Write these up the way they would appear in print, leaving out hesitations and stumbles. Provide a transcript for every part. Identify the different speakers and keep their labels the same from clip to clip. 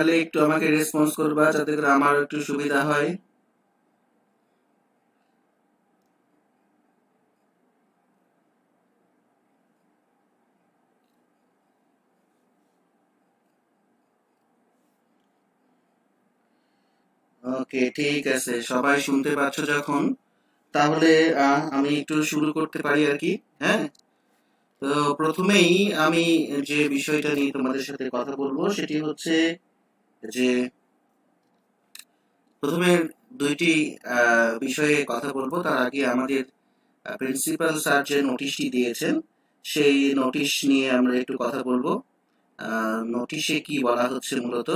Speaker 1: তাহলে একটু আমাকে রেসপন্স করবা যাতে করে আমার একটু সুবিধা হয়। ওকে, ঠিক আছে, সবাই শুনতে পাচ্ছ যখন, তাহলে আমি একটু শুরু করতে পারি আর কি। হ্যাঁ, তো প্রথমেই আমি যে বিষয়টা নিয়ে তোমাদের সাথে কথা বলবো সেটি হচ্ছে যে প্রথমে দুইটি বিষয়ে কথা বলবো। তার আগে আমাদের প্রিন্সিপাল স্যার যে নোটিশটি দিয়েছেন সেই নোটিশ নিয়ে আমরা একটু কথা বলবো। নোটিশে কি বলা হচ্ছে মূলত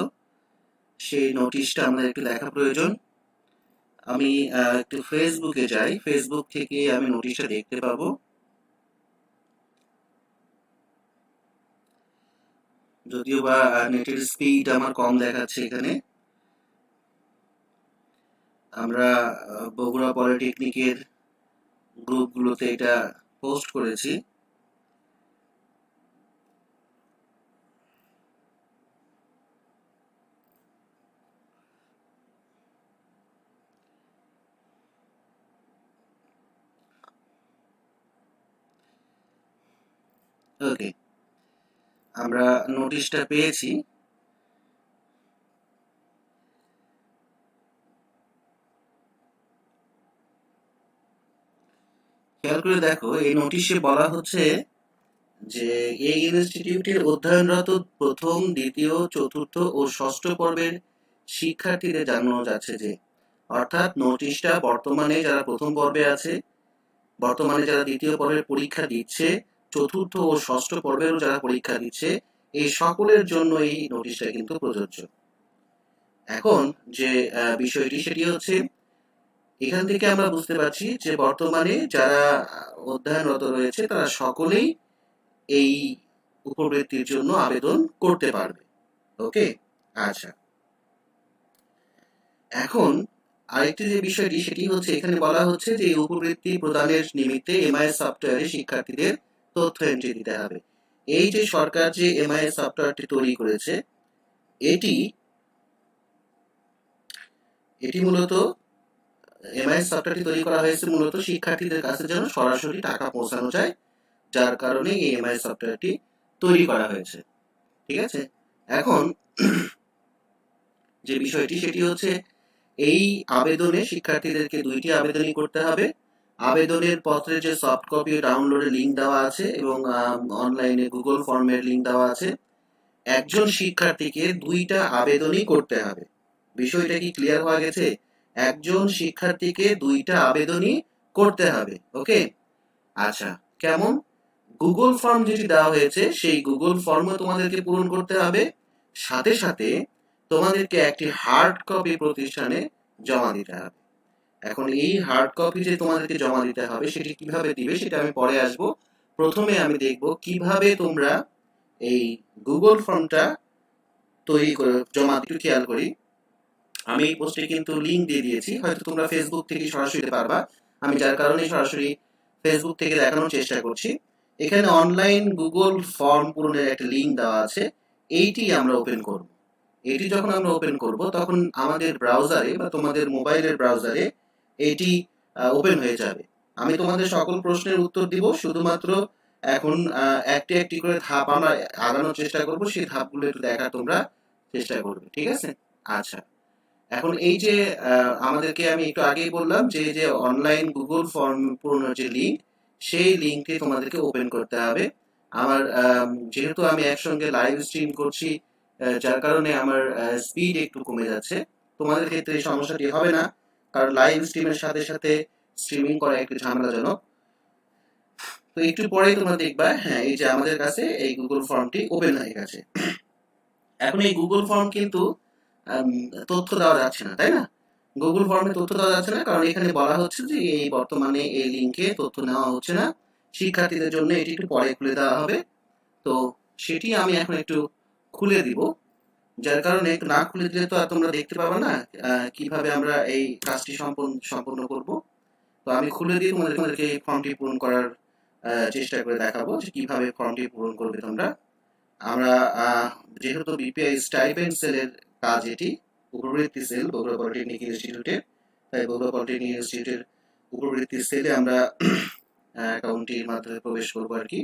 Speaker 1: সেই নোটিশটা আমাদের একটু দেখা প্রয়োজন। আমি একটু ফেসবুকে যাই, ফেসবুক থেকে আমি নোটিশটা দেখতে পাবো। যদিও বা নেটের স্পিড আমার কম দেখাচ্ছে এখানে। আমরা বগুড়া পলিটেকনিকের গ্রুপগুলোতে এটা পোস্ট করেছি। ওকে, আমরা নোটিশটা পেয়েছি। খেয়াল করে দেখো, এই নোটিশে বলা হচ্ছে যে এই ইনস্টিটিউটের অধ্যয়নরত প্রথম, দ্বিতীয়, চতুর্থ ও ষষ্ঠ পর্বের শিক্ষার্থীদের জানানো যাচ্ছে যে, অর্থাৎ নোটিশটা বর্তমানে যারা প্রথম পর্বে আছে, বর্তমানে যারা দ্বিতীয় পর্বের পরীক্ষা দিচ্ছে, চতুর্থ ও ষষ্ঠ পর্বেরও যারা পরীক্ষা দিচ্ছে, এই সকলের জন্য এই নোটিশটা কিন্তু প্রযোজ্য। এখন যে বিষয়টি সেটি হচ্ছে, এখান থেকে আমরা বুঝতে পারছি যে বর্তমানে যারা অধ্যয়নরত রয়েছে তারা সকলেই এই উপবৃত্তির জন্য আবেদন করতে পারবে। ওকে, আচ্ছা। এখন আরেকটি যে বিষয়টি সেটি হচ্ছে, এখানে বলা হচ্ছে যে এই উপবৃত্তি প্রদানের নিমিত্তে এমআইএস সফটওয়্যারে শিক্ষার্থীদের তথ্য এন্ট্রি দিতে হবে। এই যে সরকার যে এমআইএস সফটওয়্যারটি তৈরি করেছে, এটি এটি মূলত এমআইএস সফটওয়্যারটি তৈরি করা হয়েছে মূলত শিক্ষার্থীদের কাছে যেন সরাসরি টাকা পৌঁছানো যায়, যার কারণে এই এমআইএস সফটওয়্যারটি তৈরি করা হয়েছে। ঠিক আছে, এখন যে বিষয়টি সেটি হচ্ছে, এই আবেদনে শিক্ষার্থীদেরকে দুইটি আবেদনই করতে হবে। আবেদনের পত্রের যে সফট কপি ডাউনলোডের লিঙ্ক দেওয়া আছে এবং অনলাইনে গুগল ফর্মের লিঙ্ক দেওয়া আছে। একজন শিক্ষার্থীকে দুইটা আবেদনই করতে হবে। বিষয়টা কি ক্লিয়ার হয়ে গেছে? একজন শিক্ষার্থীকে দুইটা আবেদনই করতে হবে। ওকে, আচ্ছা। কেমন? গুগল ফর্ম যেটি দেওয়া হয়েছে সেই গুগল ফর্মও তোমাদেরকে পূরণ করতে হবে, সাথে সাথে তোমাদেরকে একটি হার্ড কপি প্রতিষ্ঠানে জমা দিতে হবে। এখন এই হার্ড কপি যে তোমাদেরকে জমা দিতে হবে সেটি কিভাবে দিবে সেটা আমি পরে আসব। প্রথমে আমি দেখব কিভাবে তোমরা এই গুগল ফর্মটা তৈরি করে জমা একটু খেয়াল করি। আমি এই পোস্টে কিন্তু লিঙ্ক দিয়ে দিয়েছি, হয়তো তোমরা ফেসবুক থেকে সরাসরি দিতে পারবা। আমি যার কারণে সরাসরি ফেসবুক থেকে দেখানোর চেষ্টা করছি। এখানে অনলাইন গুগল ফর্ম পূরণের একটা লিঙ্ক দেওয়া আছে, এইটি আমরা ওপেন করব। এটি যখন আমরা ওপেন করব তখন আমাদের ব্রাউজারে বা তোমাদের মোবাইলের ব্রাউজারে এটি ওপেন হয়ে যাবে। আমি তোমাদের সকল প্রশ্নের উত্তর দিব, শুধুমাত্র এখন একটি একটি করে ধাপ আমরা আগানোর চেষ্টা করব, সেই ধাপগুলো একটু দেখার তোমরা চেষ্টা করবে। ঠিক আছে, আচ্ছা। এখন এই যে আমাদেরকে আমি একটু আগেই বললাম যে যে অনলাইন গুগল ফর্ম পূরণের যে লিঙ্ক, সেই লিঙ্কটি তোমাদেরকে ওপেন করতে হবে। আমার যেহেতু আমি একসঙ্গে লাইভ স্ট্রিম করছি, যার কারণে আমার স্পিড একটু কমে যাচ্ছে। তোমাদের ক্ষেত্রে এই সমস্যাটি হবে না, কারণ লাইভ স্ট্রিমের সাথে সাথে স্ট্রিমিং করা একটু ঝামেলাজনক। তো একটু পরেই তোমরা দেখবা, হ্যাঁ, এই যে আমাদের কাছে এই গুগল ফর্মটি ওপেন হয়ে গেছে। এখন এই গুগল ফর্ম কিন্তু আম, তথ্য দেওয়া যাচ্ছে না, তাই না? গুগল ফর্মে তথ্য দেওয়া যাচ্ছে না কারণ এখানে বলা হচ্ছে যে এই বর্তমানে এই লিঙ্কে তথ্য নেওয়া হচ্ছে না, শিক্ষার্থীদের জন্য এটি একটু পরে খুলে দেওয়া হবে। তো সেটি আমি এখন একটু খুলে দিব, যার কারণে একটু না খুলে দিলে তো আর তোমরা দেখতে পাবে না কিভাবে আমরা এই কাজটি সম্পন্ন করব। তো আমি খুলে দিয়ে তোমাদেরকে এই ফর্মটি পূরণ করার চেষ্টা করে দেখাবো যে কিভাবে ফর্মটি পূরণ করবে তোমরা। আমরা যেহেতু বিপিআই স্টাইপেন্ড সেলের কাজ এটি। উপবৃত্তি সেল বগুড়া পলিটেকনিক ইনস্টিটিউটের, তাই বগুড়া পলিটেকনিক ইনস্টিটিউটের উপবৃত্তি সেলে আমরা অ্যাকাউন্টটির মাধ্যমে প্রবেশ করবো আর কি।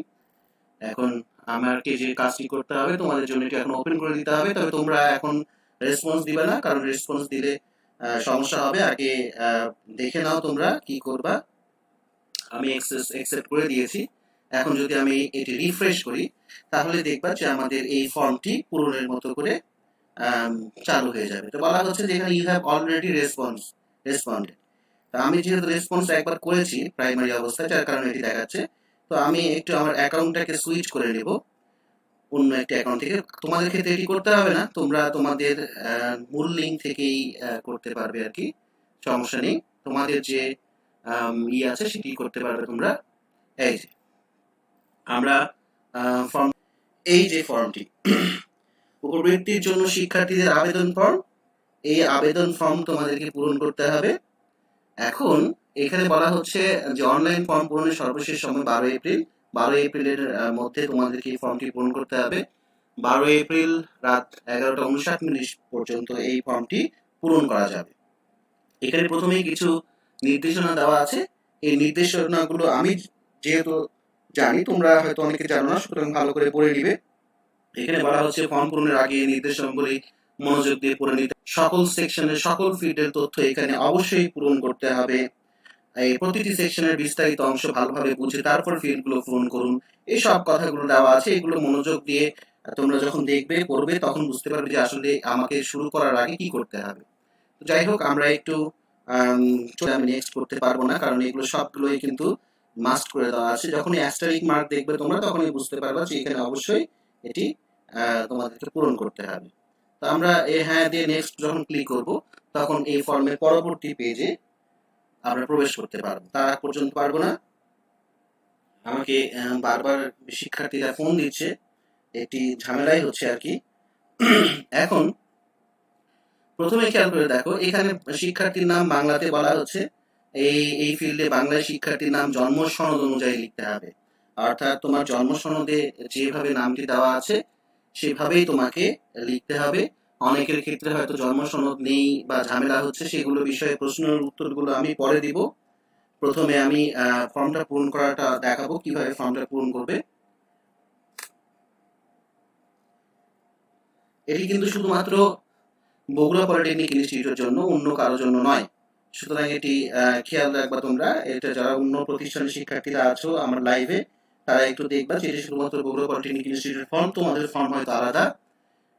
Speaker 1: এখন আমাকে যে কাজটি করতে হবে, তোমাদের জন্য এটি এখন ওপেন করে দিতে হবে। তবে তোমরা এখন রেসপন্স দিবে না, কারণ রেসপন্স দিলে সমস্যা হবে। আগে দেখে নাও তোমরা কি করবা। আমি অ্যাকসেপ্ট করে দিয়েছি। এখন যদি আমি এটি রিফ্রেশ করি, তাহলে দেখবা যে আমাদের এই ফর্মটি পূরণের মতো করে চালু হয়ে যাবে। তো বলা হচ্ছে যে এখানে ইউ হ্যাভ অলরেডি রেসপন্ডেড। তো আমি যেহেতু রেসপন্স একবার করেছি প্রাইমারি অবস্থায়, যার কারণে এটি দেখাচ্ছে। তো আমি একটু আমার অ্যাকাউন্টটাকে সুইচ করে নেব অন্য একটা অ্যাকাউন্ট থেকে। তোমাদের ক্ষেত্রে এটি করতে হবে না, তোমরা তোমাদের মূল লিঙ্ক থেকেই করতে পারবে আর কি, সমস্যা নেই। তোমাদের যে আছে সেটি করতে পারবে তোমরা। এই যে আমরা ফর্ম, এই যে ফর্মটি উপবৃত্তির জন্য শিক্ষার্থীদের আবেদন ফর্ম, এই আবেদন ফর্ম তোমাদেরকে পূরণ করতে হবে। এখন এখানে বলা হচ্ছে যে অনলাইন ফর্ম পূরণের সর্বশেষ সময় 12 এপ্রিল। 12 এপ্রিলের মধ্যে তোমাদেরকে এই ফর্মটি পূরণ করতে হবে। 12 এপ্রিল রাত 11টা 59 পর্যন্ত এই ফর্মটি পূরণ করা যাবে। এখানে প্রথমেই কিছু নির্দেশনা দেওয়া আছে। এই নির্দেশনাগুলো আমি যেহেতু জানি, তোমরা হয়তো অনেকে জানো না, সুতরাং ভালো করে পড়ে নিবে। এখানে বলা হচ্ছে ফর্ম পূরণের আগে এই নির্দেশনাগুলি মনোযোগ দিয়ে পড়ে নিতে, সকল সেকশনের সকল ফিল্ডের তথ্য এখানে অবশ্যই পূরণ করতে হবে। এই প্রতিটি সেকশনের বিস্তারিত অংশ ভালোভাবে বুঝে তারপর ফিল্ডগুলো পূরণ করুন। এই সব কথাগুলো দেওয়া আছে, এগুলো মনোযোগ দিয়ে তোমরা যখন দেখবে পড়বে তখন বুঝতে পারবে যে আসলে আমাকে শুরু করার আগে কি করতে হবে। তো যাই হোক, আমরা একটু আমি নেক্সট করতে পারবো না, কারণ এগুলো সবগুলোই কিন্তু মাস্ট করে দেওয়া আছে। যখনই অ্যাস্টারিক মার্ক দেখবে তোমরা, তখনই বুঝতে পারবে যে এখানে অবশ্যই এটি তোমাদেরকে পূরণ করতে হবে। তো আমরা হ্যাঁ দিয়ে নেক্সট যখন ক্লিক করব, তখন এই ফর্মের পরবর্তী পেজে আমরা প্রবেশ করতে পারবো। তার আগ পর্যন্ত পারবো না। আমাকে বারবার শিক্ষার্থীরা ফোন দিচ্ছে, একটি ঝামেলাই হচ্ছে আর কি। এখন প্রথমে খেয়াল করে দেখো, এখানে শিক্ষার্থীর নাম বাংলাতে বলা হচ্ছে। এই ফিল্ডে বাংলায় শিক্ষার্থীর নাম জন্ম সনদ অনুযায়ী লিখতে হবে। অর্থাৎ তোমার জন্ম সনদে যেভাবে নামটি দেওয়া আছে সেভাবেই তোমাকে লিখতে হবে। অনেকের ক্ষেত্রে হয়তো জন্ম সনদ নেই বা ঝামেলা হচ্ছে, সেগুলো বিষয়ে প্রশ্নের উত্তরগুলো আমি পরে দিব। প্রথমে আমি ফর্মটা পূরণ করাটা দেখাবো, কিভাবে ফর্মটা পূরণ করবে। এটি কিন্তু শুধুমাত্র বগুড়া পলিটেকনিক ইনস্টিটিউটের জন্য, অন্য কারোর জন্য নয়। সুতরাং এটি খেয়াল রাখবা তোমরা। এটা যারা অন্য প্রতিষ্ঠানের শিক্ষার্থীরা আছো আমার লাইভে, তারা একটু দেখবা যে এটি শুধুমাত্র বগুড়া পলিটেকনিক ইনস্টিটিউটের ফর্ম, তোমাদের ফর্ম হয়তো আলাদা।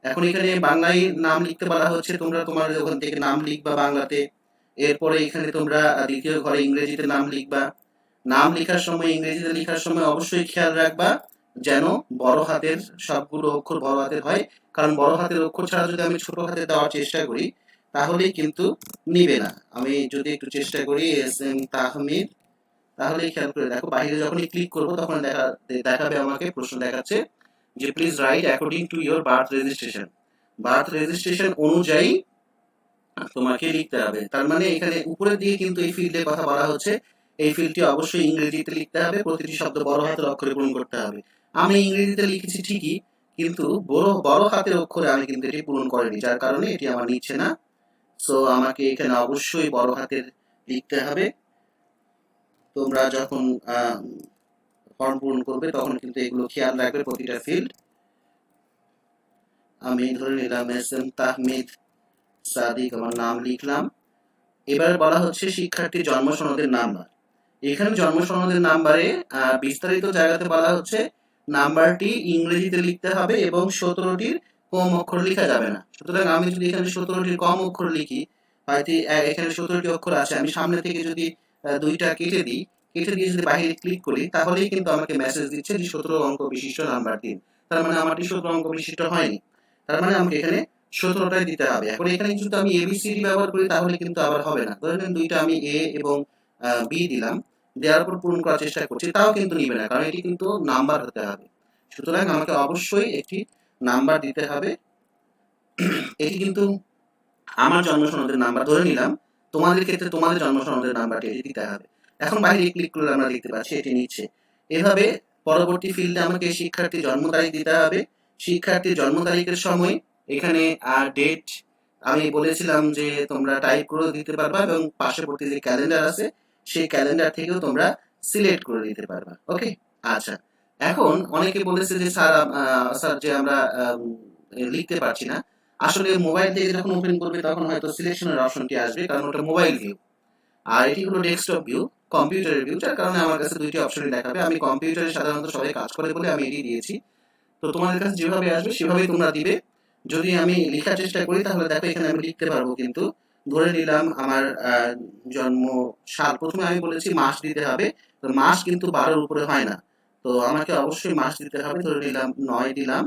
Speaker 1: এখন এখানে বাংলায় নাম লিখতে বলা হচ্ছে, তোমরা তোমার ওখান থেকে নাম লিখবা বাংলাতে। এরপরে এখানে তোমরা দ্বিতীয় ঘরে ইংরেজিতে নাম লিখবা। নাম লেখার সময়, ইংরেজিতে লেখার সময় অবশ্যই খেয়াল রাখবা যেন বড় হাতের সবগুলো অক্ষর বড় হাতের হয়, কারণ বড় হাতের অক্ষর ছাড়া যদি আমি ছোট হাতে দেওয়ার চেষ্টা করি তাহলেই কিন্তু নিবে না। আমি যদি একটু চেষ্টা করি এস.এম. তাহমিদ, তাহলেই খেয়াল করে দেখো বাইরে যখনই ক্লিক করবো তখন দেখাবে আমাকে প্রশ্ন দেখাচ্ছে যে please write according to your birth registration. Birth registration অনুযায়ী তোমাকে লিখতে হবে। তার মানে এখানে উপরের দিকে কিন্তু এই ফিল্ডের কথা বলা হচ্ছে। এই ফিল্ডটি অবশ্যই ইংরেজিতে লিখতে হবে, প্রতিটি শব্দ বড় হাতের অক্ষরে পূরণ করতে হবে। আমি ইংরেজিতে লিখেছি ঠিকই, কিন্তু বড় হাতের অক্ষরে আমি কিন্তু এটি পূরণ করিনি, যার কারণে এটি আমার নিচ্ছে না। সো আমাকে এখানে অবশ্যই বড় হাতের লিখতে হবে। তোমরা যখন ফর্ম পূরণ করবে তখন কিন্তু এগুলো খেয়াল রাখবে প্রতিটা ফিল্ড। আমি ধরে নিলাম এস.এম. তাহমিদ সাদিক, আমার নাম লিখলাম। এবার বলা হচ্ছে শিক্ষার্থীর জন্ম সনদের নাম্বার। এখানে জন্ম সনদের নাম্বারে বিস্তারিত জায়গাতে বলা হচ্ছে নাম্বারটি ইংরেজিতে লিখতে হবে এবং 17টির কম অক্ষর লেখা যাবে না। সুতরাং আমি যদি এখানে 17টির কম অক্ষর লিখি, হয়তো এখানে 17টি অক্ষর আছে, আমি সামনে থেকে যদি দুইটা কেটে দিই, কেটে দিয়ে যদি বাইরে ক্লিক করি, তাহলেই কিন্তু আমাকে মেসেজ দিচ্ছে যে 17 অঙ্ক বিশিষ্ট নাম্বার দিন। তার মানে আমারটি 17 অঙ্ক বিশিষ্ট হয়নি, তার মানে আমাকে এখানে 17টাই দিতে হবে। এখন এখানে যদি আমি এবিসিডি ব্যবহার করি তাহলে কিন্তু আবার হবে না। ধরে নিন দুইটা আমি এ এবং বি দিলাম, দেওয়ার পর পূরণ করার চেষ্টা করছি, তাও কিন্তু নিবে না, কারণ এটি কিন্তু নাম্বার হতে হবে। সুতরাং আমাকে অবশ্যই একটি নাম্বার দিতে হবে। এটি কিন্তু আমার জন্ম সনদের নাম্বার ধরে নিলাম, তোমাদের ক্ষেত্রে তোমাদের জন্ম সনদের নাম্বারটি এটি দিতে হবে। এখন বাইরে ক্লিক করলে আমরা দেখতে পাচ্ছি এটি নিচ্ছে। এভাবে পরবর্তী ফিল্ডে আমাকে শিক্ষার্থীর জন্ম তারিখ দিতে হবে। শিক্ষার্থীর জন্ম তারিখের সময় এখানে ডেট আমি বলেছিলাম যে তোমরা টাইপ করে দিতে পারবা এবং পার্শ্ববর্তী যে ক্যালেন্ডার আছে সেই ক্যালেন্ডার থেকেও তোমরা সিলেক্ট করে দিতে পারবা। ওকে, আচ্ছা। এখন অনেকে বলেছে যে স্যার স্যার যে আমরা লিখতে পারছি না। আসলে মোবাইল থেকে যখন ওপেন করবে তখন হয়তো সিলেকশনের অপশনটি আসবে, কারণ ওটা মোবাইল ভিউ। আর এটি হলো ডেস্কটপ ভিউ, কম্পিউটারের ভিউ, যার কারণে আমার কাছে দুইটি অপশনই দেখাবে। আমি কম্পিউটারে সাধারণত সবাই কাজ করে বলে আমি এটি দিয়েছি। তো তোমাদের কাছে যেভাবে আসবে সেভাবেই তোমরা দিবে। যদি আমি লেখার চেষ্টা করি তাহলে দেখো এখানে আমি লিখতে পারবো, কিন্তু ধরে নিলাম আমার জন্ম সাল, প্রথমে আমি বলেছি মাস দিতে হবে। তো মাস কিন্তু 12-র উপরে হয় না, তো আমাকে অবশ্যই মাস দিতে হবে। ধরে নিলাম 9 দিলাম,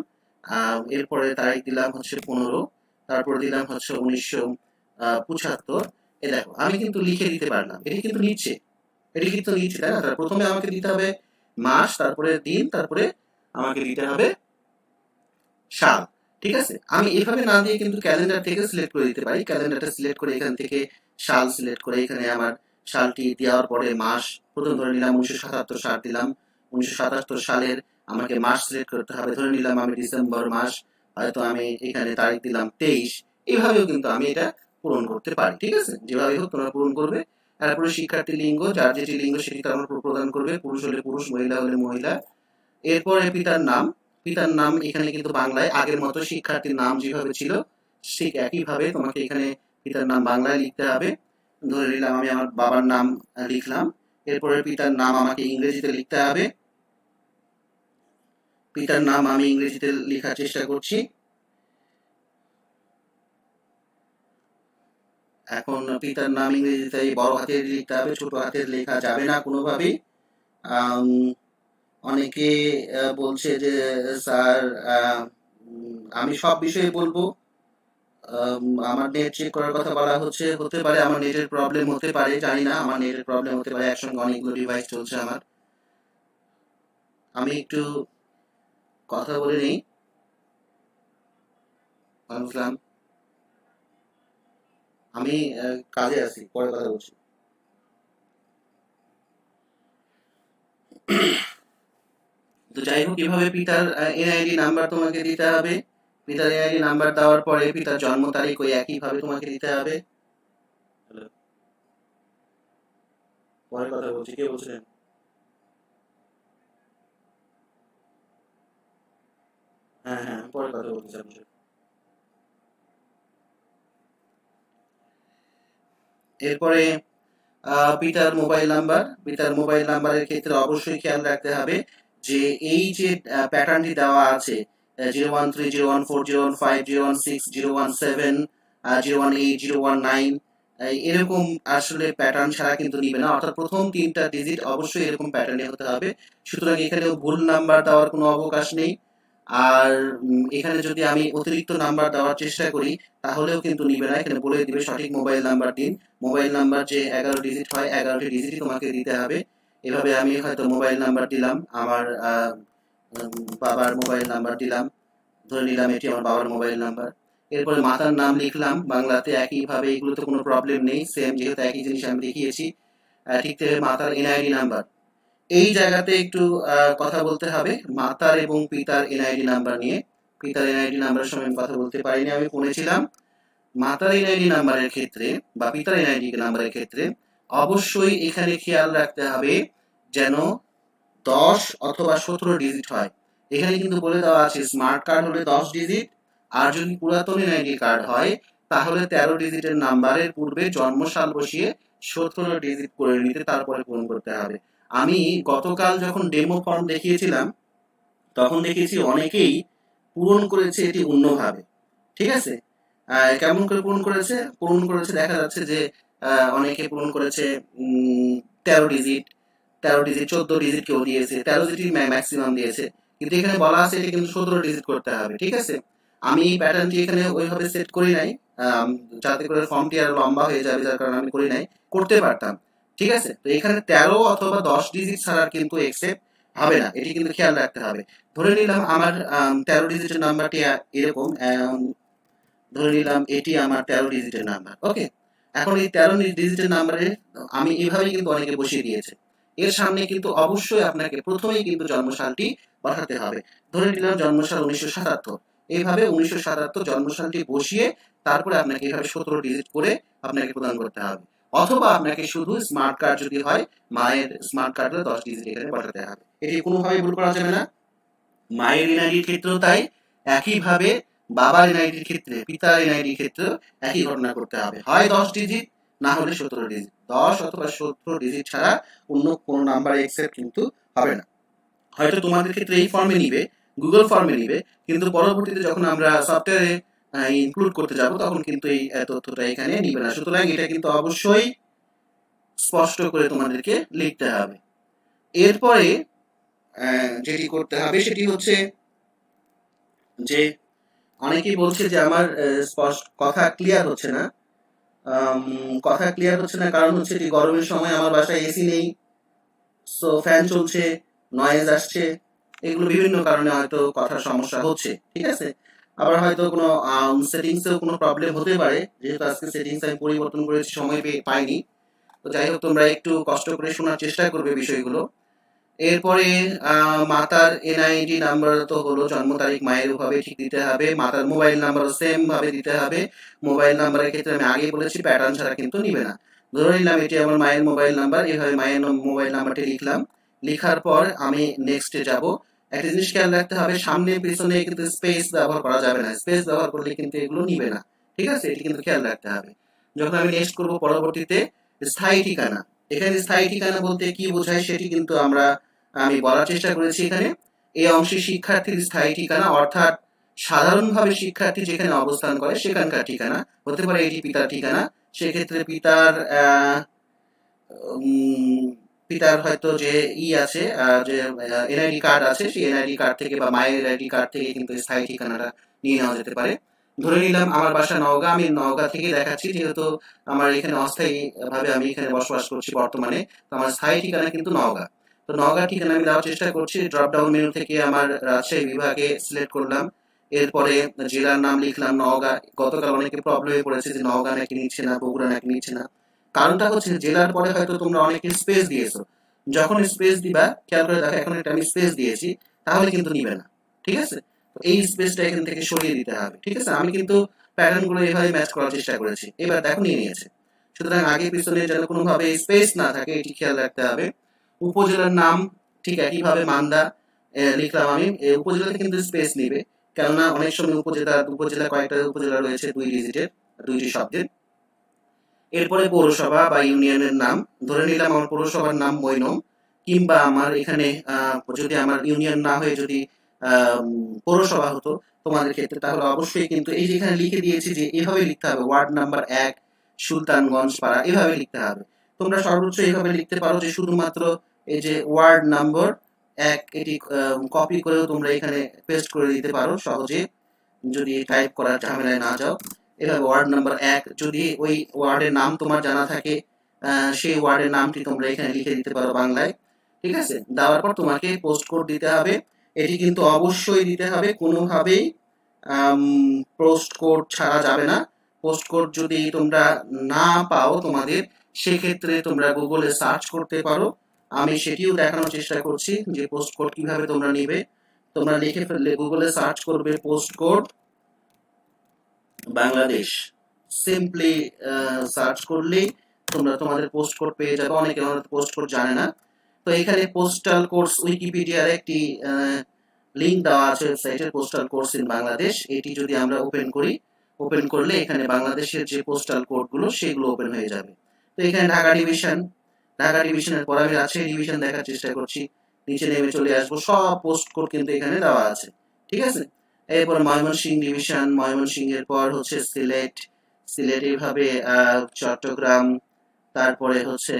Speaker 1: এরপরে তারিখ দিলাম হচ্ছে 15, তারপর দিলাম হচ্ছে 1975। এ দেখো আমি কিন্তু লিখে দিতে পারলাম, এটি কিন্তু নিচ্ছে, এটি কিন্তু নিচ্ছে, তাই না? তার প্রথমে আমাকে দিতে হবে মাস, তারপরে দিন, তারপরে আমাকে দিতে হবে সাল। ঠিক আছে, আমি এভাবে না দিয়ে কিন্তু ক্যালেন্ডার থেকে সিলেক্ট করে দিতে পারি। ক্যালেন্ডারটা সিলেক্ট করে এখান থেকে সাল সিলেক্ট করে এখানে আমার সালটি দেওয়ার পরে মাস, প্রথম ধরে নিলাম 1977 সাল দিলাম। 1977 সালের আমাকে মাস সিলেক্ট করতে হবে। ধরে নিলাম আমি ডিসেম্বর মাস, হয়তো আমি এখানে তারিখ দিলাম 23। এইভাবেও কিন্তু আমি এটা পূরণ করতে পারি। ঠিক আছে, যেভাবে হোক তোমরা পূরণ করবে। তারপরে শিক্ষার্থী লিঙ্গ, যার যেটি লিঙ্গ সেটি তোমরা প্রদান করবে, পুরুষ হলে পুরুষ, মহিলা হলে মহিলা। এরপরে পিতার নাম, পিতার নাম এখানে কিন্তু বাংলায় আগের মতো শিক্ষার্থীর নাম যেভাবে ছিল ঠিক একইভাবে তোমাকে এখানে পিতার নাম বাংলায় লিখতে হবে। ধরে নিলাম আমি আমার বাবার নাম লিখলাম। এরপরে পিতার নাম আমাকে ইংরেজিতে লিখতে হবে। পিতার নাম আমি ইংরেজিতে লেখার চেষ্টা করছি। এখন পিতার নাম ইংরেজিতে বড় হাতের লিখতে হবে, ছোট হাতের লেখা যাবে না কোনোভাবেই। আম, অনেকে বলছে যে স্যার আমি সব বিষয়ে বলবো। আমার নেট চেক করার কথা বলা হচ্ছে, হতে পারে আমার নেটের প্রবলেম হতে পারে, জানি না, আমার নেটের প্রবলেম হতে পারে, একসঙ্গে অনেকগুলো ডিভাইস চলছে আমার। আমি একটু কথা বলে নিই। বুঝলাম, আমি কাজে আছি, পরে কথা বলছি। তো যাই হোক, এভাবে পিতার এনআইডি নাম্বার তোমাকে দিতে হবে। পিতার এনআইডি নাম্বার দেওয়ার পরে পিতার জন্ম তারিখ ওই একইভাবে তোমাকে দিতে হবে। হ্যালো, পরে কথা বলছি, কে বলছিলেন? হ্যাঁ হ্যাঁ, পরে কথা বলছি আপনার সাথে। এরপরে পিতার মোবাইল নাম্বার, পিতার মোবাইল নাম্বারের ক্ষেত্রে অবশ্যই খেয়াল রাখতে হবে যে এই যে প্যাটার্নটি দেওয়া আছে 013, 014, 015, 016, 017, 018, 019, এরকম আসলে প্যাটার্ন ছাড়া কিন্তু নিবে না, অর্থাৎ প্রথম 3টা ডিজিট অবশ্যই এরকম প্যাটার্নে হতে হবে। সুতরাং এখানেও ভুল নাম্বার দেওয়ার কোনো অবকাশ নেই। আর এখানে যদি আমি অতিরিক্ত নাম্বার দেওয়ার চেষ্টা করি তাহলেও কিন্তু নিবে না, এখানে বলে দিবে সঠিক মোবাইল নাম্বার দিন। মোবাইল নাম্বার যে 11 ডিজিট হয় 11টি ডিজিটই তোমাকে দিতে হবে। এভাবে আমি হয়তো মোবাইল নাম্বার দিলাম, আমার বাবার মোবাইল নাম্বার দিলাম, ধরে নিলাম এটি আমার বাবার মোবাইল নাম্বার। এরপরে মাতার নাম লিখলাম বাংলাতে একইভাবে, এগুলোতে কোনো প্রবলেম নেই, সেম যেহেতু একই জিনিস আমি দেখিয়েছি। ঠিক তেমনি মাতার এনআইডি নাম্বার, এই জায়গাতে একটু কথা বলতে হবে মাতার এবং পিতার এনআইডি নাম্বার নিয়ে। পিতার এনআইডি নাম্বারের সময় আমি কথা বলতে পারিনি, আমি ফোনে মাতার এনআইডি নাম্বারের ক্ষেত্রে বা পিতার এনআইডি নাম্বারের ক্ষেত্রে অবশ্যই এখানে খেয়াল রাখতে হবে যেন 10 অথবা 17 ডিজিট হয়। এখানে কিন্তু বলে দেওয়া আছে স্মার্ট কার্ড হলে 10 ডিজিট, আর যদি পুরাতন এনআইডি কার্ড হয় তাহলে 13 ডিজিটের নাম্বারের পূর্বে জন্মসাল বসিয়ে 17 ডিজিট করে নিতে তারপরে পূরণ করতে হবে। আমি গতকাল যখন ডেমো ফর্ম দেখিয়েছিলাম তখন দেখেছি অনেকেই পূরণ করেছে এটি অন্যভাবে। ঠিক আছে, কেমন করে পূরণ করেছে? পূরণ করেছে দেখা যাচ্ছে যে অনেকে পূরণ করেছে 13 ডিজিট, 13 ডিজিট, 14 ডিজিট কেউ দিয়েছে, 13 ডিজিট ম্যাক্সিমাম দিয়েছে। কিন্তু এখানে বলা আছে এটা কিন্তু 17 ডিজিট করতে হবে। ঠিক আছে, আমি এই প্যাটার্নটি এখানে ওইভাবে সেট করি নাই, আম, যাতে করে ফর্মটি আর লম্বা হয়ে যাবে, যার কারণে আমি করি নাই, করতে পারতাম। ঠিক আছে, তো এখানে 13 অথবা 10 ডিজিট ছাড়া কিন্তু একসেপ্ট হবে না, এটি কিন্তু খেয়াল রাখতে হবে। ধরে নিলাম আমার 13 ডিজিটের নাম্বারটি এরকম, ধরে নিলাম এটি আমার 13 ডিজিটের নাম্বার। ওকে, এখন এই 13 ডিজিটের নাম্বারে আমি এভাবেই কিন্তু অনেকে বসিয়ে দিয়েছে। এর সামনে কিন্তু অবশ্যই আপনাকে প্রথমেই কিন্তু জন্মসালটি বসাতে হবে। ধরে নিলাম জন্মসাল 1977, এইভাবে 1977 জন্মসালটি বসিয়ে তারপরে আপনাকে এভাবে 17 ডিজিট করে আপনাকে প্রদান করতে হবে, অথবা আপনাকে শুধু স্মার্ট কার্ড যদি হয় মায়ের স্মার্ট কার্ড হলে 10 ডিজিট এখানে পাঠাতে হবে। এটি কোনোভাবে ভুল করা যাবে না। মায়ের এনআইডির ক্ষেত্রেও তাই, একইভাবে বাবার এনআইডির ক্ষেত্রে, পিতার এনআইডির ক্ষেত্রেও একই ঘটনা করতে হবে, হয় 10 ডিজিট না হলে 17 ডিজিট। 10 অথবা 17 ডিজিট ছাড়া অন্য কোনো নাম্বার অ্যাকসেপ্ট কিন্তু হবে না। হয়তো তোমাদের ক্ষেত্রে এই ফর্মে নিবে, গুগল ফর্মে নিবে, কিন্তু পরবর্তীতে যখন আমরা সফটওয়্যারে ইনক্লুড করতে যাব তখন কিন্তু এই তথ্যটা এখানে নিবে না। সুতরাং এটা কিন্তু অবশ্যই স্পষ্ট করে তোমাদেরকে লিখতে হবে। এরপরে যেটি করতে হবে সেটি হচ্ছে যে অনেকেই বলছে যে আমার স্পষ্ট কথা ক্লিয়ার হচ্ছে না। কথা ক্লিয়ার হচ্ছে না কারণ হচ্ছে যে গরমের সময় আমার বাসায় এসি নেই, সো ফ্যান চলছে, নয়েজ আসছে, এগুলো বিভিন্ন কারণে হয়তো কথার সমস্যা হচ্ছে, ঠিক আছে। আবার হয়তো কোনো সেটিংসেও কোনো প্রবলেম হতে পারে, যেহেতু আজকে সেটিংস আমি পরিবর্তন করেছি, সময় পাইনি। তো যাই হোক, তোমরা একটু কষ্ট করে শোনার চেষ্টা করবে বিষয়গুলো। এরপরে মাতার এনআইডি নাম্বার তো হলো, জন্ম তারিখ মায়ের ভাবে ঠিক দিতে হবে, মাতার মোবাইল নাম্বার সেম ভাবে দিতে হবে। মোবাইল নাম্বারের ক্ষেত্রে আমি আগে বলেছি প্যাটার্ন ছাড়া কিন্তু নিবে না। ধরে নিলাম এটি আমার মায়ের মোবাইল নাম্বার, এভাবে মায়ের মোবাইল নাম্বারটি লিখলাম। লিখার পর আমি নেক্সটে যাব। একটা জিনিস খেয়াল রাখতে হবে, সামনে পিছনে কিন্তু স্পেস ব্যবহার করা যাবে না, স্পেস ব্যবহার করলে কিন্তু এগুলো নিবে না, ঠিক আছে, এটি কিন্তু খেয়াল রাখতে হবে। যখন আমি নেক্সট করব পরবর্তীতে স্থায়ী ঠিকানা, এখানে স্থায়ী ঠিকানা বলতে কি বোঝায় সেটি কিন্তু আমি বলার চেষ্টা করেছি এখানে। এই অংশে শিক্ষার্থীর স্থায়ী ঠিকানা, অর্থাৎ সাধারণভাবে শিক্ষার্থী যেখানে অবস্থান করে সেখানকার ঠিকানা হতে পারে এটি পিতার ঠিকানা। সেক্ষেত্রে পিতার হয়তো যে আছে, যে এনআইডি কার্ড আছে, সেই এনআইডি কার্ড থেকে বা মায়ের এনআইডি কার্ড থেকে কিন্তু স্থায়ী ঠিকানাটা নিয়ে নেওয়া যেতে পারে। ধরে নিলাম আমার বাসা নওগাঁ, আমি নওগাঁ থেকে দেখাচ্ছি, যেহেতু আমার এখানে অস্থায়ী ভাবে আমি এখানে বসবাস করছি বর্তমানে, তো আমার স্থায়ী ঠিকানা কিন্তু নওগাঁ। তো নওগাঁ ঠিকানা আমি দেওয়ার চেষ্টা করছি। ড্রপ ডাউন মেনু থেকে আমার রাজশাহী বিভাগে সিলেক্ট করলাম। এরপরে জেলার নাম লিখলাম নওগাঁ। গতকাল অনেকে প্রবলেমে পড়েছে যে নওগাঁ নাকি নিচ্ছে না, বগুড়া নাকি নিচ্ছে না। কারণটা হচ্ছে জেলার পরে হয়তো তোমরা অনেকে স্পেস দিয়েছো, যখন স্পেস দিবা খেয়াল করে দেখো, এখন একটা আমি স্পেস দিয়েছি, তাহলে কিন্তু নিবে না, ঠিক আছে। তো এই স্পেসটা এখান থেকে সরিয়ে দিতে হবে, ঠিক আছে। আমি কিন্তু প্যাটার্ন গুলো এভাবে ম্যাচ করার চেষ্টা করেছি, এবার দেখো নিয়ে নিয়েছে। সুতরাং আগে পিছনে যেন কোনোভাবে স্পেস না থাকে এটি খেয়াল রাখতে হবে। উপজেলার নাম ঠিক একইভাবে মান্দা লিখলাম আমি। উপজেলাতে কিন্তু স্পেস নিবে, কেননা অনেক সময় উপজেলা কয়েকটা উপজেলা রয়েছে 2 ডিজিটের, 2টি শব্দের। এরপরে পৌরসভা বা ইউনিয়নের নাম, ধরে নিলাম আমার পৌরসভার নাম মৈনম, কিংবা আমার এখানে যদি আমার ইউনিয়ন না হয়ে যদি পৌরসভা হতো তোমাদের ক্ষেত্রে, তাহলে অবশ্যই কিন্তু এই যে এখানে লিখে দিয়েছি যে এভাবে লিখতে হবে, ওয়ার্ড নাম্বার 1 সুলতানগঞ্জ পাড়া, এভাবে লিখতে হবে। তোমরা সর্বোচ্চ এভাবে লিখতে পারো যে শুধুমাত্র এই যে ওয়ার্ড নাম্বার 1 এটি কপি করেও তোমরা এখানে পেস্ট করে দিতে পারো সহজে, যদি টাইপ করার ঝামেলায় না যাও। এভাবে ওয়ার্ড নাম্বার 1, যদি ওই ওয়ার্ডের নাম তোমার জানা থাকে সেই ওয়ার্ডের নামটি তোমরা এখানে লিখে দিতে পারো বাংলায়, ঠিক আছে। দেওয়ার পর তোমাকে পোস্ট কোড দিতে হবে, এটি কিন্তু অবশ্যই দিতে হবে, কোনোভাবেই পোস্ট কোড ছাড়া যাবে না। পোস্ট কোড যদি তোমরা না পাও তোমাদের, সেক্ষেত্রে তোমরা গুগলে সার্চ করতে পারো। আমি সেটিও দেখানোর চেষ্টা করছি যে পোস্ট কোড কিভাবে তোমরা নিবে। তোমরা লিখে ফেললে গুগলে সার্চ করবে post code Bangladesh, simply search করলেই তোমরা তোমাদের পোস্ট কোড পেয়ে যাবে। অনেকে আমাদের পোস্ট কোড জানে না, তো এখানে পোস্টাল কোর্স উইকিপিডিয়ার একটি লিংক দেওয়া আছে ওয়েবসাইটের, পোস্টাল কোর্স ইন বাংলাদেশ। এটি যদি আমরা ওপেন করি, ওপেন করলে এখানে বাংলাদেশের যে পোস্টাল কোডগুলো সেগুলো ওপেন হয়ে যাবে। তো এখানে ঢাকা ডিভিশনের পর আমি রাজশাহী ডিভিশন দেখার চেষ্টা করছি, নিচে নেমে চলে আসবো, সব পোস্ট কোড কিন্তু এখানে দেওয়া আছে, ঠিক আছে। এরপর ময়মনসিংহ ডিভিশন, ময়মনসিংহের পর হচ্ছে সিলেট এইভাবে চট্টগ্রাম, তারপরে হচ্ছে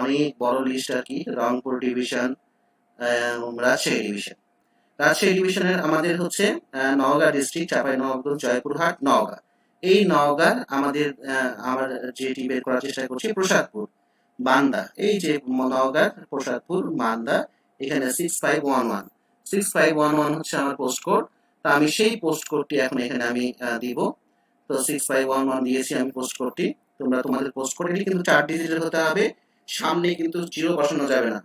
Speaker 1: অনেক বড় লিস্ট আর কি, রংপুর ডিভিশন, রাজশাহী ডিভিশনের আমাদের হচ্ছে নওগাঁ ডিস্ট্রিক্ট, চাঁপাইনবাবগঞ্জ, জয়পুরহাট, নওগাঁ। এই নওগাঁ আমাদের আমার যেটি বের করার চেষ্টা করছি প্রসাদপুর, বান্দা, এই যে নওগাঁ প্রসাদপুর বান্দা, এখানে 6511 হচ্ছে আমার পোস্ট কোড। তা আমি সেই পোস্ট কোডটি এখন এখানে আমি দিব। তো 6511 দিয়েছি আমি পোস্ট কোডটি। তোমরা তোমাদের পোস্ট কোড, এটি কিন্তু 4 ডিজিটের হতে হবে, সামনে কিন্তু 0 বসানো যাবে না,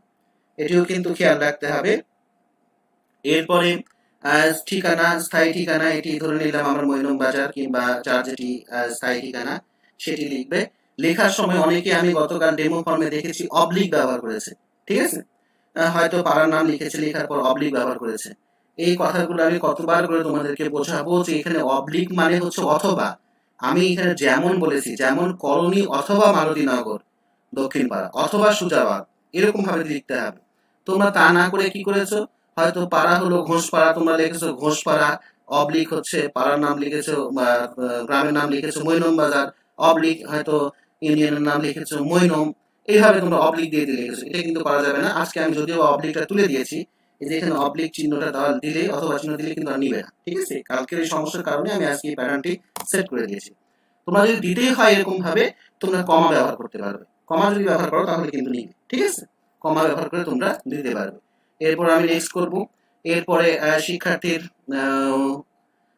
Speaker 1: এটিও কিন্তু খেয়াল রাখতে হবে। এরপরে ঠিকানা, স্থায়ী ঠিকানা এটি ধরে নিলাম আমার মইনম বাজার, কিংবা যার যেটি স্থায়ী ঠিকানা সেটি লিখবে। লেখার সময় অনেকে আমি গতকাল ডেমো ফর্মে দেখেছি অবলিক ব্যবহার করেছে, ঠিক আছে? হয়তো পাড়ার নাম লিখেছে, লেখার পর অবলিক ব্যবহার করেছে। এই কথাগুলো আমি কতবার করে তোমাদেরকে বোঝাবো যে এখানে অবলিক মানে হচ্ছে অথবা। আমি এখানে যেমন বলেছি, যেমন কলোনি অথবা মালতীনগর দক্ষিণ পাড়া অথবা সুজাবাদ, এরকম ভাবে লিখতে হবে। তোমরা তা না করে কি করেছো, হয়তো পাড়া হলো ঘোষপাড়া, তোমরা লিখেছো ঘোষপাড়া, অবলিক হচ্ছে পাড়ার নাম লিখেছো বা গ্রামের নাম লিখেছো মইনম বাজার, অবলিক হয়তো ইউনিয়নের নাম লিখেছো মইনম, এইভাবে তোমরা অবলিক দিয়ে দিয়ে লিখেছো। এটা কিন্তু করা যাবে না। আজকে আমি যদিও অবলিকটা তুলে দিয়েছি, এই যে এখানে অবলিক চিহ্নটা দেওয়া দিলে অথবা চিহ্ন দিলে কিন্তু আর নিবে না, ঠিক আছে? কালকের এই সমস্যার কারণে আমি আজকে এই প্যাটার্নটি সেট করে দিয়েছি। তোমরা যদি দিতেই হয় এরকম ভাবে, তোমরা কমা ব্যবহার করতে পারবে। কমা যদি ব্যবহার করো তাহলে কিন্তু নিবে, ঠিক আছে? কমা ব্যবহার করে তোমরা দিতে পারবে। এরপর আমি নেক্সট করব। এরপরে শিক্ষার্থীর আহ,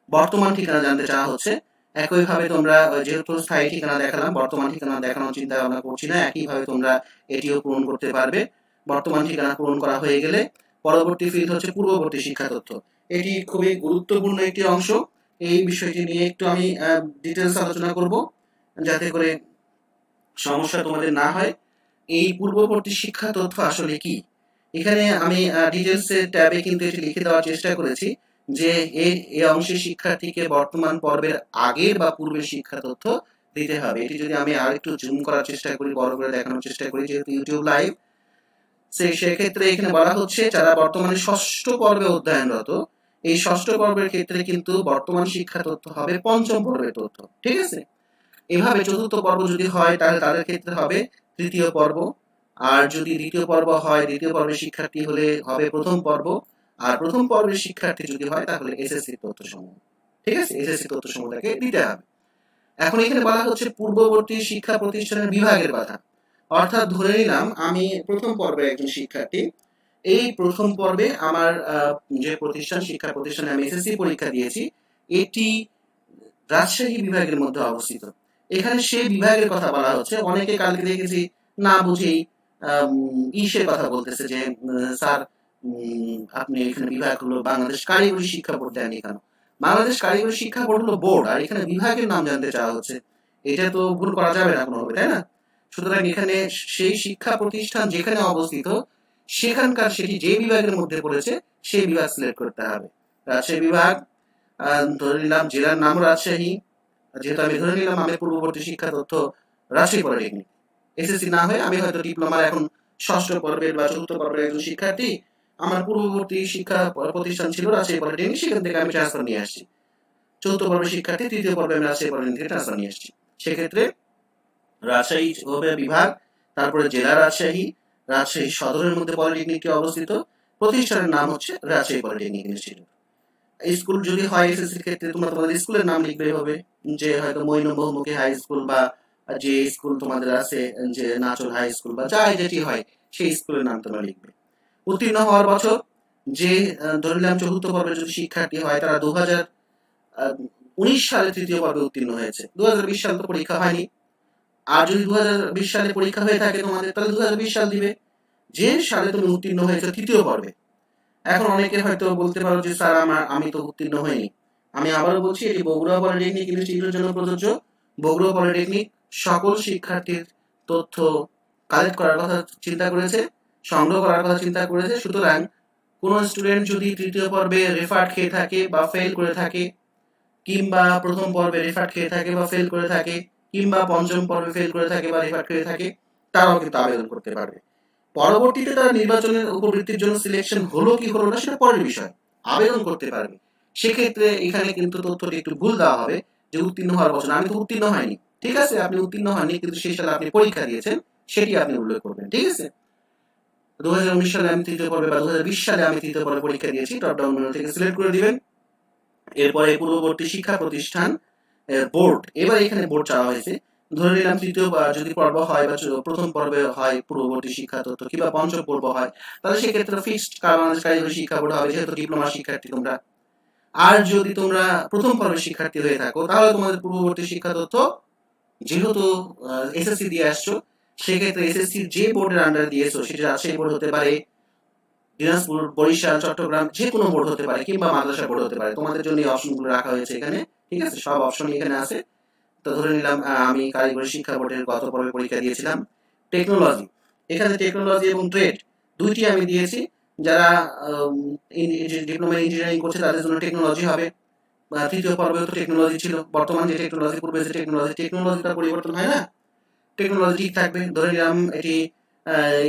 Speaker 1: বর্তমান ঠিকানা জানতে চাওয়া হচ্ছে। একইভাবে তোমরা যেহেতু স্থায়ী ঠিকানা দেখালাম, বর্তমান ঠিকানা দেখানোর চিন্তা ভাবনা করছি না, একইভাবে তোমরা এটিও পূরণ করতে পারবে। বর্তমান ঠিকানা পূরণ করা হয়ে গেলে পরবর্তী ফিল্ড হচ্ছে পূর্ববর্তী শিক্ষা তথ্য। এটি খুবই গুরুত্বপূর্ণ একটি অংশ। এই বিষয়টি নিয়ে একটু আমি ডিটেলস আলোচনা করব, যাতে করে সমস্যা তোমাদের না হয়। এই পূর্ববর্তী শিক্ষা তথ্য আসলে কি, এখানে আমি ডিটেলস এর ট্যাবে কিন্তু এটি লিখে দেওয়ার চেষ্টা করেছি যে এই অংশের শিক্ষার্থীকে বর্তমান পর্বের আগের বা পূর্বের শিক্ষা তথ্য দিতে হবে। এটি যদি আমি আরেকটু জুম করার চেষ্টা করি, বড় করে দেখানোর চেষ্টা করি, যেহেতু ইউটিউব লাইভ, সেক্ষেত্রে এখানে বলা হচ্ছে যারা বর্তমানে ষষ্ঠ পর্বে অধ্যয়নরত, এই ষষ্ঠ পর্বের ক্ষেত্রে কিন্তু বর্তমান শিক্ষা তথ্য হবে পঞ্চম পর্বের তথ্য, ঠিক আছে? এভাবে চতুর্থ পর্ব যদি হয় তাহলে তাদের ক্ষেত্রে হবে তৃতীয় পর্ব, আর যদি দ্বিতীয় পর্ব হয়, দ্বিতীয় পর্বের শিক্ষার্থী হলে হবে প্রথম পর্ব, আর প্রথম পর্বের শিক্ষার্থী যদি হয় তাহলে এসএসসি তথ্য সমূহ, ঠিক আছে? এসএসসি তথ্য সমূহটাকে দিতে হবে। এখন এখানে বলা হচ্ছে পূর্ববর্তী শিক্ষা প্রতিষ্ঠানের বিভাগের কথা। অর্থাৎ ধরে নিলাম আমি প্রথম পর্বের একজন শিক্ষার্থী। এই প্রথম পর্বে আমার যে প্রতিষ্ঠান, শিক্ষা প্রতিষ্ঠানে আমি এসএসসি পরীক্ষা দিয়েছি, এটি রাজশাহী বিভাগের মধ্যে অবস্থিত। এখানে সেই বিভাগের কথা বলা হচ্ছে। অনেকে কালকে দেখেছি না বুঝেই ইসের কথা বলতেছে যে স্যার আপনি এখানে বিভাগ হলো বাংলাদেশ কারিগরি শিক্ষা বোর্ড দেননি কেন? বাংলাদেশ কারিগরি শিক্ষা বোর্ড হলো বোর্ড, আর এখানে বিভাগের নাম জানতে চাওয়া হচ্ছে। এটা তো ভুল করা যাবে না কোনোভাবে, তাই না? সুতরাং এখানে সেই শিক্ষা প্রতিষ্ঠান যেখানে অবস্থিত সেখানকার সেটি যে বিভাগের মধ্যে পড়েছে সেই বিভাগ সিলেক্ট করতে হবে। রাজশাহী বিভাগ, ধরে নিলাম জেলার নাম রাজশাহী, যেহেতু আমি ধরে নিলাম আমি পূর্ববর্তী শিক্ষা তথ্য রাজশাহী পলিটেকনিক, এসএসসি না হয়ে আমি হয়তো ডিপ্লোমার এখন ষষ্ঠ পর্বের বা চতুর্থ পর্বের একজন শিক্ষার্থী, আমার পূর্ববর্তী শিক্ষা প্রতিষ্ঠান ছিল রাজশাহী পলিটেকনিক, সেখান থেকে আমি ট্রান্সফার নিয়ে আসছি। চতুর্থ পর্বের শিক্ষার্থী, তৃতীয় পর্বে আমি রাজশাহী পলিটেকনিক থেকে ট্রান্সফার নিয়ে আসছি। সেক্ষেত্রে রাজশাহী হবে বিভাগ, তারপরে জেলা রাজশাহী, রাজশাহী সদরের মধ্যে পলিটেকনিকটি অবস্থিত, প্রতিষ্ঠানের নাম হচ্ছে রাজশাহী পলিটেকনিক ইনস্টিটিউট। স্কুল যদি হয় এসএসসির ক্ষেত্রে তোমরা তোমাদের স্কুলের নাম লিখবে হবে, যে হয়তো মইনম বহুমুখী হাই স্কুল বা যে স্কুল তোমাদের আছে, যে নাচল হাই স্কুল বা যাই যেটি হয় সেই স্কুলের নাম তোমরা লিখবে। উত্তীর্ণ হওয়ার বছর, যে ধরে নিলাম চতুর্থ পর্বের যদি শিক্ষার্থী হয় তারা 2019 সালে তৃতীয় পর্বে উত্তীর্ণ হয়েছে, 2020 সালে তো পরীক্ষা হয়নি। আর যদি 2020 সালে পরীক্ষা হয়ে থাকে তোমাদের, তাহলে 2020 সাল দিবে যে সালে তুমি উত্তীর্ণ হয়েছে তৃতীয় পর্বে। এখন অনেকে হয়তো বলতে পারো যে স্যার আমি তো উত্তীর্ণ হইনি। আমি আবারও বলছি এটি বগুড়া পলিটেকনিক ইনস্টিটিউটের জন্য প্রযোজ্য। বগুড়া পলিটেকনিক সকল শিক্ষার্থীর তথ্য কালেক্ট করার কথা চিন্তা করেছে, সংগ্রহ করার কথা চিন্তা করেছে। সুতরাং কোন স্টুডেন্ট যদি তৃতীয় পর্বে রেফার্ড খেয়ে থাকে বা ফেল করে থাকে, কিংবা প্রথম পর্বে রেফার্ড খেয়ে থাকে বা ফেল করে থাকে, কিংবা পঞ্চম পর্বে ফেল করে থাকে বা রেফার্ড খেয়ে থাকে, তারাও কিন্তু আবেদন করতে পারবে। পরবর্তীতে তারা নির্বাচনের উপবৃত্তির জন্য সিলেকশন হলো কি হলো না সেটা পরের বিষয়, আবেদন করতে পারবে। সেক্ষেত্রে এখানে কিন্তু তথ্যটি একটু ভুল দেওয়া হবে যে উত্তীর্ণ হওয়ার বছর, আমি তো উত্তীর্ণ হয়নি। ঠিক আছে, আপনি উত্তীর্ণ হয়নি কিন্তু সেই সালে আপনি পরীক্ষা দিয়েছেন, সেটি আপনি উল্লেখ করবেন। ঠিক আছে, 2019 সালে আমি তৃতীয় পর্বে বা 2020 সালে আমি তৃতীয় পর্বে পরীক্ষা দিয়েছি, টপ ডাউন মেনু থেকে সিলেক্ট করে দিবেন। এরপরে পূর্ববর্তী শিক্ষা প্রতিষ্ঠান বোর্ড, এবার এখানে বোর্ড চাওয়া হয়েছে। ধরে নিলাম তৃতীয় যদি পর্ব হয় বা প্রথম পর্বে হয় পূর্ববর্তী শিক্ষা তথ্য, কিংবা পঞ্চম পর্ব হয়, তাহলে সেক্ষেত্রে ফিক্সড বাংলাদেশ কারিগরি শিক্ষা বোর্ড হবে, যেহেতু ডিপ্লোমা শিক্ষার্থী তোমরা। আর যদি তোমরা প্রথম পর্বের শিক্ষার্থী হয়ে থাকো, তাহলে তোমাদের পূর্ববর্তী শিক্ষা তথ্য যেহেতু এসএসসি দিয়ে আসছো, সেক্ষেত্রে এসএসসি যে বোর্ডের আন্ডারে দিয়েছো সেটা রাজশাহী বোর্ড হতে পারে, দিনাজপুর, বরিশাল, চট্টগ্রাম যে কোনো বোর্ড হতে পারে কিংবা মাদ্রাসা বোর্ড হতে পারে। তোমাদের জন্য এই অপশনগুলো রাখা হয়েছে এখানে। ঠিক আছে, সব অপশনই এখানে আছে। তো ধরে নিলাম আমি কারিগরি শিক্ষা বোর্ডের গত পর্বে পরীক্ষা দিয়েছিলাম। টেকনোলজি, এখানে টেকনোলজি এবং ট্রেড দুইটি আমি দিয়েছি। যারা ডিপ্লোমা ইঞ্জিনিয়ারিং করছে তাদের জন্য টেকনোলজি হবে। তৃতীয় পর্বে তো টেকনোলজি ছিল, বর্তমান যে টেকনোলজি, পূর্বে যে টেকনোলজিটা পরিবর্তন হয় না, টেকনোলজি ঠিক থাকবে। ধরে নিলাম এটি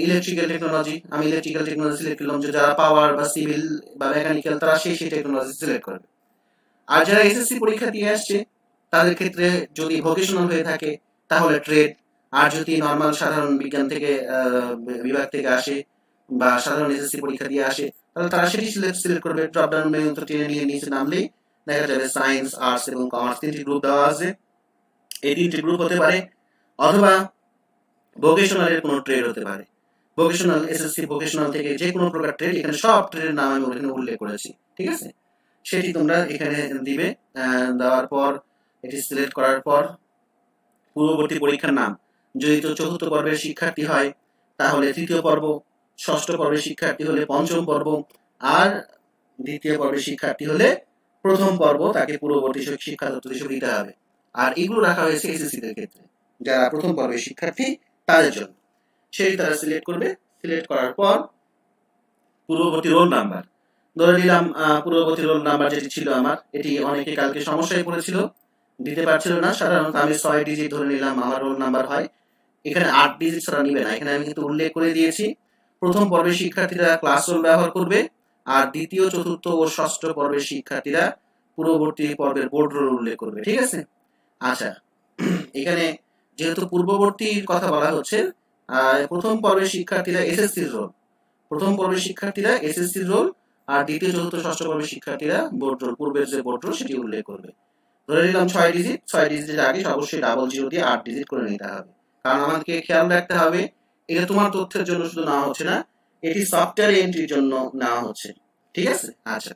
Speaker 1: ইলেকট্রিক্যাল টেকনোলজি, আমি ইলেকট্রিক্যাল টেকনোলজি সিলেক্ট করলাম, যে যারা পাওয়ার বা সিভিল বা মেকানিক্যাল তারা সেই টেকনোলজি সিলেক্ট করবে। আর যারা এসএসসি পরীক্ষা দিয়ে আসছে তাদের ক্ষেত্রে যদি ভোকেশনাল হয়ে থাকে তাহলে ট্রেড, আর যদি নর্মাল সাধারণ বিজ্ঞান থেকে বিভাগ থেকে আসে বা সাধারণ এসএসসি পরীক্ষা দিয়ে আসে তাহলে তারা সেটি সিলেক্ট করবে। ড্রপ ডাউন মেনু তো টেনে নিয়ে নিচে নামলেই দেখা যাবে সায়েন্স, আর্টস এবং কমার্স তিনটি গ্রুপ দেওয়া আছে। এই তিনটি গ্রুপ হতে পারে, অথবা ভোকেশনাল এর কোনো ট্রেড হতে পারে। ভোকেশনাল, এসএসসি ভোকেশনাল থেকে যে কোনো প্রকার ট্রেড, এখানে সব ট্রেডের নাম আমি এখানে উল্লেখ করেছি। ঠিক আছে, সেটি তোমরা এখানে দিবে। দেওয়ার পর এটি সিলেক্ট করার পর পূর্ববর্তী পরীক্ষার নাম, যদি তো চতুর্থ পর্বের শিক্ষার্থী হয় তাহলে তৃতীয় পর্ব, ষষ্ঠ পর্বের শিক্ষার্থী হলে পঞ্চম পর্ব, আর দ্বিতীয় পর্বের শিক্ষার্থী হলে প্রথম পর্ব, তাকে পূর্ববর্তী শিক্ষা তথ্য হিসেবে দিতে হবে। আর এগুলো রাখা হয়েছে এসএসসি দের ক্ষেত্রে, যারা প্রথম পর্বের শিক্ষার্থী তাদের জন্য। সেই তারা সিলেক্ট করবে। সিলেক্ট করার পর পূর্ববর্তী রোল নাম্বার, ধরে নিলাম পূর্ববর্তী রোল নাম্বার যেটি ছিল আমার, এটি অনেকে কালকে সমস্যায় পড়েছিল, দিতে পারছিল না। সাধারণত আমি 6 ডিজিট ধরে নিলাম আমার রোল নাম্বার হয়, এখানে 8 ডিজিট ছাড়া নিবে না। এখানে আমি কিন্তু উল্লেখ করে দিয়েছি প্রথম পর্বের শিক্ষার্থীরা ক্লাস রোল ব্যবহার করবে, আর দ্বিতীয়, চতুর্থ ও ষষ্ঠ পর্বের শিক্ষার্থীরা পূর্ববর্তী পর্বের বোর্ড রোল উল্লেখ করবে। ঠিক আছে, আচ্ছা এখানে যেহেতু পূর্ববর্তীর কথা বলা হচ্ছে, প্রথম পর্বের শিক্ষার্থীরা এসএসসির রোল, প্রথম পর্বের শিক্ষার্থীরা এসএসসির রোল, আর দ্বিতীয়, চতুর্থ, ষষ্ঠ পর্বের শিক্ষার্থীরা বোর্ড রোল, পূর্বের যে বোর্ড রোল সেটি উল্লেখ করবে। ধরে নিলাম 6 ডিজিট, 6 ডিজিটের আগে অবশ্যই ডাবল জিরো দিয়ে 8 ডিজিট করে নিতে হবে। কারণ আমাদেরকে খেয়াল রাখতে হবে এটা তোমার তথ্যের জন্য শুধু নেওয়া হচ্ছে না, এটি সফটওয়্যার এন্ট্রির জন্য নেওয়া হচ্ছে। ঠিক আছে, আচ্ছা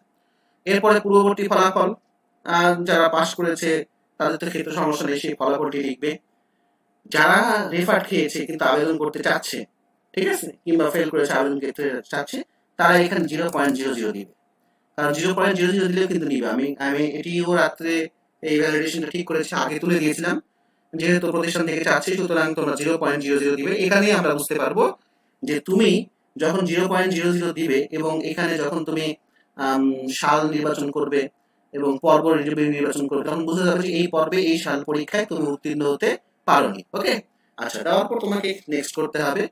Speaker 1: এরপরে পূর্ববর্তী ফলাফল, যারা পাস করেছে তাদের তো ক্ষেত্রে সমস্যা নেই, সেই ফলাফলটি লিখবে। যারা রেফার খেয়েছে কিন্তু আবেদন করতে চাচ্ছে, ঠিক আছে, কিংবা ফেল করেছে আবেদন করতে চাচ্ছে, তারা এখানে 0.00 দিবে। কারণ 0.00 দিলেও কিন্তু নিবে। আমি আমি এটিও রাত্রে এই ভ্যালিডেশনটা ঠিক করেছি, আগে তুলে দিয়েছিলাম। যেহেতু প্রতিষ্ঠান থেকে চাচ্ছে সুতরাং তোমরা 0.00 দিবে। এখানেই আমরা বুঝতে পারবো যে তুমি যখন 0.00 দিবে এবং এখানে যখন তুমি সাল নির্বাচন করবে এবং পর্ব নির্বাচন করবে, তখন বুঝতে যাবে যে এই পর্বে এই সাল পরীক্ষায় তুমি উত্তীর্ণ হতে পারোনি। ওকে, আচ্ছা দেওয়ার পর তোমাকে নেক্সট করতে হবে।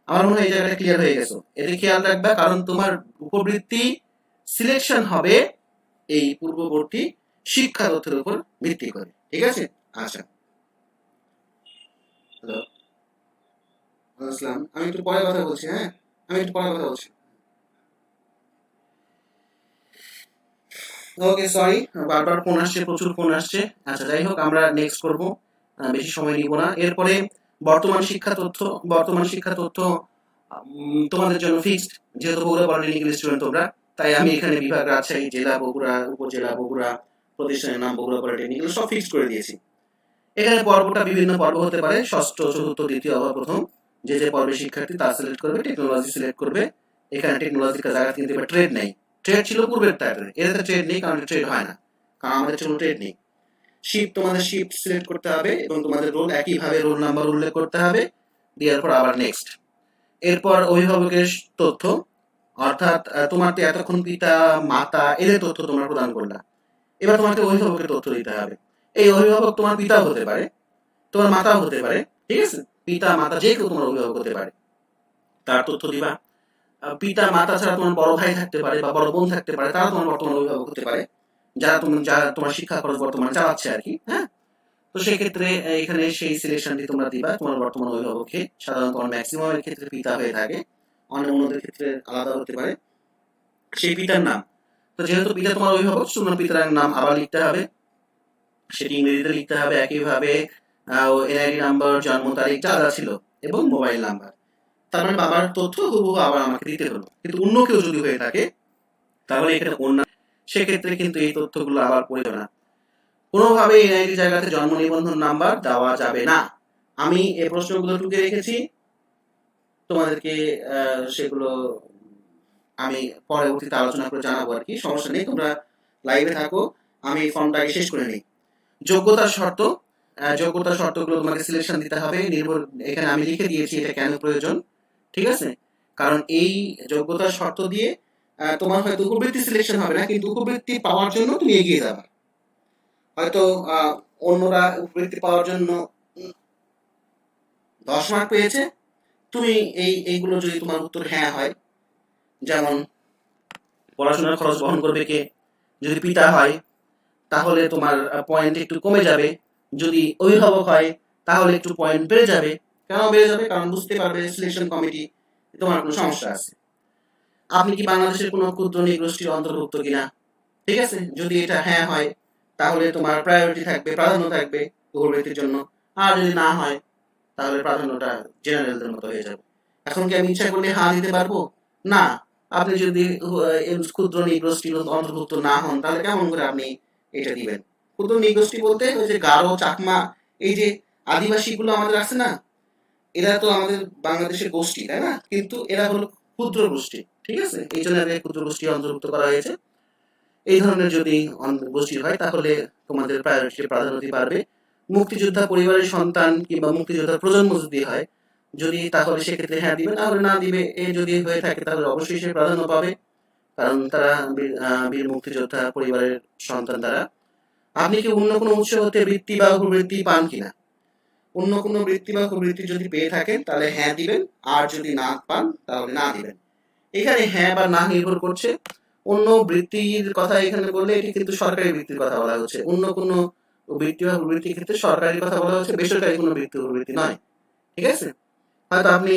Speaker 1: আমার মনে হয় এই জায়গাটা ক্লিয়ার হয়ে গেছে। এটি খেয়াল রাখবা, কারণ তোমার উপবৃত্তি সিলেকশন হবে এই পূর্ববর্তী শিক্ষা তথ্যের উপর ভিত্তি করে। ঠিক আছে, আচ্ছা হ্যালো আসসালাম, আমি একটু পরে কথা বলছি। হ্যাঁ, আমি একটু পরে কথা বলছি। ওকে, সরি, বারবার ফোন আসছে, প্রচুর ফোন আসছে। আচ্ছা যাই হোক, আমরা নেক্সট করব, বেশি সময় নিব না। এরপরে বর্তমান শিক্ষা তথ্য। বর্তমান শিক্ষা তথ্য তোমাদের জন্য ফিক্সড, যেহেতু বগুড়া পলিটেকনিক স্টুডেন্ট তোমরা, তাই আমি এখানে বিভাগ রাজশাহী, জেলা বগুড়া, উপজেলা বগুড়া, প্রতিষ্ঠানের নাম বগুড়া পলিটেকনিক, এগুলো সব ফিক্সড করে দিয়েছি। এখানে পর্বটা বিভিন্ন পর্ব হতে পারে, ষষ্ঠ, চতুর্থ, দ্বিতীয় অথবা প্রথম। যে যে পর্বের শিক্ষার্থী তা সিলেক্ট করবে, টেকনোলজি সিলেক্ট করবে। এখানে টেকনোলজির জায়গা কিন্তু এবার ট্রেড নেই। ট্রেড ছিল পূর্বের টাইপের, এটাতে ট্রেড নেই, কারণ ট্রেড হয় না, কারণ আমাদের কোনো ট্রেড নেই। শিফট, তোমাদের শিফট সিলেক্ট করতে হবে এবং তোমাদের রোল একইভাবে রোল নাম্বার উল্লেখ করতে হবে, দেওয়ার পর আবার নেক্সট। এরপর অভিভাবকের তথ্য, অর্থাৎ তোমার তো এতক্ষণ পিতা, মাতা এদের তথ্য তোমরা প্রদান করলা, এবার তোমাকে অভিভাবকের তথ্য দিতে হবে। এই অভিভাবক তোমার পিতাও হতে পারে, তোমার মাতাও হতে পারে। ঠিক আছে, পিতা, মাতা যে কেউ তোমার অভিভাবক হতে পারে, তার তথ্য দিবা। পিতা, মাতা ছাড়া তোমার বড় ভাই থাকতে পারে বা বড় বোন থাকতে পারে, তারা তোমার বর্তমান অভিভাবক হতে পারে, যারা তোমার শিক্ষা খরচ বর্তমানে চালাচ্ছে আর কি। হ্যাঁ, তো সেক্ষেত্রে এখানে সেই সিলেকশনটি তোমরা দিবা তোমার বর্তমান অভিভাবককে। সাধারণত ম্যাক্সিমাম এর ক্ষেত্রে পিতা হয়ে থাকে, অন্যদের ক্ষেত্রে আলাদা হতে পারে। সেই পিতার নাম, তো যেহেতু পিতা তোমার অভিভাবক, তোমার পিতার নাম আবার লিখতে হবে, সেটি ইংরেজিতে লিখতে হবে। একইভাবে এনআইডি নাম্বার, জন্ম তারিখ যা যা ছিল এবং মোবাইল নাম্বার। তার মানে বাবার তথ্য হুবহু আবার আমাকে দিতে হলো। কিন্তু অন্য কেউ যদি হয়ে থাকে তাহলে এখানে অন্য, সেক্ষেত্রে কিন্তু এই তথ্যগুলো আবার পড়বে না। কোনোভাবে এনআইডি জায়গাতে জন্ম নিবন্ধন নাম্বার দেওয়া যাবে না। আমি এই প্রশ্নগুলো টুকে রেখেছি, তোমাদেরকে সেগুলো আমি পরবর্তীতে আলোচনা করে জানাবো আর কি, সমস্যা নেই, তোমরা লাইভে থাকো, আমি এই ফর্মটাকে শেষ করে নিই। যোগ্যতার শর্ত, যোগ্যতার শর্তগুলো তোমাকে সিলেকশন দিতে হবে, নির্ভর, এখানে আমি লিখে দিয়েছি এটা কেন প্রয়োজন, ঠিক আছে? কারণ এই যোগ্যতার শর্ত দিয়ে তোমার হয়তো উপবৃত্তি সিলেকশন হবে না, কিন্তু উপবৃত্তি পাওয়ার জন্য তুমি এগিয়ে যাবে। হয়তো অন্যরা উপবৃত্তি পাওয়ার জন্য 10 মার্ক পেয়েছে, তুমি এইগুলো যদি তোমার উত্তর হ্যাঁ হয়, যেমন পড়াশোনার খরচ বহন করবে কে, যদি পিতা হয় তাহলে তোমার পয়েন্ট একটু কমে যাবে, যদি অভিভাবক হয় তাহলে একটু পয়েন্ট বেড়ে যাবে। কেন বেড়ে যাবে? কারণ বুঝতে পারবে সিলেকশন কমিটি তোমার কোনো সমস্যা আছে, আপনি কি বাংলাদেশের কোনো ক্ষুদ্র নৃগোষ্ঠীর অন্তর্ভুক্ত কিনা, ঠিক আছে? যদি এটা হ্যাঁ হয় তাহলে তোমার প্রায়োরিটি থাকবে, প্রাধান্য থাকবে উপবৃত্তির জন্য, আর যদি না হয় তাহলে প্রাধান্যটা জেনারেলদের মতো হয়ে যাবে। এখন কি আমি ইচ্ছা করলে হ্যাঁ দিতে পারবো? না। আপনি যদি ক্ষুদ্র নৃগোষ্ঠীর অন্তর্ভুক্ত না হন তাহলে কেমন করে আপনি এটা দিবেন? ক্ষুদ্র নৃগোষ্ঠী বলতে ওই যে গারো, চাকমা, এই যে আদিবাসী গুলো আমাদের আছে না, এরা তো আমাদের বাংলাদেশের গোষ্ঠী, তাই না? কিন্তু এরা হলো ক্ষুদ্র গোষ্ঠী, ঠিক আছে? এই জন্য এদের ক্ষুদ্র গোষ্ঠী অন্তর্ভুক্ত করা হয়েছে। এই ধরনের যদি গোষ্ঠী হয় তাহলে তোমাদের প্রায়োরিটি প্রাধান্য দিতে পারবে। মুক্তিযোদ্ধা পরিবারের সন্তান কিংবা মুক্তিযোদ্ধার প্রজন্ম যদি হয়, যদি তাহলে সেক্ষেত্রে হ্যাঁ দিবে, তাহলে না দিবে। এ যদি হয়ে থাকে তাহলে অবশ্যই সে প্রাধান্য পাবে, কারণ তারা বীর মুক্তিযোদ্ধা পরিবারের সন্তান তারা। আপনি কি অন্য কোনো উৎস হতে বৃত্তি বা উপবৃত্তি পান কিনা? অন্য কোনো বৃত্তি বা উপবৃত্তি যদি পেয়ে থাকেন তাহলে হ্যাঁ দিবেন, আর যদি না পান তাহলে না দিবেন। এখানে হ্যাঁ বা না নির্ভর করছে অন্য বৃত্তির কথা এখানে বললে, এটি কিন্তু সরকারি বৃত্তির কথা বলা হচ্ছে। অন্য কোনো বৃত্তি বা প্রবৃত্তির ক্ষেত্রে সরকারি কথা বলা হচ্ছে, বেসরকারি কোনো বৃত্তি প্রবৃত্তি নয়, ঠিক আছে? হয়তো আপনি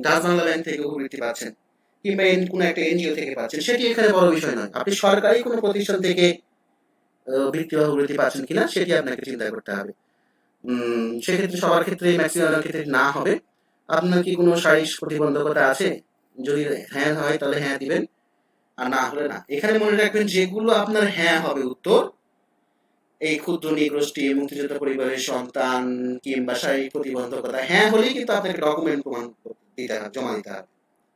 Speaker 1: ডাচ বাংলা ব্যাংক থেকে উপবৃত্তি পাচ্ছেন, কিংবা কোনো একটা এনজিও থেকে পাচ্ছেন, সেটি এখানে বড় বিষয় নয়। আপনি সরকারি কোনো প্রতিষ্ঠান থেকে বৃত্তি বা প্রবৃত্তি পাচ্ছেন কিনা সেটি আপনাকে চিন্তা করতে হবে। সেক্ষেত্রে সবার ক্ষেত্রে, ম্যাক্সিমাম ক্ষেত্রে না হবে। আপনার কি কোনো শারীরিক প্রতিবন্ধকতা আছে? যদি হ্যাঁ হয় তাহলে হ্যাঁ দিবেন, আর না হলে না। এখানে মনে রাখবেন যেগুলো আপনার হ্যাঁ হবে উত্তর, এই ক্ষুদ্র নৃগোষ্ঠী, মুক্তিযোদ্ধা পরিবারের সন্তান কিংবা শারীরিক প্রতিবন্ধকতা, হ্যাঁ হলেই কিন্তু আপনাকে ডকুমেন্ট প্রমাণ দিতে হবে, জমা দিতে হবে,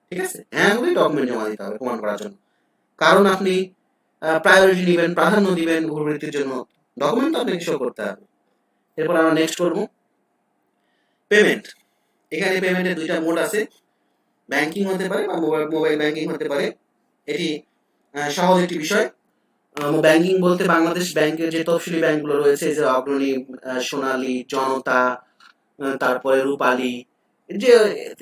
Speaker 1: ঠিক আছে? হ্যাঁ হলেই ডকুমেন্ট জমা দিতে হবে প্রমাণ করার জন্য, কারণ আপনি প্রায়োরিটি দিবেন, প্রাধান্য দিবেন উপবৃত্তির জন্য, ডকুমেন্ট আপনাকে শো করতে হবে। এরপর আমরা নেক্সট করব পেমেন্ট। এখানে পেমেন্টের দুইটা মোড আছে, ব্যাংকিং হতে পারে বা মোবাইল ব্যাংকিং হতে পারে। এটি সহজ একটি বিষয়। ব্যাংকিং বলতে বাংলাদেশ ব্যাংকের যে তফসিলি ব্যাংকগুলো রয়েছে, যে অগ্রণী, সোনালী, জনতা, তারপরে রূপালী, যে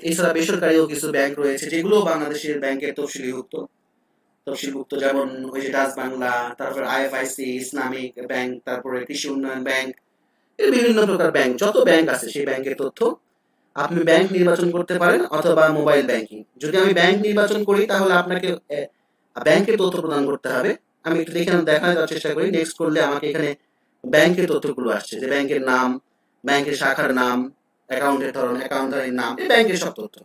Speaker 1: এছাড়া বেসরকারিও কিছু ব্যাংক রয়েছে যেগুলো বাংলাদেশের ব্যাংকের তফসিলভুক্ত, যেমন ওই যে ডাচ বাংলা, তারপর আইএফআইসি, ইসলামিক ব্যাংক, তারপরে কৃষি উন্নয়ন ব্যাংক, এর বিভিন্ন প্রকার ব্যাংক, যত ব্যাংক আছে সেই ব্যাংকের তথ্য আপনি ব্যাংক নির্বাচন করতে পারেন, অথবা মোবাইল ব্যাংকিং। যদি আমি ব্যাংক নির্বাচন করি তাহলে আপনাকে ব্যাংকের তথ্য প্রদান করতে হবে। আমি একটু দেখানোর চেষ্টা করি। নেক্সট করলে আমাকে এখানে ব্যাংকের তথ্যগুলো আসছে, যে ব্যাংকের নাম, ব্যাংকের শাখার নাম, অ্যাকাউন্টের ধরন, অ্যাকাউন্টারের নাম, এই ব্যাংকের সব তথ্য।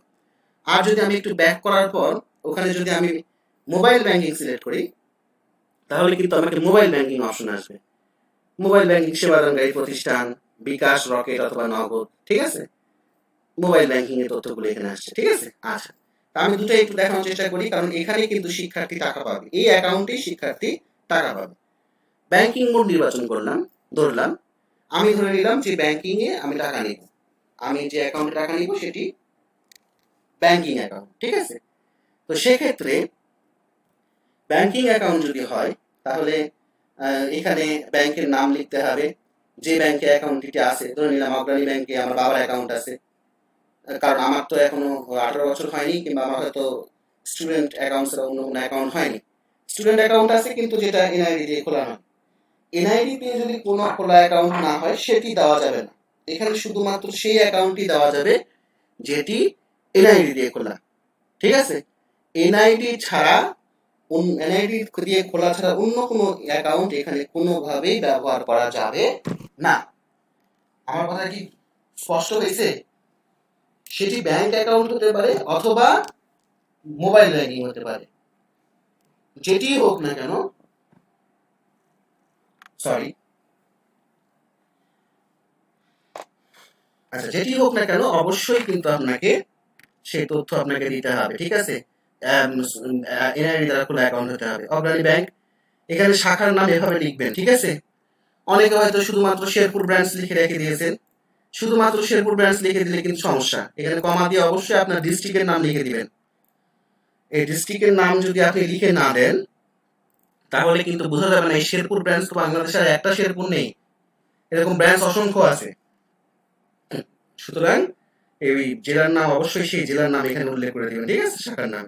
Speaker 1: আর যদি আমি একটু ব্যাক করার পর ওখানে যদি আমি মোবাইল ব্যাংকিং সিলেক্ট করি তাহলে কিন্তু আমাকে মোবাইল ব্যাংকিং অপশন আসবে। মোবাইল ব্যাংকিং সেবাদানকারী প্রতিষ্ঠান বিকাশ, রকেট অথবা নগদ, ঠিক আছে? মোবাইল ব্যাংকিং এর তথ্যগুলো এখানে আসছে, ঠিক আছে? আচ্ছা, তা আমি দুটো একটু দেখানোর চেষ্টা করি, কারণ এখানে কিন্তু শিক্ষার্থী টাকা পাবে, এই অ্যাকাউন্টে শিক্ষার্থী টাকা পাবে। ব্যাংকিং মোড নির্বাচন করলাম, ধরলাম, আমি ধরে নিলাম যে ব্যাংকিং এ আমি টাকা নিব, আমি যে অ্যাকাউন্টে টাকা নিব সেটি ব্যাংকিং অ্যাকাউন্ট, ঠিক আছে? তো সেক্ষেত্রে ব্যাংকিং অ্যাকাউন্ট যদি হয় তাহলে এখানে ব্যাংকের নাম লিখতে হবে, যে ব্যাংকে অ্যাকাউন্টটি আছে। ধরে নিলাম অগ্রণী ব্যাংকে আমার বাবার অ্যাকাউন্ট আছে, কারণ আমার তো এখনো 18 বছর হয়নি, কিংবা আমার হয়তো স্টুডেন্ট অ্যাকাউন্ট ছাড়া অন্য কোনো অ্যাকাউন্ট হয়নি। স্টুডেন্ট অ্যাকাউন্ট আছে কিন্তু যেটা এনআইডি দিয়ে খোলা হয়, এনআইডি দিয়ে যদি কোনো খোলা অ্যাকাউন্ট না হয় সেটি দেওয়া যাবে না। এখানে শুধুমাত্র সেই অ্যাকাউন্টই দেওয়া যাবে যেটি এনআইডি দিয়ে খোলা, ঠিক আছে? এনআইডি ছাড়া, এনআইডি দিয়ে খোলা ছাড়া অন্য কোনো অ্যাকাউন্ট এখানে কোনোভাবেই ব্যবহার করা যাবে না। আমার কথা কি স্পষ্ট হয়েছে? সেটি ব্যাংক অ্যাকাউন্ট হতে পারে অথবা মোবাইল ব্যাংকিং হতে পারে, যেটি হোক না কেন, সরি, আচ্ছা, যেটি হোক না কেন অবশ্যই কিন্তু আপনাকে সেই তথ্য আপনাকে দিতে হবে, ঠিক আছে? এনআইডি দ্বারা খোলা অ্যাকাউন্ট হতে হবে। অগ্রণী ব্যাংক, এখানে শাখার নাম এভাবে লিখবেন, ঠিক আছে? অনেকে হয়তো শুধুমাত্র শেরপুর ব্রাঞ্চ লিখে রেখে দিয়েছেন। শুধুমাত্র শেরপুর ব্রাঞ্চ লিখে দিলে কিন্তু সমস্যা। এখানে কমা দিয়ে অবশ্যই আপনার ডিস্ট্রিক্টের নাম লিখে দিবেন। এই ডিস্ট্রিক্টের নাম যদি আপনি লিখে না দেন তাহলে কিন্তু বোঝা যাবে না এই শেরপুর ব্রাঞ্চ তো বাংলাদেশে আর একটা শেরপুর নেই, এরকম ব্রাঞ্চ অসংখ্য আছে। সুতরাং এই জেলার নাম অবশ্যই সেই জেলার নাম এখানে উল্লেখ করে দিবেন, ঠিক আছে? শাখার নাম।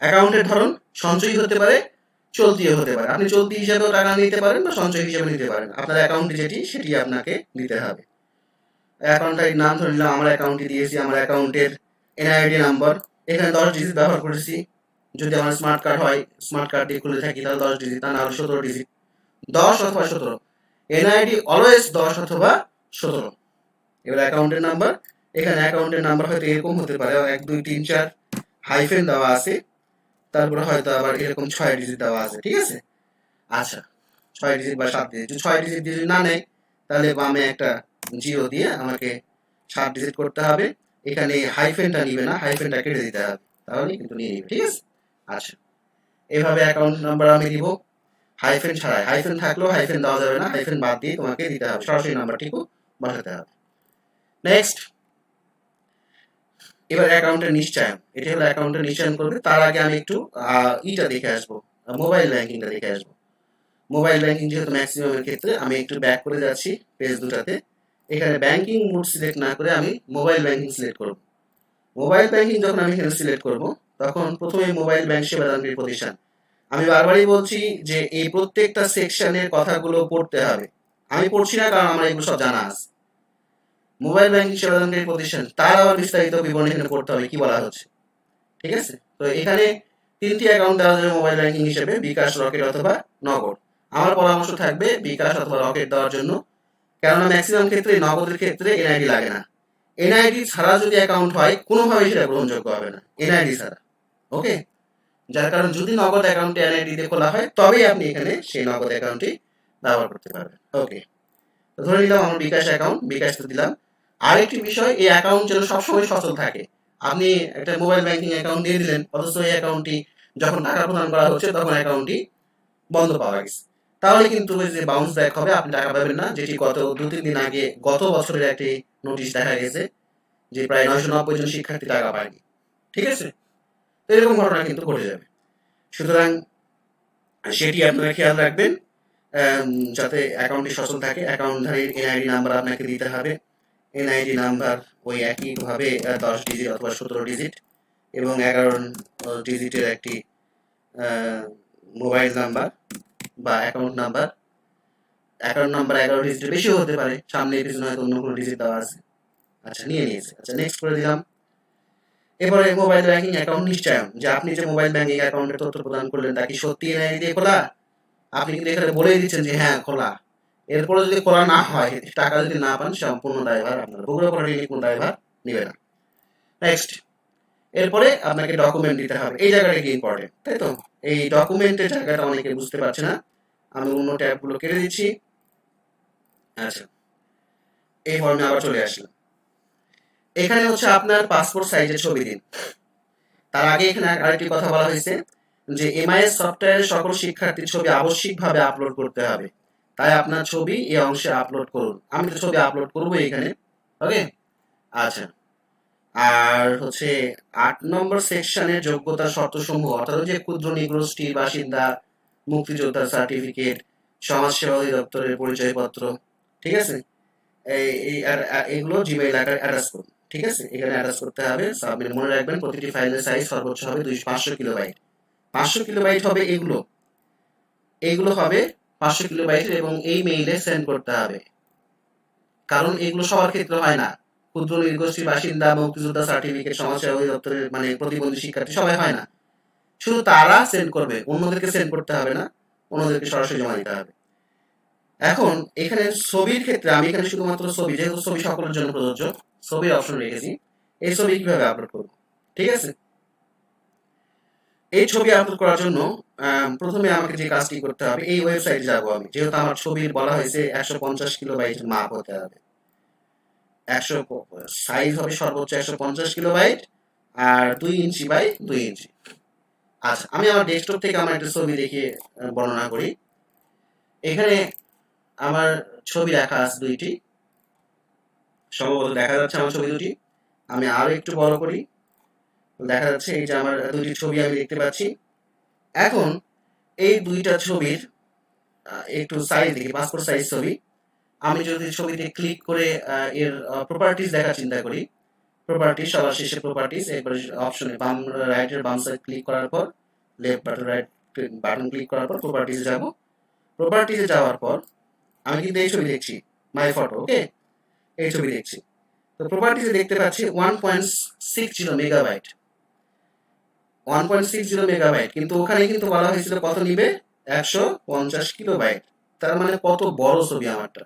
Speaker 1: অ্যাকাউন্টের ধরন সঞ্চয়ী হতে পারে, চলতিও হতে পারে। আপনি চলতি হিসাবেও টাকা নিতে পারেন বা সঞ্চয় হিসাবে নিতে পারেন। আপনার অ্যাকাউন্টে যেটি সেটি আপনাকে দিতে হবে। অ্যাকাউন্টের নাম ধরে নিলাম, আমার অ্যাকাউন্টে দিয়েছি আমার অ্যাকাউন্টের এনআইডি নাম্বার, এখানে 10 ডিজিট ব্যবহার করেছি। যদি আমার স্মার্ট কার্ড হয়, স্মার্ট কার্ড দিয়ে খুলে থাকি তাহলে 10 ডিজিট, তা না হলে 17 ডিজিট। 10 অথবা 17, এনআইডি অলওয়েজ 10 অথবা 17। এবার অ্যাকাউন্টের নাম্বার, এখানে অ্যাকাউন্টের নাম্বার হয়তো এরকম হতে পারে 1 2 3 4 হাইফেন দেওয়া আছে, তারপরে হয়তো আবার এরকম 6 ডিজিট দেওয়া আছে, ঠিক আছে? আচ্ছা, 6 ডিজিট বা 7 ডিজিট। যদি 6 ডিজিট যদি না নেয় তাহলে বামে একটা জিরো দিয়ে আমাকে 7 ডিজিট করতে হবে। এখানে হাইফেনটা নিবে না, হাইফেনটা কেটে দিতে হবে, তাহলে কিন্তু নিয়ে নিবে, ঠিক আছে? আচ্ছা, এভাবে অ্যাকাউন্ট নাম্বার আমি দিব হাইফেন ছাড়াই। হাইফেন থাকলেও হাইফেন দেওয়া যাবে না, হাইফেন বাদ দিয়ে তোমাকে দিতে হবে, সরাসরি নাম্বারটিকে বসাতে হবে। নেক্সট, এবার অ্যাকাউন্টের নিশ্চয়ন, এটা হলো অ্যাকাউন্টের নিশ্চয়ন করবে। তার আগে আমি একটু ইটা দেখে আসবো, মোবাইল ব্যাংকিংটা দেখে আসবো। মোবাইল ব্যাংকিং যেহেতু ম্যাক্সিমামের ক্ষেত্রে আমি একটু ব্যাক করে যাচ্ছি পেজ দুটাতে। এখানে ব্যাংকিং মোড সিলেক্ট না করে আমি মোবাইল ব্যাংকিং সিলেক্ট করব। মোবাইল ব্যাংকিং যখন আমি এখানে সিলেক্ট করব তখন প্রথমে মোবাইল ব্যাংক সেবাদানকারী প্রতিষ্ঠান। আমি বারবারই বলছি যে এই প্রত্যেকটা সেকশনের কথাগুলো পড়তে হবে। আমি পড়ছি না কারণ আমার এগুলো সব জানা আছে। মোবাইল ব্যাংকিং সেবাদানকারী প্রতিষ্ঠান, তার আবার বিস্তারিত বিবরণ এখানে পড়তে হবে কি বলা হচ্ছে, ঠিক আছে? তো এখানে 3টি অ্যাকাউন্ট দেওয়া যাবে মোবাইল ব্যাংকিং হিসেবে, বিকাশ, রকেট অথবা নগদ। আমার পরামর্শ থাকবে বিকাশ অথবা রকেট দেওয়ার জন্য, কেননা ম্যাক্সিমাম ক্ষেত্রে নগদের ক্ষেত্রে এনআইডি লাগে না। এনআইডি ছাড়া যদি অ্যাকাউন্ট হয় কোনোভাবেই সেটা গ্রহণযোগ্য হবে না, এনআইডি ছাড়া। ওকে, যার কারণ যদি নগদ অ্যাকাউন্টে এনআইডি দিয়ে খোলা হয় তবেই আপনি এখানে সেই নগদ অ্যাকাউন্টটি ব্যবহার করতে পারবেন। ওকে, তো ধরে নিলাম আমার বিকাশ অ্যাকাউন্ট, বিকাশ তো দিলাম। আরেকটি বিষয়, এই অ্যাকাউন্ট যেন সবসময় সচল থাকে। আপনি একটা মোবাইল ব্যাংকিং অ্যাকাউন্ট দিয়ে দিলেন, অথচ এই অ্যাকাউন্টটি যখন টাকা প্রদান করা হচ্ছে তখন অ্যাকাউন্টটি বন্ধ পাওয়া গেছে, তাহলে কিন্তু ওই যে বাউন্স ব্যাক হবে, আপনি টাকা পাবেন না। যেটি গত 2-3 দিন আগে গত বছরের একটি নোটিশ দেখা গেছে যে প্রায় 990 জন শিক্ষার্থী টাকা পায়নি, ঠিক আছে? তো এরকম ঘটনা কিন্তু ঘটে যাবে। সুতরাং সেটি আপনারা খেয়াল রাখবেন যাতে অ্যাকাউন্টটি সচল থাকে। অ্যাকাউন্টধারীর এনআইডি নাম্বার আপনাকে দিতে হবে। এনআইডি নাম্বার ওই একইভাবে 10 ডিজিট অথবা 17 ডিজিট এবং 11 ডিজিটের একটি মোবাইল নাম্বার বা অ্যাকাউন্ট নাম্বার। অ্যাকাউন্ট নাম্বার 11 ডিজিটের বেশিও হতে পারে, সামনে পিছনে হয়তো অন্য কোনো ডিজিট দেওয়া আছে। আচ্ছা, নিয়ে নিয়েছে। আচ্ছা, নেক্সট করে দিলাম। এবারে মোবাইল ব্যাংকিং অ্যাকাউন্ট নিশ্চয়ন, যে আপনি যে মোবাইল ব্যাংকিং অ্যাকাউন্টের তথ্য প্রদান করলেন তা কি সত্যি এনআইডি দিয়ে খোলা? আপনি কিন্তু এখানে বলেই দিচ্ছেন যে হ্যাঁ খোলা। এরপরে যদি খোলা না হয়, টাকা যদি না পান, সম্পূর্ণ দায়ভার আপনার, বগুড়া পলিটেকনিক কোনো দায়ভার নেবে না। নেক্সট, এরপরে আপনাকে ডকুমেন্ট দিতে হবে। এই জায়গাটা কি ইম্পর্টেন্ট, তাই তো? এই ডকুমেন্টের জায়গাটা অনেকে বুঝতে পারছে না, আমি অন্য ট্যাবগুলো কেটে দিচ্ছি। আচ্ছা, এই ফর্মে আবার চলে আসলাম। এখানে হচ্ছে আপনার পাসপোর্ট সাইজের ছবি দিন। তার আগে এখানে আরেকটি কথা বলা হয়েছে যে এমআইএস সফটওয়্যারের সকল শিক্ষার্থীর ছবি আবশ্যিকভাবে আপলোড করতে হবে, তাই আপনার ছবি এই অংশে আপলোড করুন। আমি তো ছবি আপলোড করবো এখানে। ওকে, আচ্ছা। আর হচ্ছে 8 নম্বর সেকশনের যোগ্যতা শর্তসমূহ, অর্থাৎ যে ক্ষুদ্র নিগোষ্ঠীর বাসিন্দা, মুক্তিযোদ্ধার সার্টিফিকেট, সমাজসেবা অধিদপ্তরের পরিচয়পত্র, ঠিক আছে? এগুলো জিমেইল আকারে অ্যাটাচ করুন, ঠিক আছে? এখানে অ্যাটাচ করতে হবে। সাবমিট, মনে রাখবেন প্রতিটি ফাইলের সাইজ সর্বোচ্চ হবে 500 কিলোবাইট। 500 কিলোবাইট হবে এগুলো, এইগুলো হবে 500 কিলোবাইটের এবং এই মেইলে সেন্ড করতে হবে। কারণ এগুলো সবার ক্ষেত্রে হয় না। ক্ষুদ্র নিগোষ্ঠীর বাসিন্দা, মুক্তিযোদ্ধা সার্টিফিকেট, সমাজসেবা অধিদপ্তরের মানে প্রতিবন্ধী শিক্ষার্থী সবাই হয় না, শুধু তারা সেন্ড করবে, অন্যদেরকে সেন্ড করতে হবে না, অন্যদেরকে সরাসরি জমা দিতে হবে। এখন এখানে ছবির ক্ষেত্রে আমি এখানে শুধুমাত্র ছবি, যেহেতু ছবি সকলের জন্য প্রযোজ্য, ছবির অপশন রেখেছি। এই ছবি কিভাবে আপলোড করব, ঠিক আছে? এই ছবি আপলোড করার জন্য প্রথমে আমাকে যে কাজটি করতে হবে, এই ওয়েবসাইটে যাব আমি, যেহেতু আমার ছবির বলা হয়েছে 150 কিলোবাইট মাপ হতে হবে। 100 সাইজ হবে সর্বোচ্চ 150 কিলোবাইট, আর 2 ইঞ্চি বাই 2 ইঞ্চি। আচ্ছা, আমি আমার ডেস্কটপ থেকে আমার একটা ছবি দেখিয়ে বর্ণনা করি। এখানে আমার ছবি রাখা আছে দুইটি, সম্ভবত দেখা যাচ্ছে আমার ছবি দুটি। আমি আরো একটু বড় করি, দেখা যাচ্ছে এই যে আমার দুইটি ছবি আমি দেখতে পাচ্ছি। এখন এই দুইটা ছবির একটু সাইজ দেখি, পাসপোর্ট সাইজ ছবি। আমি যদি ছবিতে ক্লিক করে এর প্রপার্টিজ দেখার চিন্তা করি, প্রপার্টিজ সবার শেষে প্রপার্টিজ, একবারে অপশনে বাম রাইটের বাম সাইড ক্লিক করার পর, left button right button click করার পর প্রপার্টিজে যাব। প্রপার্টিজে যাওয়ার পর আমি কিন্তু এই ছবি দেখছি, মাই ফটো, ওকে, এই ছবি দেখছি। তো প্রপার্টিজে দেখতে পাচ্ছি 1.60 মেগাবাইট, 1.60 মেগাবাইট, কিন্তু ওখানে কিন্তু বলা হয়েছিল কত নিবে, 150 কিলোবাইট। তার মানে কত বড় ছবি আমারটা,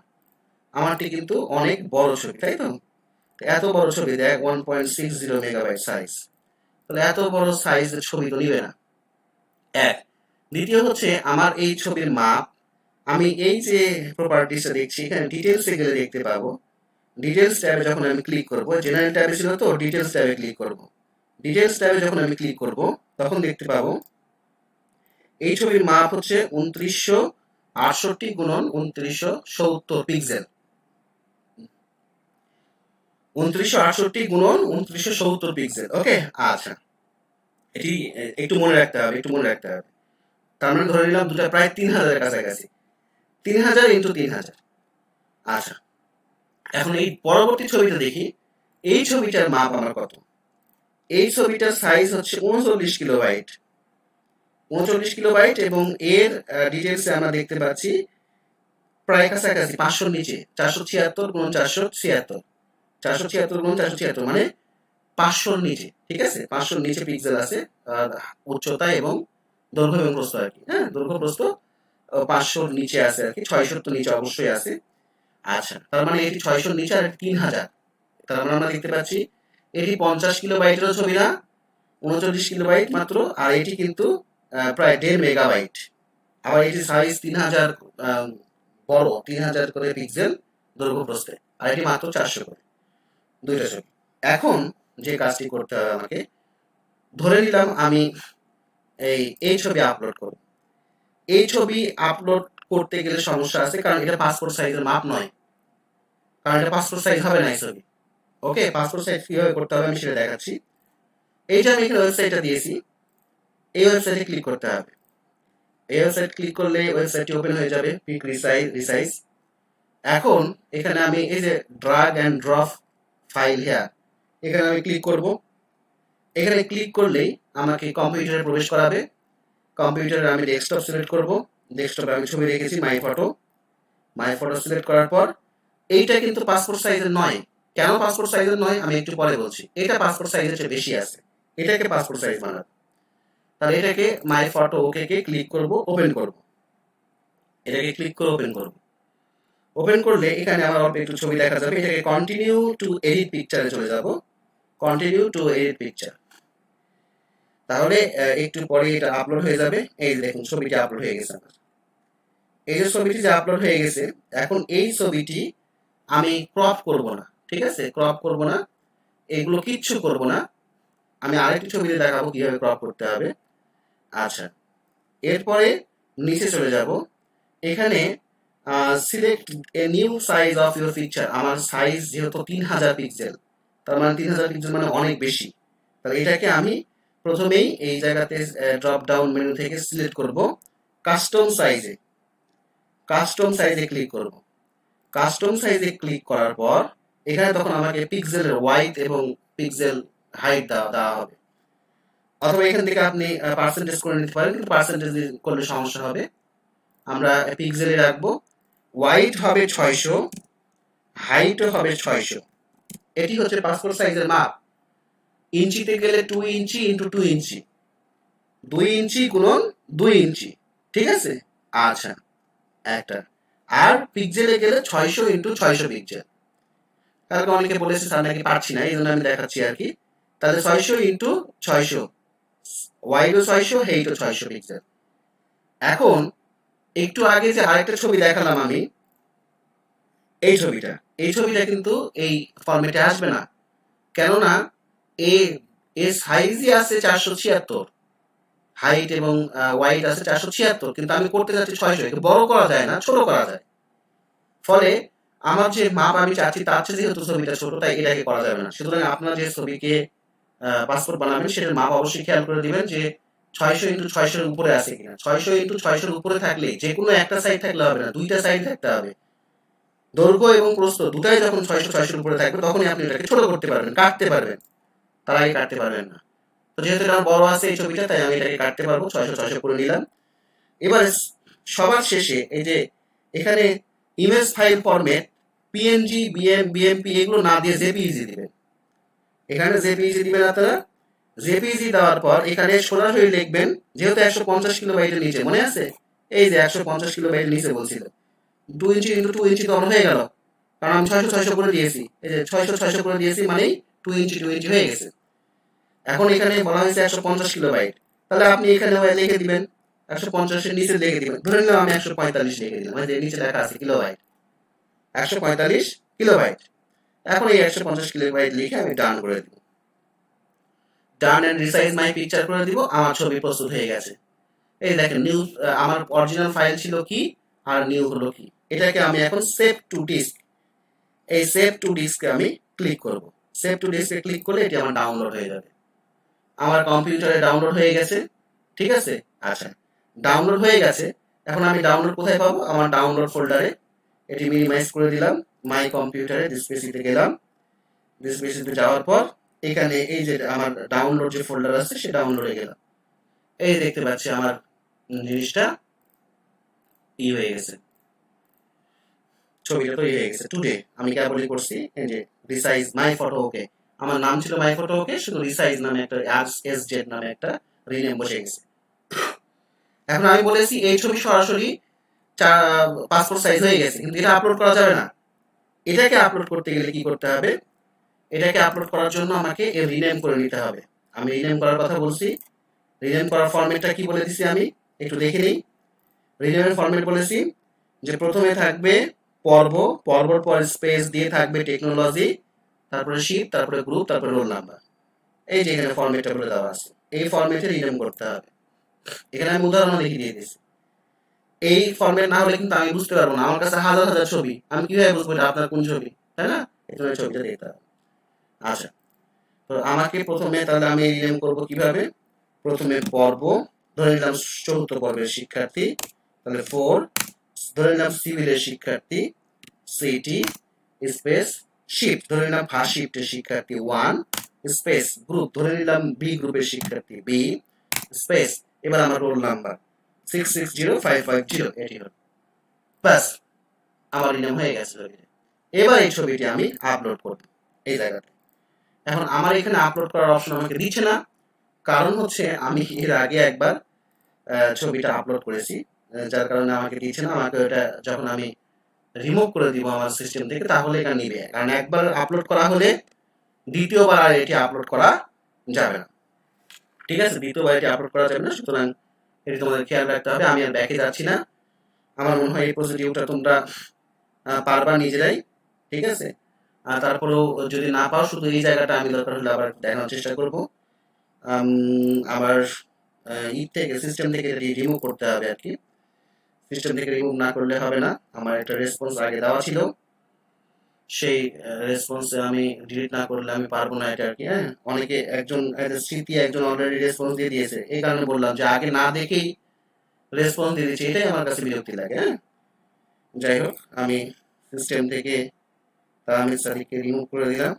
Speaker 1: আমারটি কিন্তু অনেক বড় ছবি, তাই তো? এত বড় ছবি দেখ, 1.60 মেগাবাইট সাইজ, তাহলে এত বড় সাইজের ছবি তো নিবে না, এক। দ্বিতীয় হচ্ছে আমার এই ছবির মাপ, আমি এই যে প্রপার্টিসটা দেখছি এখানে ডিটেলসে গেলে দেখতে পাবো। ডিটেলস ট্যাবে যখন আমি ক্লিক করব, জেনারেল ট্যাবে ছিল তো, ডিটেলস ট্যাবে ক্লিক করব। ডিটেলস ট্যাবে যখন আমি ক্লিক করব তখন দেখতে পাবো এই ছবির মাপ হচ্ছে 2968 × 2970 পিক্সেল, 2968 × 2970 পিক্সেল, ওকে। আচ্ছা, এটি একটু মনে রাখতে হবে, একটু মনে রাখতে হবে। তার মানে ধরে নিলাম দুটা প্রায় 3000 এর কাছাকাছি, 3000 × 3000। আচ্ছা, এখন এই পরবর্তী ছবিটা দেখি, এই ছবিটার মাপ আমার কত। এই ছবিটার সাইজ হচ্ছে 39 কিলোবাইট, 39 কিলোবাইট, এবং এর ডিটেলসে আমরা দেখতে পাচ্ছি প্রায় কাছাকাছি 500 নিচে, 476 × 476, 476 × 476, মানে 500 নিচে, ঠিক আছে, 500 নিচে পিক্সেল আছে উচ্চতা এবং দৈর্ঘ্য এবং প্রস্থ আর কি, হ্যাঁ, দৈর্ঘ্য প্রস্থ 500 নিচে আছে আর কি, 600 তো নিচে অবশ্যই আছে। আচ্ছা, তার মানে এটি 600 নিচে আর 3000, তার মানে আমরা দেখতে পাচ্ছি এটি 50 কিলোবাইটেরও ছবি না, 39 কিলোবাইট মাত্র, আর এটি কিন্তু প্রায় 1.5 মেগাবাইট। আবার এটি সাইজ 3000, বড়, 3000 করে পিক্সেল দৈর্ঘ্য প্রস্থে, আর এটি মাত্র 400 করে, দুইটা ছবি। এখন যে কাজটি করতে হবে আমাকে, ধরে নিলাম আমি এই ছবি আপলোড করব। এই ছবি আপলোড করতে গেলে সমস্যা আছে, কারণ এটা পাসপোর্ট সাইজের মাপ নয়, কারণ এটা পাসপোর্ট সাইজ হবে না এই ছবি, ওকে। পাসপোর্ট সাইজ কিভাবে করতে হবে আমি সেটা দেখাচ্ছি। এই যে আমি এখানে ওয়েবসাইটটা দিয়েছি, এই ওয়েবসাইটে ক্লিক করতে হবে। এই ওয়েবসাইট ক্লিক করলে ওয়েবসাইটটি ওপেন হয়ে যাবে, পিক রিসাইজ। এখন এখানে আমি এই যে drug and drop file hair, এখানে আমি ক্লিক করব। এখানে ক্লিক করলেই আমাকে কম্পিউটারে প্রবেশ করাবে। কম্পিউটারে আমি ডেস্কটপ সিলেক্ট করব। ডেস্কটপে আমি ছবি রেখেছি, মাই ফটো। মাই ফটো সিলেক্ট করার পর এইটা কিন্তু পাসপোর্ট সাইজের নয়। কেন পাসপোর্ট সাইজের নয় আমি একটু পরে বলছি। এটা পাসপোর্ট সাইজের চেয়ে বেশি আছে, এটাকে পাসপোর্ট সাইজ বানাবো। তাহলে এটাকে মাই ফটো ওকে কে ক্লিক করব, ওপেন করব। এটাকে ক্লিক করে ওপেন করব। ওপেন করলে এখানে আমার অল্প একটু ছবি দেখা যাবে। এটাকে কন্টিনিউ টু এডিট পিকচারে চলে যাব, কন্টিনিউ টু এডিট পিকচার। তাহলে একটু পরে এটা আপলোড হয়ে যাবে। এই দেখুন ছবিটি আপলোড হয়ে গেছে আমার। এই যে ছবিটি যে আপলোড হয়ে গেছে, এখন এই ছবিটি আমি ক্রপ করব না, ঠিক আছে, ক্রপ করব না, এগুলো কিচ্ছু করব না। আমি আরেকটি ছবিতে দেখাবো কিভাবে ক্রপ করতে হবে। আচ্ছা, এরপরে নিচে চলে যাব। এখানে select a new size of your picture. আমার সাইজ যেহেতু 3000 পিক্সেল, তার মানে 3000 পিক্সেল মানে অনেক বেশি। তাহলে এটাকে আমি প্রথমেই এই জায়গাতে ড্রপ ডাউন মেনু থেকে সিলেক্ট করব, কাস্টম সাইজে। কাস্টম সাইজে ক্লিক করব। কাস্টম সাইজে ক্লিক করার পর এখানে তখন আমাকে পিক্সেলের ওয়াইড এবং পিক্সেল হাইট দেওয়া হবে, অথবা এখান থেকে আপনি পার্সেন্টেজ করে নিতে পারেন, কিন্তু পার্সেন্টেজ করলে সমস্যা হবে। আমরা পিক্সেলে রাখবো। ওয়াইড হবে 600, হাইটও হবে 600। এটি হচ্ছে পাসপোর্ট সাইজের মাপ। ইঞ্চিতে গেলে 2 ইঞ্চি ইন্টু 2 ইঞ্চি, 2 ইঞ্চি গুণন 2 ইঞ্চি, ঠিক আছে। আচ্ছা, একটা। আর পিক্সেলে গেলে 600 ইন্টু 600 পিক্সেল। কালকে অনেকে বলেছে স্যার নাকি পারছি না, এই জন্য আমি দেখাচ্ছি আর কি। তাহলে 600 ইন্টু 600, ওয়াইডও 600, হাইটও 600 পিক্সেল। এখন একটু আগে যে আরেকটা ছবি দেখালাম আমি, এই ছবিটা কিন্তু এই ফরম্যাটে আসবে না, কেননা এর সাইজই আছে 476, হাইট এবং ওয়াইড আছে 476, কিন্তু আমি করতে যাচ্ছি 600। একে বড় করা যায় না, ছোট করা যায়। ফলে আমার যে মাপ আমি চাচ্ছি তার চেয়ে যেহেতু ছবিটা ছোট, তাই এটাকে করা যাবে না। সুতরাং আপনার যে ছবিকে পাসপোর্ট বানাবেন সেটার মাপ অবশ্যই খেয়াল করে দিবেন যে 600x600 উপরে আছে কিনা। 600x600 উপরে থাকলে যে কোনো একটা সাইড থাকলে হবে না, দুইটা সাইড থাকতে হবে। দৈর্ঘ্য এবং প্রস্থ দুটাই যখন 600x600 উপরে থাকবে তখনই আপনি এটাকে ছোট করতে পারবেন, কাটতে পারবেন। তার আগে কাটতে পারবেন না। তো যেহেতু এটা বড় আছে এই ছবিটা, তাই আমি এটাকে কাটতে পারবো। 600x600 করে নিলাম। এবার সবার শেষে এই যে এখানে image file format PNG, BMP এগুলো না দিয়ে জেপিইজি দিবেন। এখানে জেপিইজি দিবেন আপনারা। জেপিইজি দেওয়ার পর এখানে সরাসরি লিখবেন, যেহেতু 150 কিলোবাইটের নিচে, মনে আছে এই যে 150 কিলোবাইটের নিচে বলছিল, 2 ইঞ্চি ইন্টু 2 ইঞ্চি তো হয়ে গেল, কারণ আমি 600x600 করে দিয়েছি। এই যে 600x600 করে দিয়েছি মানেই 2 ইঞ্চি হয়ে গেছে। এখন এখানে বলা হয়েছে 150 কিলোবাইট, তাহলে আপনি এখানে লিখে দিবেন 150 এর নিচে লিখে দিবেন। ধরে নিলাম আমি 145 লিখে দিলাম, মানে নিচে লেখা আছে কিলোবাইট, 145 কিলোবাইট। এখন এই 150 কিলোবাইট লিখে আমি ডান করে দিব। Done and resize my picture করে দিব। আমার ছবি প্রস্তুত হয়ে গেছে। এই দেখেন নিউ, আমার অরিজিনাল ফাইল ছিল কি আর নিউ হলো কি। এটাকে আমি এখন সেভ টু ডিস্ক, এই সেভ টু ডিস্কে আমি ক্লিক করব। সেভ টু ডিস্কে ক্লিক করলে এটি আমার ডাউনলোড হয়ে যাবে। আমার কম্পিউটারে ডাউনলোড হয়ে গেছে। ঠিক আছে? আচ্ছা, ডাউনলোড হয়ে গেছে। এখন আমি ডাউনলোড কোথায় পাবো? আমার ডাউনলোড ফোল্ডারে। এটি মিনিমাইজ করে দিলাম। মাই কম্পিউটারে ডিসপ্লেসিতে গেলাম। ডিসপ্লেসিতে যাওয়ার পর এখানে এই যে আমার ডাউনলোড যে ফোল্ডার আছে সে ডাউনলোডে গেলাম। এই দেখতে পাচ্ছি আমার জিনিসটা হয়ে গেছে, ছবিটা তৈরি হয়ে গেছে। টুডে আমি কেবলই করছি এই যে রিসাইজ মাই ফটো ওকে। আমার নাম ছিল মাই ফটো ওকে, শুধু রিসাইজ নামে একটা এস জেড নামে একটা রিনেম বসে গেছে। এখন আমি বলেছি এই ছবি সরাসরি পাসপোর্ট সাইজ হয়ে গেছে, কিন্তু এটা আপলোড করা যাবে না। এটাকে আপলোড করতে গেলে কি করতে হবে? এটাকে আপলোড করার জন্য আমাকে এর রিনেম করে নিতে হবে। আমি রিনেম করার কথা বলছি। রিনেম করার ফরম্যাটটা কি বলে দিছি আমি একটু দেখে নিই। রিনেমের ফরম্যাট বলেছি যে প্রথমে থাকবে পর্ব, পর্বর পর স্পেস দিয়ে থাকবে টেকনোলজি, তারপরে শিপ, তারপরে গ্রুপ, তারপরে রোল নাম্বার। এই যে এখানে ফরম্যাটটা বলে দেওয়া আছে, এই ফরম্যাটে রিনেম করতে হবে। এখানে আমি উদাহরণ লিখে দিয়ে দিয়েছি। এই ফরম্যাট না হলে কিন্তু আমি বুঝতে পারবো না। আমার কাছে হাজার হাজার ছবি, আমি কিভাবে বুঝবো এটা আপনার কোন ছবি, তাই না? এই জন্য ছবিটা দেখতে হবে। আচ্ছা, তো আমাকে প্রথমে তাহলে আমি রিনেম করবো কিভাবে? প্রথমে পর্ব ধরে নিলাম, চতুর্থ পর্বের শিক্ষার্থী, তাহলে 4। ধরে নিলাম সিভিলের শিক্ষার্থী, সিটি স্পেস শিফট ধরে নিলাম ফার্স্ট শিফটের শিক্ষার্থী 1 স্পেস গ্রুপ ধরে নিলাম বি গ্রুপের শিক্ষার্থী বি স্পেস, এবার আমার রোল নাম্বার 660550, এটি হলো। বাস, আমার রিনেম হয়ে গেছে ছবিটা। এবার এই ছবিটি আমি আপলোড করব এই জায়গাতে। এখন আমার এখানে আপলোড করার অপশন আমাকে দিচ্ছে না, কারণ হচ্ছে আমি এর আগে একবার ছবিটা আপলোড করেছি, যার কারণে আমাকে দিচ্ছে না। আমাকে ওটা যখন আমি রিমুভ করে দিব আমার সিস্টেম থেকে, তাহলে এটা নিবে, কারণ একবার আপলোড করা হলে দ্বিতীয়বার আর এটি আপলোড করা যাবে না। ঠিক আছে, দ্বিতীয়বার এটি আপলোড করা যাবে না, সুতরাং এটি তোমাদের খেয়াল রাখতে হবে। আমি আর ব্যাকে যাচ্ছি না। আমার মনে হয় এই প্রসিডিউরটা তোমরা পারবা নিজেরাই। ঠিক আছে, আর তারপরেও যদি না পাও, শুধু এই জায়গাটা আমি দরকার হলে আবার দেখানোর চেষ্টা করব। আবার থেকে সিস্টেম থেকে এটি রিমুভ করতে হবে আর কি। সিস্টেম থেকে রিমুভ না করলে হবে না। আমার একটা রেসপন্স আগে দেওয়া ছিল, সেই রেসপন্সে আমি ডিলিট না করলে আমি পারবো না এটা আর কি। হ্যাঁ, অনেকে একজন স্মৃতি একজন অলরেডি রেসপন্স দিয়ে দিয়েছে, এই কারণে বললাম যে আগে না দেখেই রেসপন্স দিয়ে দিচ্ছে, এটাই আমার কাছে বিরক্তি লাগে। হ্যাঁ, যাই হোক, আমি সিস্টেম থেকে তাহমিদ সাদিককে রিমুভ করে দিলাম।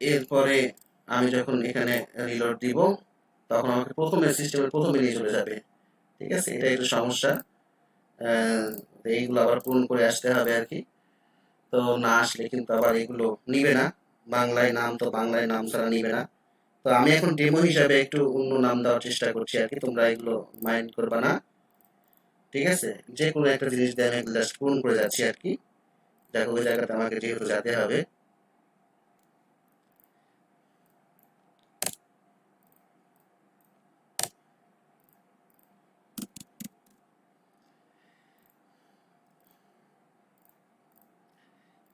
Speaker 1: এরপরে আমি যখন এখানে রিলোড দিব, তখন আমাকে প্রথমে সিস্টেমের প্রথমে নিয়ে চলে যাবে। ঠিক আছে, এটা একটু সমস্যা। এইগুলো আবার পূরণ করে আসতে হবে আর কি। তো না আসলে কিন্তু আবার এগুলো নিবে না। বাংলায় নাম তো বাংলায় নাম ছাড়া নিবে না। তো আমি এখন ডেমো হিসাবে একটু অন্য নাম দেওয়ার চেষ্টা করছি আর কি। তোমরা এগুলো মাইন্ড করবা না। ঠিক আছে, যে কোনো একটা জিনিস দিয়ে আমি জাস্ট পূরণ করে যাচ্ছি আর কি। দেখো ওই জায়গাতে আমাকে যেহেতু যেতে হবে।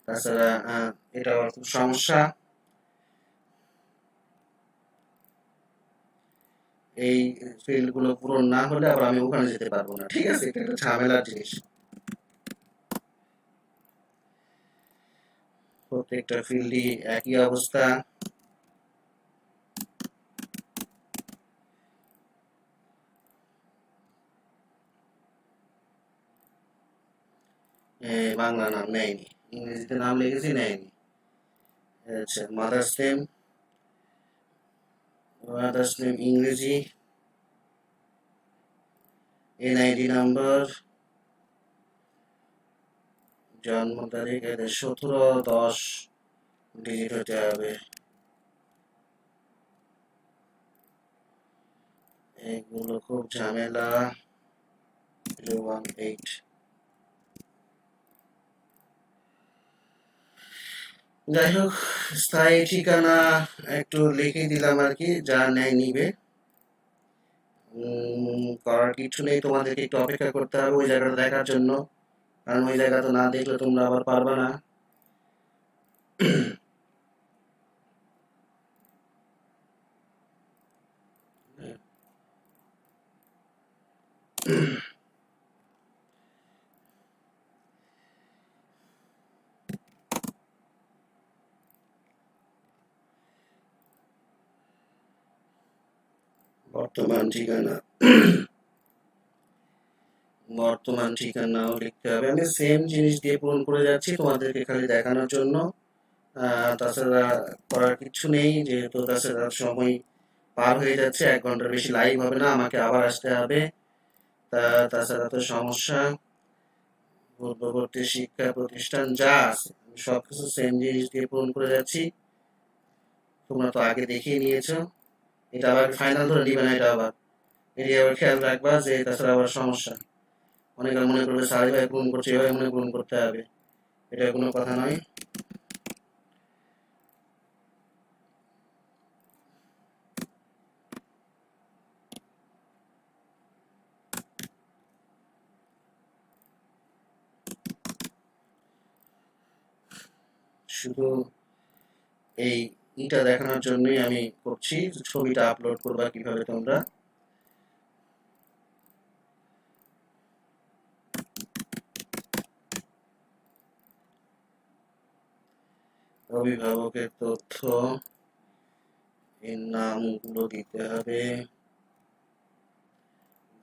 Speaker 1: তাছাড়া এটা খুব সমস্যা। এই ফিল্ড গুলো পূরণ না হলে আবার আমি ওখানে যেতে পারবো না, ঠিক আছে? এটা একটা ঝামেলার জিনিস। প্রত্যেকটা ফিল্ডই একই অবস্থা। বাংলা নাম নেয়নি, ইংরেজিতে নাম লিখেছি, নেয়নি। আচ্ছা, মাদার্স নেম ইংরেজি, এনআইডি নাম্বার, জন্ম তারিখ 17-10 ডিজিট হতে হবে। এগুলো খুব ঝামেলা। 018। যাই হোক, স্থায়ী ঠিকানা একটু লিখে দিলাম আর কি, যা নেয় নিবে। করার কিছু নেই, তোমাদেরকে একটু অপেক্ষা করতে হবে ওই জায়গাটা দেখার জন্য, কারণ ওই জায়গাটা না দেখলে তোমরা আবার পারবে না। বর্তমান ঠিকানা, বর্তমান ঠিকানাও লিখতে হবে। আমি সেম জিনিস দিয়ে পূরণ করে যাচ্ছি তোমাদেরকে খালি দেখানোর জন্য। তাছাড়া করার কিছু নেই, যেহেতু তাছাড়া সময় পার হয়ে যাচ্ছে, 1 ঘন্টার বেশি লাইভ হবে না, আমাকে আবার আসতে হবে। তাছাড়া তো সমস্যা। পূর্ববর্তী শিক্ষা প্রতিষ্ঠান যা আছে আমি সবকিছু সেম জিনিস দিয়ে পূরণ করে যাচ্ছি। তোমরা তো আগে দেখিয়ে নিয়েছো, এটা আবার ফাইনাল ধরে নিবে না, এটা আবার এটি আবার খেয়াল রাখবা যে তাছাড়া আবার সমস্যা। অনেকে মনে করবে স্যার এভাবে পূরণ করছে, এভাবে মনে পূরণ করতে হবে, এটা কোনো কথা নয়। শুধু এই ইটা দেখানোর জন্যই আমি করছি, ছবিটা আপলোড করবা কিভাবে তোমরা। অভিভাবকের তথ্য, এর নামগুলো দিতে হবে,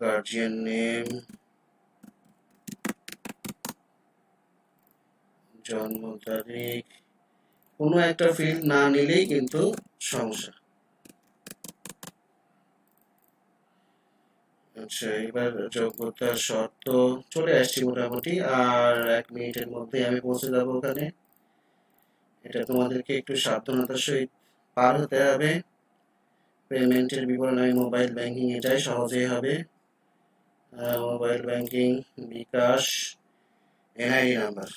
Speaker 1: গার্জিয়ান নেম, জন্ম তারিখ। কোনো একটা ফিল্ড না নিলেই কিন্তু সমস্যা। আচ্ছা, এবার যোগ্যতার শর্ত চলে আসছি মোটামুটি, আর 1 মিনিটের মধ্যে আমি পৌঁছে যাবো ওখানে। এটা তোমাদেরকে একটু সাবধানতার সহিত পার হতে হবে। পেমেন্টের বিবরণ আমি মোবাইল ব্যাংকিং এটাই সহজেই হবে। মোবাইল ব্যাংকিং, বিকাশ, এনআইডি নাম্বার।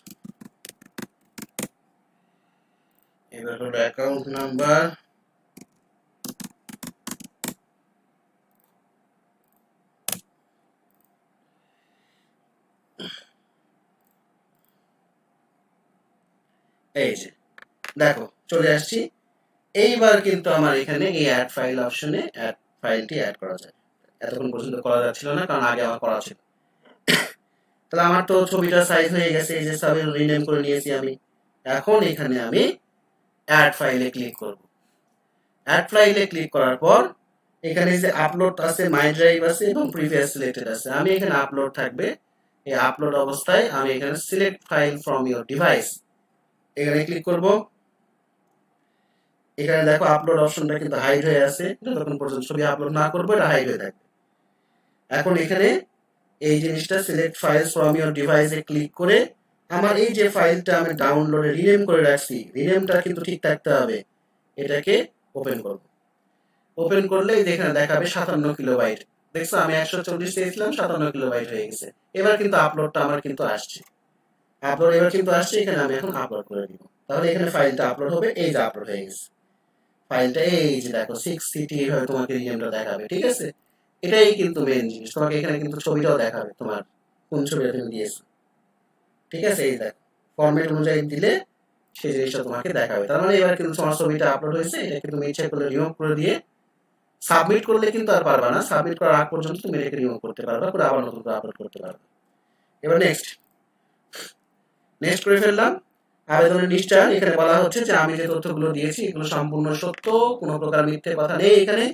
Speaker 1: এবার হলো অ্যাকাউন্ট নাম্বার, এই যে দেখো চলে আসছি। এইবার কিন্তু আমার এখানে এই অ্যাড ফাইল অপশনে অ্যাড ফাইলটি অ্যাড করা যায়। এতক্ষণ পর্যন্ত করা যাচ্ছিল না, কারণ আগে আমার করা ছিল। তাহলে আমার তো ছবিটা সাইজ হয়ে গেছে, এই যে সাবে রিনেম করে নিয়েছি আমি। এখন এখানে আমি অ্যাড ফাইলে ক্লিক করব। অ্যাড ফাইলে ক্লিক করার পর এখানে যে আপলোড আছে, মাই ড্রাইভ আছে এবং প্রিভিয়াস সিলেক্টেড আছে, আমি এখানে আপলোড থাকবে। এই আপলোড অবস্থায় আমি এখানে select file from your device এখানে ক্লিক করব। এখানে দেখো আপলোড অপশনটা কিন্তু হাইড হয়ে আছে, যতক্ষণ পর্যন্ত ছবি আপলোড না করবো এটা হাইড হয়ে থাকবে। এখন এখানে এই জিনিসটা সিলেক্ট ফাইলস ফ্রম ইওর ডিভাইসে ক্লিক করে আমার এই যে ফাইলটা আমি ডাউনলোডে রিনেম করে রাখছি, রিনেমটা কিন্তু ঠিক থাকতে হবে। এটাকে ওপেন করব। ওপেন করলে এখানে দেখাবে 57 কিলোবাইট। দেখছো আমি 140 চেয়েছিলাম, 57 কিলোবাইট হয়ে গেছে। এবার কিন্তু আপলোডটা আমার কিন্তু আসছে, আপলোড এবার কিন্তু আসছে। এখানে আমি এখন আপলোড করে দিব, তাহলে এখানে ফাইলটা আপলোড হবে। এই যে আপলোড হয়ে গেছে ফাইলটা, এই যে দেখো 6CT এইভাবে তোমাকে রিনেমটা দেখাবে, ঠিক আছে? এটাই কিন্তু মেন জিনিস, তোমাকে এখানে কিন্তু ছবিটাও দেখাবে তোমার কোন ছবিটা তুমি দিয়েছো, ঠিক আছে? এই দেখো ফরম্যাট অনুযায়ী দিলে সেই জিনিসটা তোমাকে দেখাবে। তার মানে এবার কিন্তু তোমার ছবিটা আপলোড হয়েছে, এটাকে তুমি ইচ্ছা করলে রিমুভ করে দিয়ে সাবমিট করলে কিন্তু আর পারবা না, সাবমিট করার আগ পর্যন্ত তুমি এটাকে রিমুভ করতে পারবা, করে আবার নতুন করে আপলোড করতে পারবা। এবার নেক্সট করে ফেললাম। আবেদনের নিশ্চয়ন, এখানে বলা হচ্ছে যে আমি যে তথ্যগুলো দিয়েছি এগুলো সম্পূর্ণ সত্য, কোনো প্রকার মিথ্যে কথা নেই এখানে।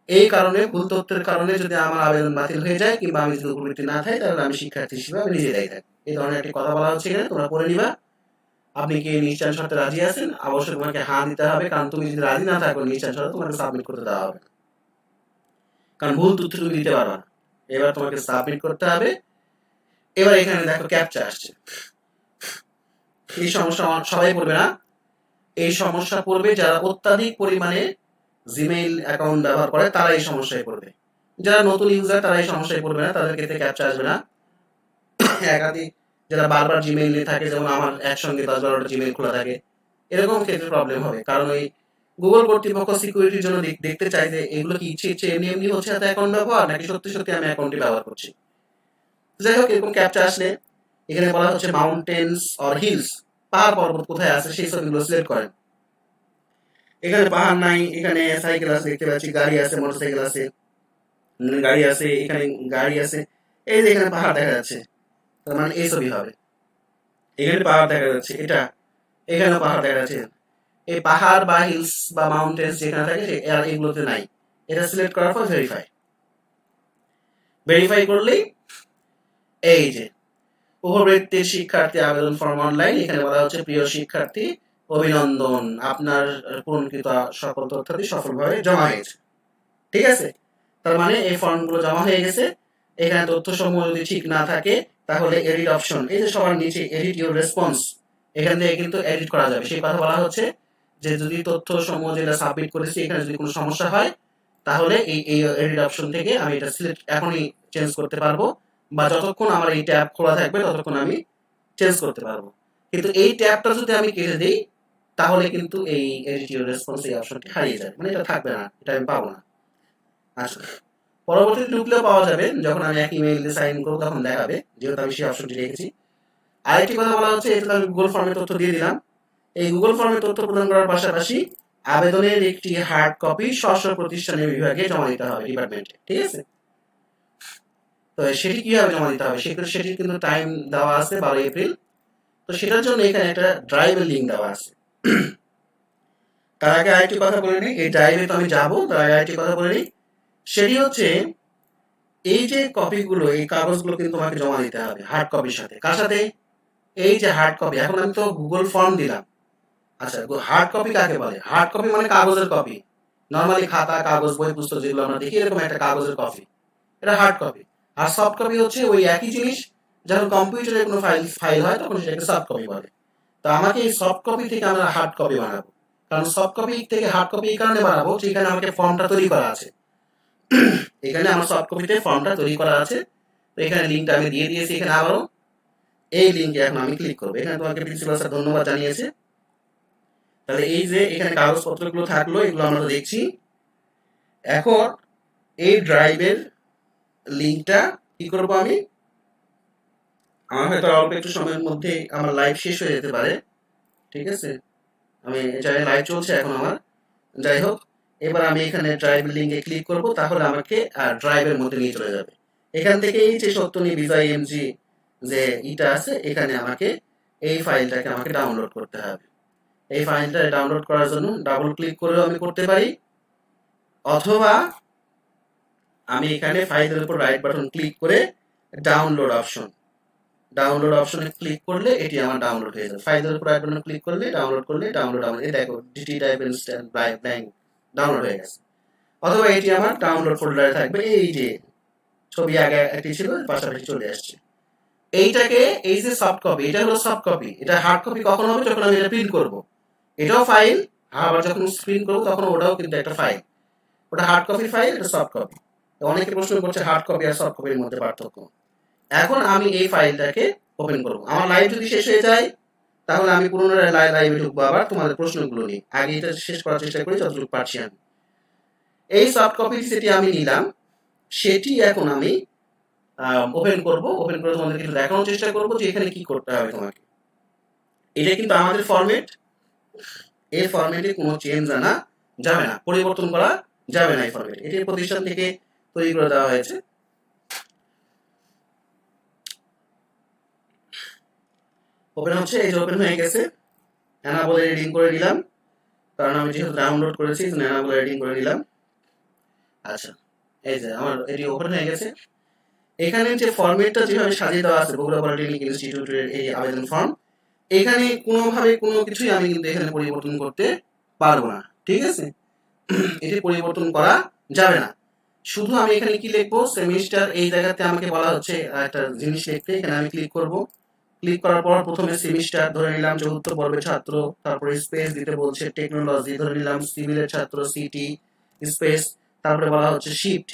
Speaker 1: এই কারণে ভুল তথ্যের কারণে যদি আমার আবেদন বাতিল হয়ে যায় কিংবা আমি যদি উপবৃত্তি না থাকি, তাহলে আমি শিক্ষার্থী হিসেবে আমি নিজে দায়ী থাকি। এই ধরনের একটি কথা বলা হচ্ছে এখানে, তোমরা পড়ে নিবা। আপনি কি নিশ্চয়ন শর্তে রাজি আছেন? অবশ্যই তোমাকে হ্যাঁ দিতে হবে, কারণ তুমি যদি রাজি না থাকো নিশ্চয়ন শর্তে তোমাকে সাবমিট করতে দেওয়া হবে না, কারণ ভুল তথ্য তুমি দিতে পারবা না। এবার তোমাকে সাবমিট করতে হবে। এবার এখানে দেখো ক্যাপচা আসছে। এই সমস্যা সবাই পড়বে না, এই সমস্যা পড়বে যারা অত্যাধিক পরিমাণে জিমেইল অ্যাকাউন্ট ব্যবহার করে, তারা এই সমস্যায় পড়বে। যারা নতুন ইউজার তারা এই সমস্যায় পড়বে না, তাদের ক্ষেত্রে ক্যাপচা আসবে না। একাধিক যারা বারবার জিমেইল নিয়ে থাকে, যেমন আমার একসঙ্গে 10-12টা জিমেইল খোলা থাকে, এরকম ক্ষেত্রে প্রবলেম হবে। কারণ ওই গুগল কর্তৃপক্ষ সিকিউরিটির জন্য দেখতে চাই যে এগুলো কি ইচ্ছে ইচ্ছে এমনি এমনি হচ্ছে এত অ্যাকাউন্ট ব্যবহার, নাকি সত্যি সত্যি আমি অ্যাকাউন্টটি ব্যবহার করছি। যাই হোক, এরকম ক্যাপচা আসলে এখানে বলা হচ্ছে মাউন্টেন্স অর হিলস, পাহাড় পর্বত কোথায় আছে সেই ছবিগুলো সিলেক্ট করেন। এখানে পাহাড় নাই, এখানে সাইকেল আছে দেখতে পাচ্ছি, গাড়ি আছে, মোটরসাইকেল আছে, গাড়ি আছে, এখানে গাড়ি আছে, এই যে এখানে পাহাড় দেখা যাচ্ছে, তার মানে এই ছবি হবে। এখানে পাহাড় দেখা যাচ্ছে, এটা এখানে পাহাড় দেখা যাচ্ছে। এই পাহাড় বা হিলস বা মাউন্টেন্স যেখানে থাকে এগুলোতে নাই। এটা সিলেক্ট করার পর ভেরিফাই করলেই এই যে উপবৃত্তির শিক্ষার্থী আবেদন ফর্ম অনলাইন, এখানে বলা হচ্ছে প্রিয় শিক্ষার্থী অভিনন্দন, আপনার পূরণকৃত সকল তথ্যাদি সফলভাবে জমা হয়েছে। ঠিক আছে, তার মানে এই ফর্মগুলো জমা হয়ে গেছে। এখানে তথ্যসমূহ যদি ঠিক না থাকে তাহলে এডিট অপশন, এই যে সবার নিচে এডিট ইউর রেসপন্স, এখান থেকে কিন্তু এডিট করা যাবে। সেই কথা বলা হচ্ছে যে যদি তথ্যসমূহ যেটা সাবমিট করেছি এখানে যদি কোনো সমস্যা হয়, তাহলে এই এডিট অপশন থেকে আমি এটা সিলেক্ট এখনই চেঞ্জ করতে পারবো, বা যতক্ষণ আমার এই ট্যাব খোলা থাকবে ততক্ষণ আমি চেঞ্জ করতে পারবো। কিন্তু এই ট্যাবটা যদি আমি কেটে দিই, তাহলে কিন্তু এই এডিট ইউর রেসপন্স এই অপশনটি হারিয়ে যাবে, মানে এটা থাকবে না, এটা আমি পাবো না। আচ্ছা, পরবর্তীতে ঢুকলেও পাওয়া যাবে, যখন আমি এক ইমেইল দিয়ে সাইন করবো তখন দেখাবে, যেহেতু আমি সেই অপশনটি রেখেছি। আরেকটি কথা বলা হচ্ছে, এটা আমি গুগল ফর্মের তথ্য দিয়ে দিলাম। এই গুগল ফর্মের তথ্য প্রদান করার পাশাপাশি আবেদনের একটি হার্ড কপি স্ব প্রতিষ্ঠানের বিভাগে জমা দিতে হবে, ডিপার্টমেন্টে। ঠিক আছে, তো সেটি কিভাবে জমা দিতে হবে সেটির কিন্তু টাইম দেওয়া আছে 12 এপ্রিল। তো সেটার জন্য এখানে একটা ড্রাইভের লিঙ্ক দেওয়া আছে। তার আগে আরেকটি কথা বলে নিই, এই ড্রাইভে তো আমি যাবো, তার আগে আরেকটি কথা বলে নিই, সেটি হচ্ছে এই যে কপিগুলো, এই কাগজগুলো কিন্তু তোমাকে জমা দিতে হবে হার্ড কপির সাথে। কার সাথে? এই যে হার্ড কপি, এখন আমি তো গুগল ফর্ম দিলাম। আচ্ছা, হার্ড কপি কাকে বলে? হার্ড কপি মানে কাগজের কপি। নর্মালি খাতা, কাগজ, বই, পুস্তক যেগুলো আমরা দেখি, এরকম একটা কাগজের কপি, এটা হার্ড কপি। আর সফট কপি হচ্ছে ওই একই জিনিস, যখন কম্পিউটারে কোনো ফাইল হয় তখন সেটাকে সফট কপি বলে। তো আমাকে এই সফট কপি থেকে আমরা হার্ড কপি বানাবো, কারণ সফট কপি থেকে হার্ড কপি এই কারণে বানাবো যে এখানে আমাকে ফর্মটা তৈরি করা আছে। এখানে আমার সফট কপিতে ফর্মটা তৈরি করা আছে, তো এখানে লিঙ্কটা আমি দিয়ে দিয়েছি। এখানে আবারও এই লিঙ্কে এখন আমি ক্লিক করবো। এখানে তোমাকে প্রিন্সিপাল স্যার ধন্যবাদ জানিয়েছে। তাহলে এই যে এখানে কাগজপত্রগুলো থাকলো, এগুলো আমরা দেখছি। এখন এই ড্রাইভের লিঙ্কটা কি করবো আমি, আমার হয়তো অল্প একটু সময়ের মধ্যে আমার লাইভ শেষ হয়ে যেতে পারে। ঠিক আছে, আমি জানি লাইভ চলছে এখন আমার। যাই হোক, এবার আমি এখানে ড্রাইভ লিঙ্কে ক্লিক করব, তাহলে আমাকে ড্রাইভের মধ্যে নিয়ে চলে যাবে। এখান থেকে এই যে সত্যনি বিজয় এমজি যে ইটা আছে, এখানে আমাকে এই ফাইলটাকে আমাকে ডাউনলোড করতে হবে। এই ফাইলটা ডাউনলোড করার জন্য ডাবল ক্লিক করেও আমি করতে পারি, অথবা আমি এখানে ফাইলের উপর রাইট বাটন ক্লিক করে ডাউনলোড অপশনে ক্লিক করলে এটি আমার ডাউনলোড হয়ে যাবে। ফাইলের উপর রাইট বাটন ক্লিক করলে ডাউনলোড এই দেখো DT type instant blank download হয়ে গেছে। অথবা এটি আমার ডাউনলোড ফোল্ডারে থাকবে, এই যে ছবি আগে একটি ছিল পাশাপাশি চলে আসছে। এইটাকে এই যে সফট কপি, এটা হলো সফট কপি। এটা হার্ড কপি কখন হবে? যখন আমি এটা প্রিন্ট করব, এটাও ফাইল। আবার যখন প্রিন্ট করবো তখন ওটাও কিন্তু একটা ফাইল। ওটা হার্ড কপি ফাইল, এটা সফট কপি। অনেকে প্রশ্ন করছে হার্ড কপি আর সফট কপির মধ্যে পার্থক্য। এখন আমি এই ফাইলটাকে ওপেন করবো। আমার লাইভ যদি শেষ হয়ে যায় তাহলে আমি পুনরায় লাইভে ঢুকবো আবার তোমাদের প্রশ্নগুলো নিয়ে। আগে এটা শেষ করার চেষ্টা করি যতটুকু পারছি আমি। এই সফট কপি যেটি আমি নিলাম সেটি এখন আমি ওপেন করব। ওপেন করে তোমাদের কিন্তু দেখানোর চেষ্টা করবো যে এখানে কি করতে হবে তোমাকে। এটা কিন্তু আমাদের ফরম্যাট, এই ফরম্যাটে কোনো চেঞ্জ আনা যাবে না, পরিবর্তন করা যাবে না এই ফরম্যাটে। এটি প্রতিষ্ঠান থেকে তৈরি করে দেওয়া হয়েছে। ওপেন হচ্ছে, এই যে ওপেন হয়ে গেছে। অ্যানা বলে রিডিং করে নিলাম, কারণ আমি যেহেতু ডাউনলোড করেছি অ্যানা বলে রিডিং করে নিলাম। আচ্ছা, এই যে আমার এটি ওপেন হয়ে গেছে। এখানে যে ফরম্যাটটা যেভাবে সাজিয়ে দেওয়া আছে বগুড়া পলিটেকনিক ইনস্টিটিউটের এই আবেদন ফর্ম, এখানে কোনোভাবে কোনো কিছুই আমি কিন্তু এখানে পরিবর্তন করতে পারবো না, ঠিক আছে? এটি পরিবর্তন করা যাবে না। শুধু আমি এখানে কি লিখবো, সেমিস্টার, এই জায়গাতে আমাকে বলা হচ্ছে একটা জিনিস লিখতে। এখানে আমি ক্লিক করব। ক্লিক করার পর প্রথমে সেমিস্টার ধরে নিলাম, চতুর্থ পর্বের ছাত্র। তারপরে স্পেস দিতে বলছে টেকনোলজি, ধরে নিলাম সিভিলের ছাত্র, সিটি স্পেস। তারপরে বলা হচ্ছে শিফট,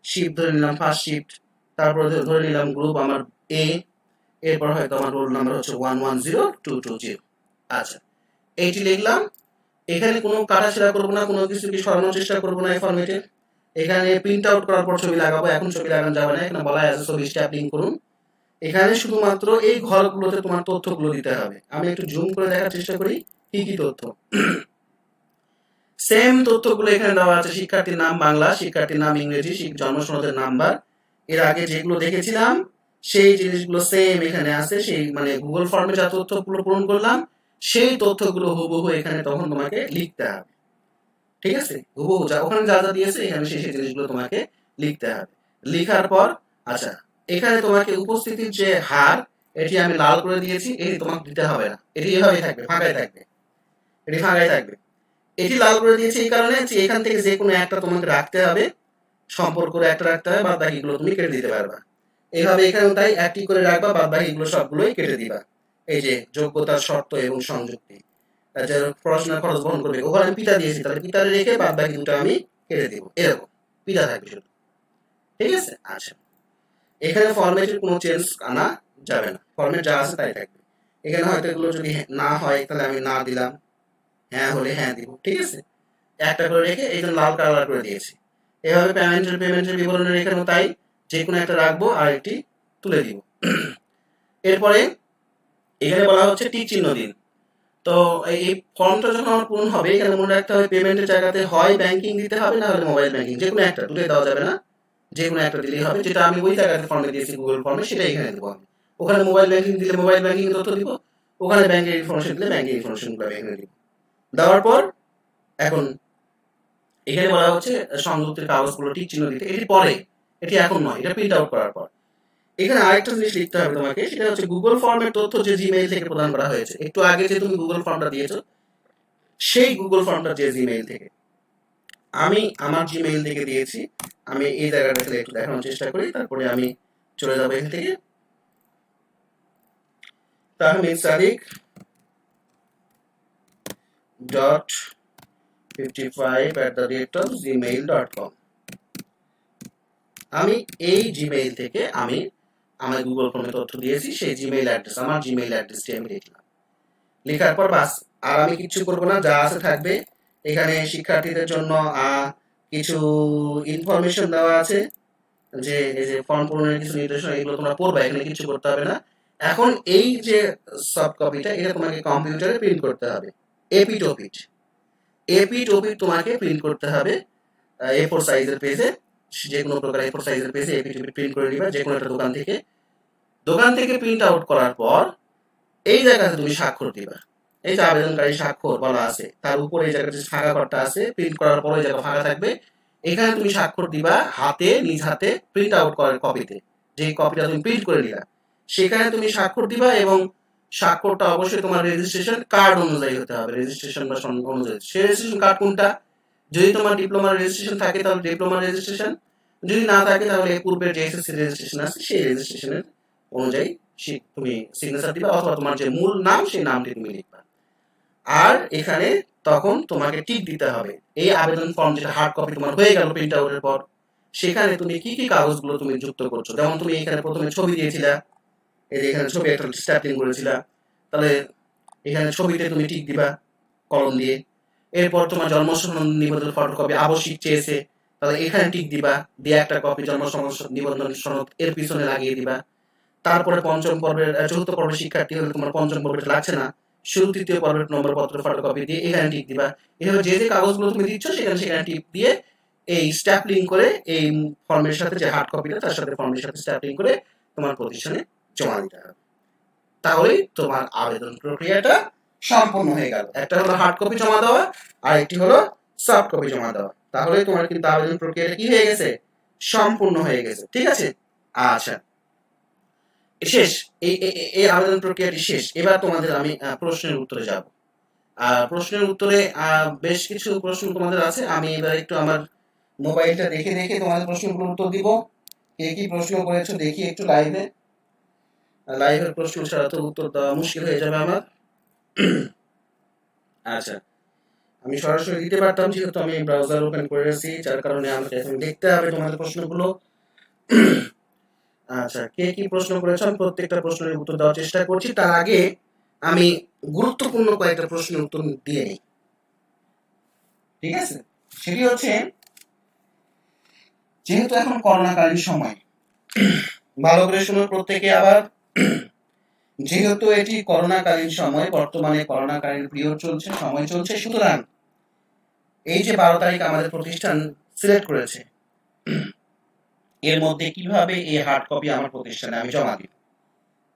Speaker 1: শিফট ধরে নিলাম ফার্স্ট শিফট। তারপরে ধরে নিলাম গ্রুপ আমার এ। এরপর হয়তো আমার রোল নাম্বার হচ্ছে 110220। আচ্ছা, এইটি লিখলাম। এখানে কোনো কাটাছেঁড়া করবো না, কোনো কিছু কি সরানোর চেষ্টা করবো না এই ফরম্যাটে। এখানে প্রিন্ট আউট করার পর ছবি লাগাবো, এখন ছবি লাগানো যাবে না। এখানে বলা আছে ছবি স্ট্যাপলিং করুন। এখানে শুধুমাত্র এই ঘরগুলোতে তোমার তথ্যগুলো দিতে হবে। আমি একটু জুম করে দেখার চেষ্টা করি কি কি তথ্য। সেম তথ্যগুলো এখানে দেওয়া আছে। শিক্ষার্থীর নাম বাংলা, শিক্ষার্থীর নাম ইংরেজি, জন্ম সনদের নাম্বার। এর আগে যেগুলো দেখেছিলাম সেই জিনিসগুলো সেম এখানে আছে। সেই মানে গুগল ফর্মে যা তথ্যগুলো পূরণ করলাম সেই তথ্যগুলো হুবহু এখানে তখন তোমাকে লিখতে হবে, ঠিক আছে? হুবহু যা ওখানে যা যা দিয়েছে এখানে সেই জিনিসগুলো তোমাকে লিখতে হবে। লিখার পর আচ্ছা, এখানে তোমাকে উপস্থিতির যে হার, এটি আমি লাল করে দিয়েছি, এটি তোমাকে দিতে হবে না। এটি এভাবেই থাকবে, ফাঁকাই থাকবে। এটি ফাঁকাই থাকবে। এটি লাল করে দিয়েছি এই কারণে যে এখান থেকে যে কোনো একটা তোমাকে রাখতে হবে, সম্পর্ক একটা রাখতে হবে, বাদ বাকিগুলো তুমি কেটে দিতে পারবা। এইভাবে এখানেও তাই একটি করে রাখবা, বাদ বাকিগুলো সবগুলোই কেটে দিবা। এই যে যোগ্যতার শর্ত এবং সংযুক্তি, যারা পড়াশোনার খরচ বহন করবে, ওখানে আমি পিতা দিয়েছি, তাহলে পিতা রেখে বাদ বাকি দুটো আমি কেটে দিব। এরকম পিতা থাকবে শুধু, ঠিক আছে? আচ্ছা, এখানে ফরম্যাটের কোনো চেঞ্জ আনা যাবে না, ফরম্যাট যা আছে তাই থাকবে। এখানে হয়তো এগুলো যদি না হয় তাহলে আমি না দিলাম, হ্যাঁ হলে হ্যাঁ দিব, ঠিক আছে? একটা করে রেখে এই জন্য লাল কালার করে দিয়েছি। এভাবে পেমেন্টের বিবরণের এখানেও তাই, যে কোনো একটা রাখবো আর একটি তুলে দিব। এরপরে এখানে বলা হচ্ছে টিক চিহ্ন দিন। তো এই ফর্মটা যখন আমার পূরণ হবে, এখানে মনে রাখতে হবে পেমেন্টের জায়গাতে হয় ব্যাংকিং দিতে হবে, না হলে মোবাইল ব্যাংকিং, যে কোনো একটা, দুটোই দেওয়া যাবে না। যে কোনো একটা দিলেই হবে। যেটা আমি ওই জায়গাতে ফর্মে দিয়েছি গুগল ফর্মে, সেটা এখানে দেবো আমি। ওখানে মোবাইল ব্যাংকিং দিলে মোবাইল ব্যাংকিং তথ্য দিব, ওখানে ব্যাংকের ইনফরমেশন দিলে ব্যাংকের ইনফরমেশনগুলো আমি এখানে দিব। দেওয়ার পর এখন এখানে বলা হচ্ছে সংযুক্তির কাগজগুলো টিক চিহ্ন দিতে। এটি পরে, এটি এখন নয়, এটা প্রিন্ট আউট করার পর। এখানে আরেকটা জিনিস লিখতে হবে তোমাকে, সেটা হচ্ছে গুগল ফর্মের তথ্য যে জিমেইল থেকে প্রদান করা হয়েছে। একটু আগে যে তুমি গুগল ফর্মটা দিয়েছো, সেই গুগল ফর্মটা যে জিমেইল থেকে, আমি আমার জিমেইল থেকে দিয়েছি। আমি এই জায়গাটা একটু দেখানোর চেষ্টা করি, তারপরে আমি চলে যাবো এখান থেকে। তাহমিদ সাদিক .55@gmail.com। আমি এই জিমেইল থেকে আমি আমার গুগল ফর্মে তথ্য দিয়েছি, সেই জিমেইল অ্যাড্রেস, আমার জিমেইল অ্যাড্রেসটি আমি লিখলাম। লেখার পর বাস, আর আমি কিচ্ছু করবো না, যা আছে থাকবে। এখানে শিক্ষার্থীদের জন্য কিছু ইনফরমেশন দেওয়া আছে, যে এই যে ফর্ম পূরণের কিছু নির্দেশনা, এগুলো তোমরা পড়বা, এখানে কিছু করতে হবে না। এখন এই যে সফট কপিটা, এটা তোমাকে কম্পিউটারে প্রিন্ট করতে হবে। এপিট ওপিট, এপিট ওপিট তোমাকে প্রিন্ট করতে হবে A4 সাইজের পেজে, যে কোনো প্রকার A4 সাইজের পেজে এপিট ওপিট প্রিন্ট করে নিবা যে কোনো একটা দোকান থেকে। দোকান থেকে প্রিন্ট আউট করার পর এই জায়গাতে তুমি স্বাক্ষর দিবা। এই যে আবেদনকারী স্বাক্ষর বলা আছে, তার উপরে এই জায়গাতে ফাঁকা ঘরটা আছে, প্রিন্ট করার পর এই জায়গা ফাঁকা থাকবে। এখানে তুমি স্বাক্ষর দিবা হাতে, নিজ হাতে, প্রিন্ট আউট করার কপিতে, যে কপিটা তুমি প্রিন্ট করে নিলা সেখানে তুমি স্বাক্ষর দিবা। এবং স্বাক্ষরটা অবশ্যই তোমার রেজিস্ট্রেশন কার্ড অনুযায়ী হতে হবে, রেজিস্ট্রেশন বা অনুযায়ী। সেই রেজিস্ট্রেশন কার্ড কোনটা? যদি তোমার ডিপ্লোমার রেজিস্ট্রেশন থাকে তাহলে ডিপ্লোমার রেজিস্ট্রেশন, যদি না থাকে তাহলে পূর্বের যে এসএসসি রেজিস্ট্রেশন আছে সেই রেজিস্ট্রেশনের অনুযায়ী তুমি সিগনেচার দিবা, অথবা তোমার যে মূল নাম সেই নামটি তুমি লিখবা। আর এখানে তখন তোমাকে টিক দিতে হবে। এই আবেদন ফর্ম যেটা হার্ড কপি তোমার হয়ে গেল প্রিন্ট আউটের পর, সেখানে তুমি কি কি কাগজগুলো তুমি যুক্ত করছো। যেমন তুমি এখানে প্রথমে ছবি দিয়েছিলা, এই যে এখানে ছবি একটা স্ট্যাপলিং করেছিলা, তাহলে এখানে ছবিতে তুমি টিক দিবা কলম দিয়ে। এরপর তোমার জন্ম সনদ নিবন্ধন ফটোকপি আবশ্যিক চেয়েছে, তাহলে এখানে টিক দিবা, দিয়ে একটা কপি জন্ম নিবন্ধন সনদ এর পিছনে লাগিয়ে দিবা। তারপরে পঞ্চম পর্বের, চতুর্থ পর্বের শিক্ষার্থী হলে তোমার পঞ্চম পর্বের লাগছে না, শুধু তৃতীয় পর্বের নম্বর পত্র ফটোকপি দিয়ে এখানে টিক দিবা। এভাবে যে যে কাগজগুলো তুমি দিচ্ছ সেখানে টিপ দিয়ে এই স্ট্যাপলিং করে এই ফর্মের সাথে যে হার্ড কপিটা তার সাথে ফর্মের সাথে স্ট্যাপলিং করে তোমার প্রতিষ্ঠানে জমা দিতে হবে। তাহলেই তোমার আবেদন প্রক্রিয়াটা সম্পূর্ণ হয়ে গেল। একটা হলো হার্ড কপি জমা দেওয়া, আর একটি হলো সফট কপি জমা দেওয়া। তাহলে তোমার কিন্তু আবেদন প্রক্রিয়াটা কি হয়ে গেছে, সম্পূর্ণ হয়ে গেছে। ঠিক আছে, আচ্ছা শেষ, এই আবেদন প্রক্রিয়াটি শেষ। এবার তোমাদের আমি প্রশ্নের উত্তরে যাব। প্রশ্নের উত্তরে বেশ কিছু প্রশ্ন তোমাদের আছে। আমি এবার একটু আমার মোবাইলটা দেখে দেখে তোমাদের প্রশ্নগুলোর উত্তর দিব। কে কি প্রশ্ন করেছো দেখি একটু লাইভে। লাইভের প্রশ্ন ছাড়া তো উত্তর দেওয়া মুশকিল হয়ে যাবে আমার। আচ্ছা, আমি সরাসরি দিতে পারতাম, যেহেতু আমি ব্রাউজার ওপেন করে আছি, যার কারণে আমাকে এখন দেখতে হবে তোমাদের প্রশ্নগুলো। আচ্ছা, কে কি প্রশ্ন করেছো আমি প্রত্যেকটা প্রশ্নের উত্তর দেওয়ার চেষ্টা করছি। তার আগে আমি গুরুত্বপূর্ণ কয়েকটা প্রশ্নের উত্তর দিয়ে নিই। ঠিক আছে, সেটি হচ্ছে, যেহেতু এখন করোনাকালীন সময়, ভালো করে শুনো প্রত্যেকে আবার, যেহেতু এটি করোনাকালীন সময়, বর্তমানে করোনাকালীন পিরিয়ড চলছে, সময় চলছে, সুতরাং এই যে 12 তারিখ আমাদের প্রতিষ্ঠান সিলেক্ট করেছে, এর মধ্যে কিভাবে এই হার্ড কপি আমার প্রতিষ্ঠানে আমি জমা দিব,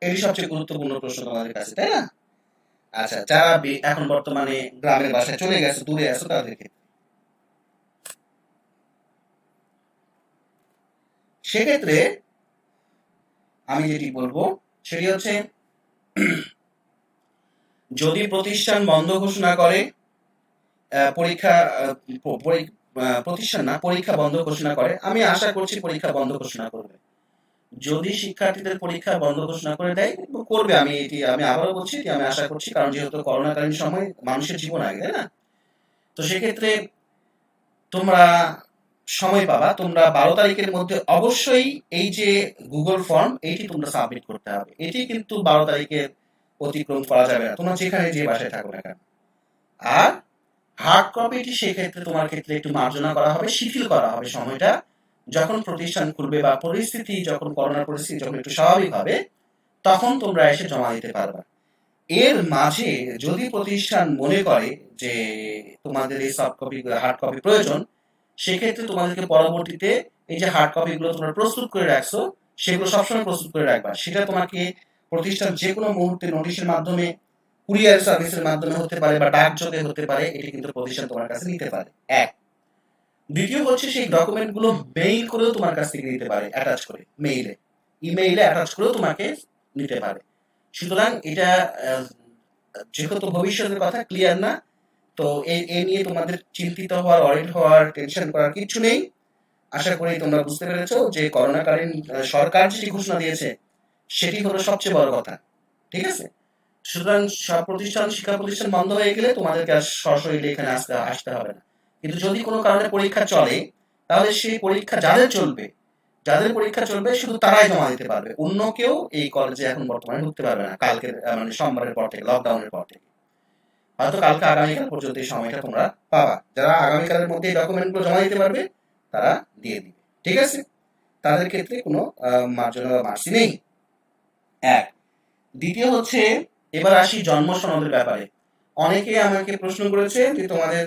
Speaker 1: এটি সবচেয়ে গুরুত্বপূর্ণ প্রশ্ন তোমাদের কাছে, তাই না? আচ্ছা, যারা এখন বর্তমানে গ্রামের বাসায় চলে গেছে, দূরে আছো, তাদেরকে সেক্ষেত্রে আমি যেটি বলবো সেটি হচ্ছে, যদি প্রতিষ্ঠান বন্ধ ঘোষণা করে, পরীক্ষা প্রতিষ্ঠান না, পরীক্ষা বন্ধ ঘোষণা করে, আমি আশা করছি পরীক্ষা বন্ধ ঘোষণা করবে। যদি শিক্ষার্থীদের পরীক্ষা বন্ধ ঘোষণা করে দেয়, করবে, আমি আবারও বলছি যে আমি আশা করছি, কারণ যেহেতু করোনাকালীন সময় মানুষের জীবন আগে, তাই না? তো সেক্ষেত্রে তোমরা সময় পাবা, তোমরা 12 তারিখের মধ্যে অবশ্যই এই যে গুগল ফর্ম, এইটি তোমরা সাবমিট করতে হবে। এটি কিন্তু 12 তারিখের অতিক্রম করা যাবে না, তোমরা যেখানে যে বাসায় থাকো না কেন। আর হার্ড কপিটি সেক্ষেত্রে তোমার ক্ষেত্রে একটু মার্জনা করা হবে, শিথিল করা হবে সময়টা, যখন প্রতিষ্ঠান খুলবে বা পরিস্থিতি যখন করোনার পরিস্থিতি যখন একটু স্বাভাবিক হবে, তখন তোমরা এসে জমা দিতে পারবে। এর মাঝে যদি প্রতিষ্ঠান মনে করে যে তোমাদের এই সফট কপি হার্ড কপি প্রয়োজন, সেক্ষেত্রে তোমাদেরকে পরবর্তীতে এই যে হার্ড কপিগুলো তোমরা প্রস্তুত করে রাখছো, সেগুলো সবসময় প্রস্তুত করে রাখবা। সেটা তোমাকে প্রতিষ্ঠান যে কোনো মুহূর্তে নোটিশের মাধ্যমে, কুরিয়ার সার্ভিসের মাধ্যমে হতে পারে বা ডাকযোগে হতে পারে, এটি কিন্তু প্রতিষ্ঠান তোমার কাছে নিতে পারে। এক, দ্বিতীয় হচ্ছে, সেই ডকুমেন্ট গুলো মেইল করেও তোমার কাছ থেকে নিতে পারে, অ্যাটাচ করে মেইলে, ইমেইলে অ্যাটাচ করেও তোমাকে নিতে পারে। সুতরাং এটা যেহেতু ভবিষ্যতের কথা ক্লিয়ার না, তো এই নিয়ে তোমাদের চিন্তিত হওয়ার, অরিড হওয়ার, টেনশন করার কিছু নেই। আশা করি তোমরা বুঝতে পেরেছো যে করোনাকালীন সরকার যেটি ঘোষণা দিয়েছে সেটি হলো সবচেয়ে বড় কথা। ঠিক আছে, সুতরাং সব প্রতিষ্ঠান, শিক্ষা প্রতিষ্ঠান বন্ধ হয়ে গেলে তোমাদেরকে আর সরাসরি এখানে আসতে হবে না। কিন্তু যদি কোনো কারণে পরীক্ষা চলে, তাহলে সেই পরীক্ষা যাদের পরীক্ষা চলবে শুধু তারাই জমা দিতে পারবে, অন্য কেউ এই কলেজে এখন বর্তমানে ঢুকতে পারবে না, কালকে মানে সোমবারের পর থেকে, লকডাউনের পর থেকে। হয়তো কালকে আগামীকাল পর্যন্ত এই সময়টা তোমরা পাবা। যারা আগামীকালের মধ্যে এই ডকুমেন্টগুলো জমা দিতে পারবে তারা দিয়ে দিবে। ঠিক আছে, তাদের ক্ষেত্রে কোনো মার্জনা বা মার্সি নেই। এক, দ্বিতীয় হচ্ছে, এবার আসি জন্ম সনদের ব্যাপারে। অনেকে আমাকে প্রশ্ন করেছে যে তোমাদের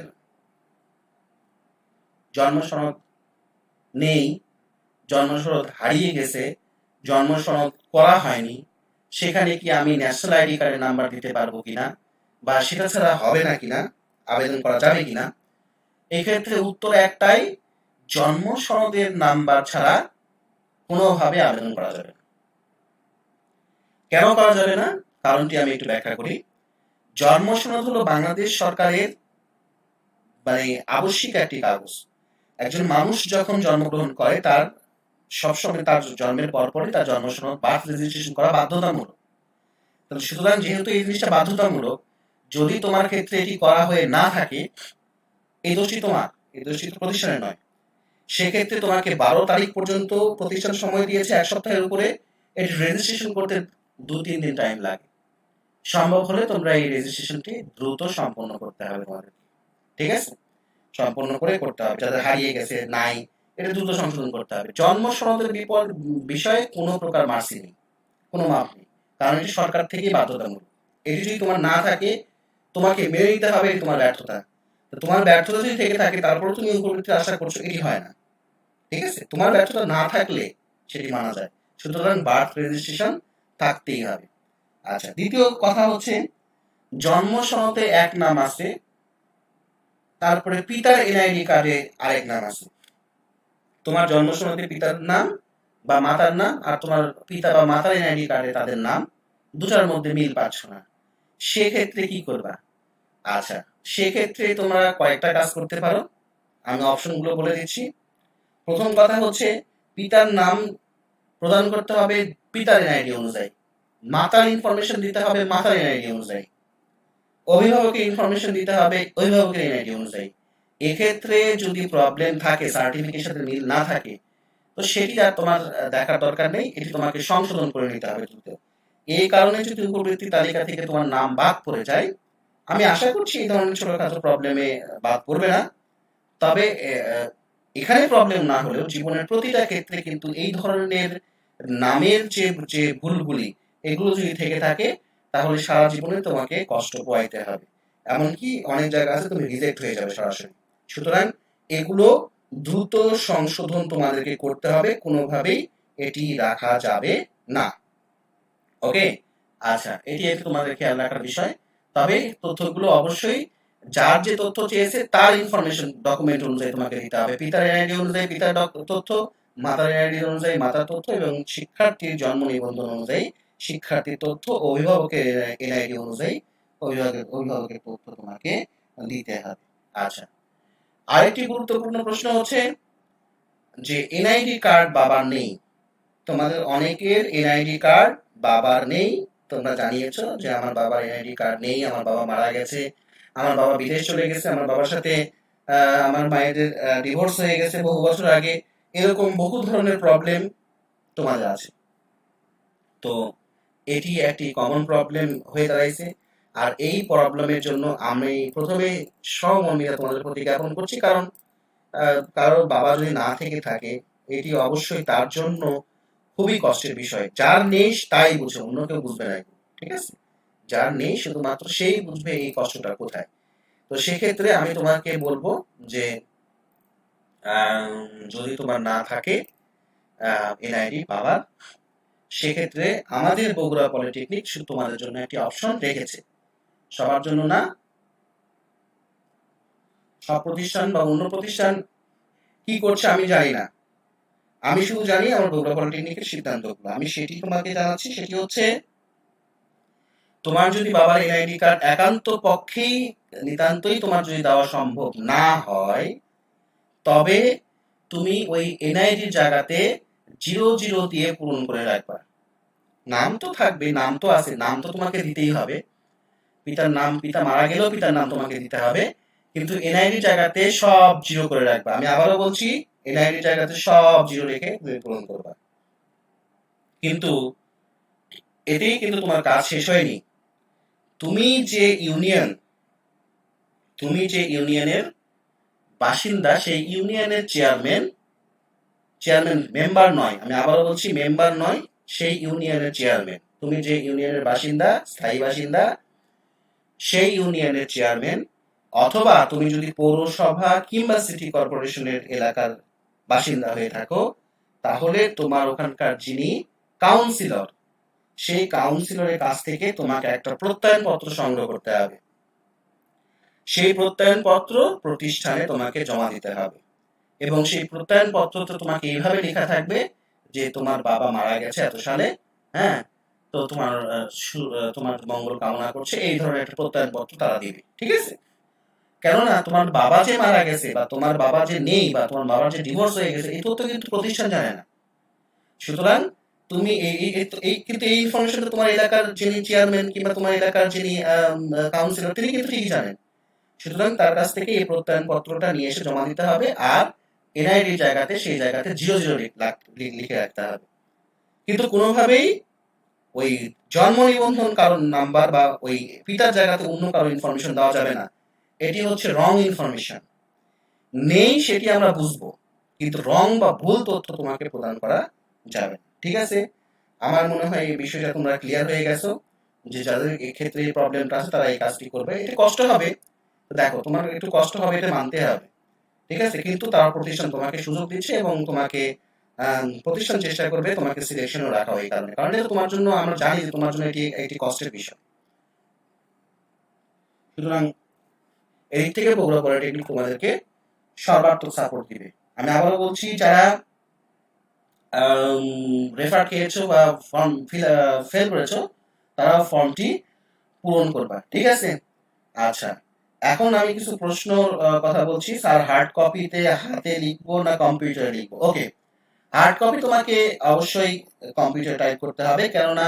Speaker 1: জন্ম সনদ নেই, জন্ম সনদ হারিয়ে গেছে, জন্ম সনদ করা হয়নি, সেখানে কি আমি ন্যাশনাল আইডি কার্ডের নাম্বার দিতে পারবো কিনা, বা সেটা ছাড়া হবে না কিনা, আবেদন করা যাবে কিনা। এক্ষেত্রে উত্তর একটাই, জন্ম সনদের নাম্বার ছাড়া কোনোভাবে আবেদন করা যাবে না। কেন করা যাবে না, কারণটি আমি একটু ব্যাখ্যা করি। জন্ম সনদ হলো বাংলাদেশ সরকারের মানে আবশ্যিক একটি কাগজ। একজন মানুষ যখন জন্মগ্রহণ করে, তার সবসময় তার জন্মের পরপরই তার জন্ম সনদ, বার্থ রেজিস্ট্রেশন করা বাধ্যতামূলক। সুতরাং যেহেতু এই জিনিসটা বাধ্যতামূলক, যদি তোমার ক্ষেত্রে এটি করা হয়ে না থাকে, এই দোষটি তোমার, এই দোষটি প্রতিষ্ঠানের নয়। সেক্ষেত্রে তোমাকে 12 তারিখ পর্যন্ত প্রতিষ্ঠান সময় দিয়েছে, এক সপ্তাহের উপরে। এটি রেজিস্ট্রেশন করতে 2-3 দিন টাইম লাগে। সম্ভব হলে তোমরা এই রেজিস্ট্রেশনটি দ্রুত সম্পন্ন করতে হবে তোমাদের। ঠিক আছে, সম্পন্ন করে করতে হবে। যাদের হারিয়ে গেছে, নাই, এটা দ্রুত সংশোধন করতে হবে। জন্ম সনদের বিষয়ে কোনো প্রকার মার্সি নেই, কোনো মাপ নেই, কারণ এটি সরকার থেকেই বাধ্যতামূলক। এটি যদি তোমার না থাকে, তোমাকে মেনে নিতে হবে, এটি তোমার ব্যর্থতা। তো তোমার ব্যর্থতা যদি থেকে থাকে তারপরে তুমি উপবৃত্তির আশা করছো, এটি হয় না। ঠিক আছে, তোমার ব্যর্থতা না থাকলে সেটি মানা যায়। সুতরাং বার্থ রেজিস্ট্রেশন থাকতেই হবে। আচ্ছা, দ্বিতীয় কথা হচ্ছে জন্ম সনদে এক নাম আছে, তারপরে পিতার এনআইডি কার্ডে আরেক নাম আছে। তোমার জন্ম সনদে পিতার নাম বা মাতার নাম আর তোমার পিতা বা মাতার এনআইডি কার্ডে তাদের নাম, দুটার মধ্যে মিল পাচ্ছ না, সেক্ষেত্রে কি করবা? আচ্ছা, সেক্ষেত্রে তোমরা কয়েকটা কাজ করতে পারো, আমি অপশনগুলো বলে দিচ্ছি। প্রথম কথা হচ্ছে পিতার নাম প্রদান করতে হবে পিতার এনআইডি অনুযায়ী, মাতার ইনফরমেশন দিতে হবে মাতার এনআইডি অনুযায়ী, অভিভাবকের ইনফরমেশন দিতে হবে অভিভাবকের এনআইডি অনুযায়ী। এক্ষেত্রে যদি প্রবলেম থাকে, সার্টিফিকেটের সাথে মিল না থাকে, তো সেটি আর তোমার দেখার দরকার নেই, এটি তোমাকে সংশোধন করে নিতে হবে দ্রুত। এই কারণে যদি উপবৃত্তি তালিকা থেকে তোমার নাম বাদ পড়ে যায়, আমি আশা করছি এই ধরনের ছোটখাটো প্রবলেমে বাদ পড়বে না। তবে এখানে প্রবলেম না হলেও জীবনের প্রতিটা ক্ষেত্রে কিন্তু এই ধরনের নামের যে যে ভুলগুলি, এগুলো যদি থেকে থাকে তাহলে সারা জীবনে তোমাকে কষ্ট পোহাইতে হবে, এমনকি অনেক জায়গা আছে তুমি রিজেক্ট হয়ে যাবে সরাসরি। সুতরাং এগুলো দ্রুত সংশোধন তোমাদেরকে করতে হবে, কোনোভাবেই এটি রাখা যাবে না। ওকে, আচ্ছা, এটি একটু তোমাদের খেয়াল রাখার বিষয়। তবে তথ্যগুলো অবশ্যই যার যে তথ্য চেয়েছে তার ইনফরমেশন ডকুমেন্ট অনুযায়ী তোমাকে দিতে হবে। পিতার এনআইডি অনুযায়ী পিতার তথ্য, মাতার এনআইডি অনুযায়ী মাতার তথ্য, এবং শিক্ষার্থীর জন্ম নিবন্ধন অনুযায়ী শিক্ষার্থীর তথ্য, অভিভাবকের এনআইডি অনুযায়ী অভিভাবকের তথ্য তোমাকে দিতে হবে। আচ্ছা, আরেকটি গুরুত্বপূর্ণ প্রশ্ন হচ্ছে যে এনআইডি কার্ড বাবার নেই। তোমাদের অনেকের এনআইডি কার্ড বাবার নেই, তোমরা জানিয়েছো যে আমার বাবার এনআইডি কার্ড নেই, আমার বাবা মারা গেছে, আমার বাবা বিদেশ চলে গেছে, আমার বাবার সাথে আমার মায়ের ডিভোর্স হয়ে গেছে বহু বছর আগে, এরকম বহু ধরনের প্রবলেম তোমাদের আছে। তো এটি একটি কমন প্রবলেম হয়ে দাঁড়াইছে, আর এই প্রবলেমের জন্য আমি প্রথমে সহমর্মিতা তোমাদের প্রতি জ্ঞাপন করছি, কারণ কারোর বাবা যদি না থেকে থাকে এটি অবশ্যই তার জন্য খুবই কষ্টের বিষয়। যার নেই তাই বুঝে, অন্য কেউ বুঝবে না। ঠিক আছে, যার নেই শুধুমাত্র সেই বুঝবে এই কষ্টটা কোথায়। তো সেক্ষেত্রে আমি তোমাকে বলবো যে যদি তোমার না থাকে এনআইডি বাবার, সেক্ষেত্রে আমাদের বগুড়া পলিটেকনিক শুধু তোমাদের জন্য একটি অপশন রেখেছে, সবার জন্য না। সব প্রতিষ্ঠান বা অন্য প্রতিষ্ঠান কি করছে আমি জানি না, আমি শুধু জানি আমার বগুড়া পলিটেকনিকের সিদ্ধান্তগুলো, আমি সেটি তোমাকে জানাচ্ছি। সেটি হচ্ছে তোমার যদি বাবার এনআইডি কার্ড একান্ত পক্ষেই নিতান্তই তোমার যদি দেওয়া সম্ভব না হয়, তবে তুমি ওই এনআইডির জায়গাতে 00 দিয়ে পূরণ করে রাখবা। নাম তো থাকবে, নাম তো আছে, নাম তো তোমাকে দিতেই হবে। পিতার নাম, পিতা মারা গেলেও পিতার নাম তোমাকে দিতে হবে, কিন্তু এনআইডির জায়গাতে সব 0 করে রাখবা। আমি আবারও বলছি, এনআইডির জায়গাতে সব 0 রেখে তুমি পূরণ করবা। কিন্তু এতেই কিন্তু তোমার কাজ শেষ হয়নি। তুমি যে ইউনিয়ন, তুমি যে ইউনিয়নের বাসিন্দা, সেই ইউনিয়নের চেয়ারম্যান, মেম্বার নয়, আমি আবারও বলছি মেম্বার নয়, সেই ইউনিয়নের চেয়ারম্যান। তুমি যে ইউনিয়নের বাসিন্দা, স্থায়ী বাসিন্দা, সেই ইউনিয়নের চেয়ারম্যান, অথবা তুমি যদি পৌরসভা কিংবা সিটি কর্পোরেশনের এলাকার বাসিন্দা হয়ে থাকো, তাহলে তোমার ওখানকার যিনি কাউন্সিলর, সেই কাউন্সিলরের কাছ থেকে তোমাকে একটা প্রত্যয়ন পত্র সংগ্রহ করতে হবে। সেই প্রত্যয়ন পত্র প্রতিষ্ঠানে তোমাকে জমা দিতে হবে, এবং সেই প্রত্যয়ন পত্রতে তোমাকে এইভাবে লেখা থাকবে যে তোমার বাবা মারা গেছে এত সালে, হ্যাঁ, তো তোমার মঙ্গল কামনা করছে, এই ধরনের একটা প্রত্যয়ন পত্র তারা দিবে। ঠিক আছে, কেননা তোমার বাবা যে মারা গেছে বা তোমার বাবা যে নেই বা তোমার বাবার যে ডিভোর্স হয়ে গেছে, এই তথ্য কিন্তু প্রতিষ্ঠান জানে না। সুতরাং তুমি কিন্তু এই ইনফরমেশনটা তোমার এলাকার যিনি চেয়ারম্যান কিংবা তোমার এলাকার যিনি কাউন্সিলর, তিনি কিন্তু ঠিকই জানেন। সুতরাং তার কাছ থেকে এই প্রত্যয়ন পত্রটা নিয়ে এসে জমা দিতে হবে, আর এনআইডি জায়গাতে সেই জায়গাতে 00 লিখে রাখতে হবে। কিন্তু কোনোভাবেই ওই জন্ম নিবন্ধন কারণ নাম্বার বা ওই পিতার জায়গাতে অন্য কারো ইনফরমেশন দেওয়া যাবে না। এটি হচ্ছে রং ইনফরমেশন। নেই সেটি আমরা বুঝবো, কিন্তু রং বা ভুল তথ্য তোমাকে প্রদান করা যাবে। ঠিক আছে, আমার মনে হয় এই বিষয়টা তোমরা ক্লিয়ার হয়ে গেছো, যে যাদের এই ক্ষেত্রে এই প্রবলেমটা আছে তারা এই কাজটি করবে। এটা কষ্ট হবে,
Speaker 2: দেখো তোমার একটু কষ্ট হবে, এটা মানতে হবে, ঠিক আছে, কিন্তু তার প্রতিষ্ঠান তোমাকে সুযোগ দিচ্ছে এবং তোমাকে প্রতিষ্ঠান চেষ্টা করবে তোমাকে সিলেকশনও রাখা হয়, এই কারণে, কারণ এটা তোমার জন্য, আমরা জানি যে তোমার জন্য এটি একটি কষ্টের বিষয়। সুতরাং এই দিক থেকে বগুড়া পলিটেকনিক তোমাদেরকে সর্বাত্মক সাপোর্ট দিবে। আমি আবারও বলছি, যারা রেফার খেয়েছো বা ফর্ম ফেল করেছো, তারা ফর্মটি পূরণ করবা, ঠিক আছে। আচ্ছা, এখন আমি কিছু প্রশ্ন কথা বলছি। স্যার, হার্ড কপিতে হাতে লিখবো না কম্পিউটারে লিখবো? ওকে, হার্ড কপি তোমাকে অবশ্যই কম্পিউটার টাইপ করতে হবে, কেননা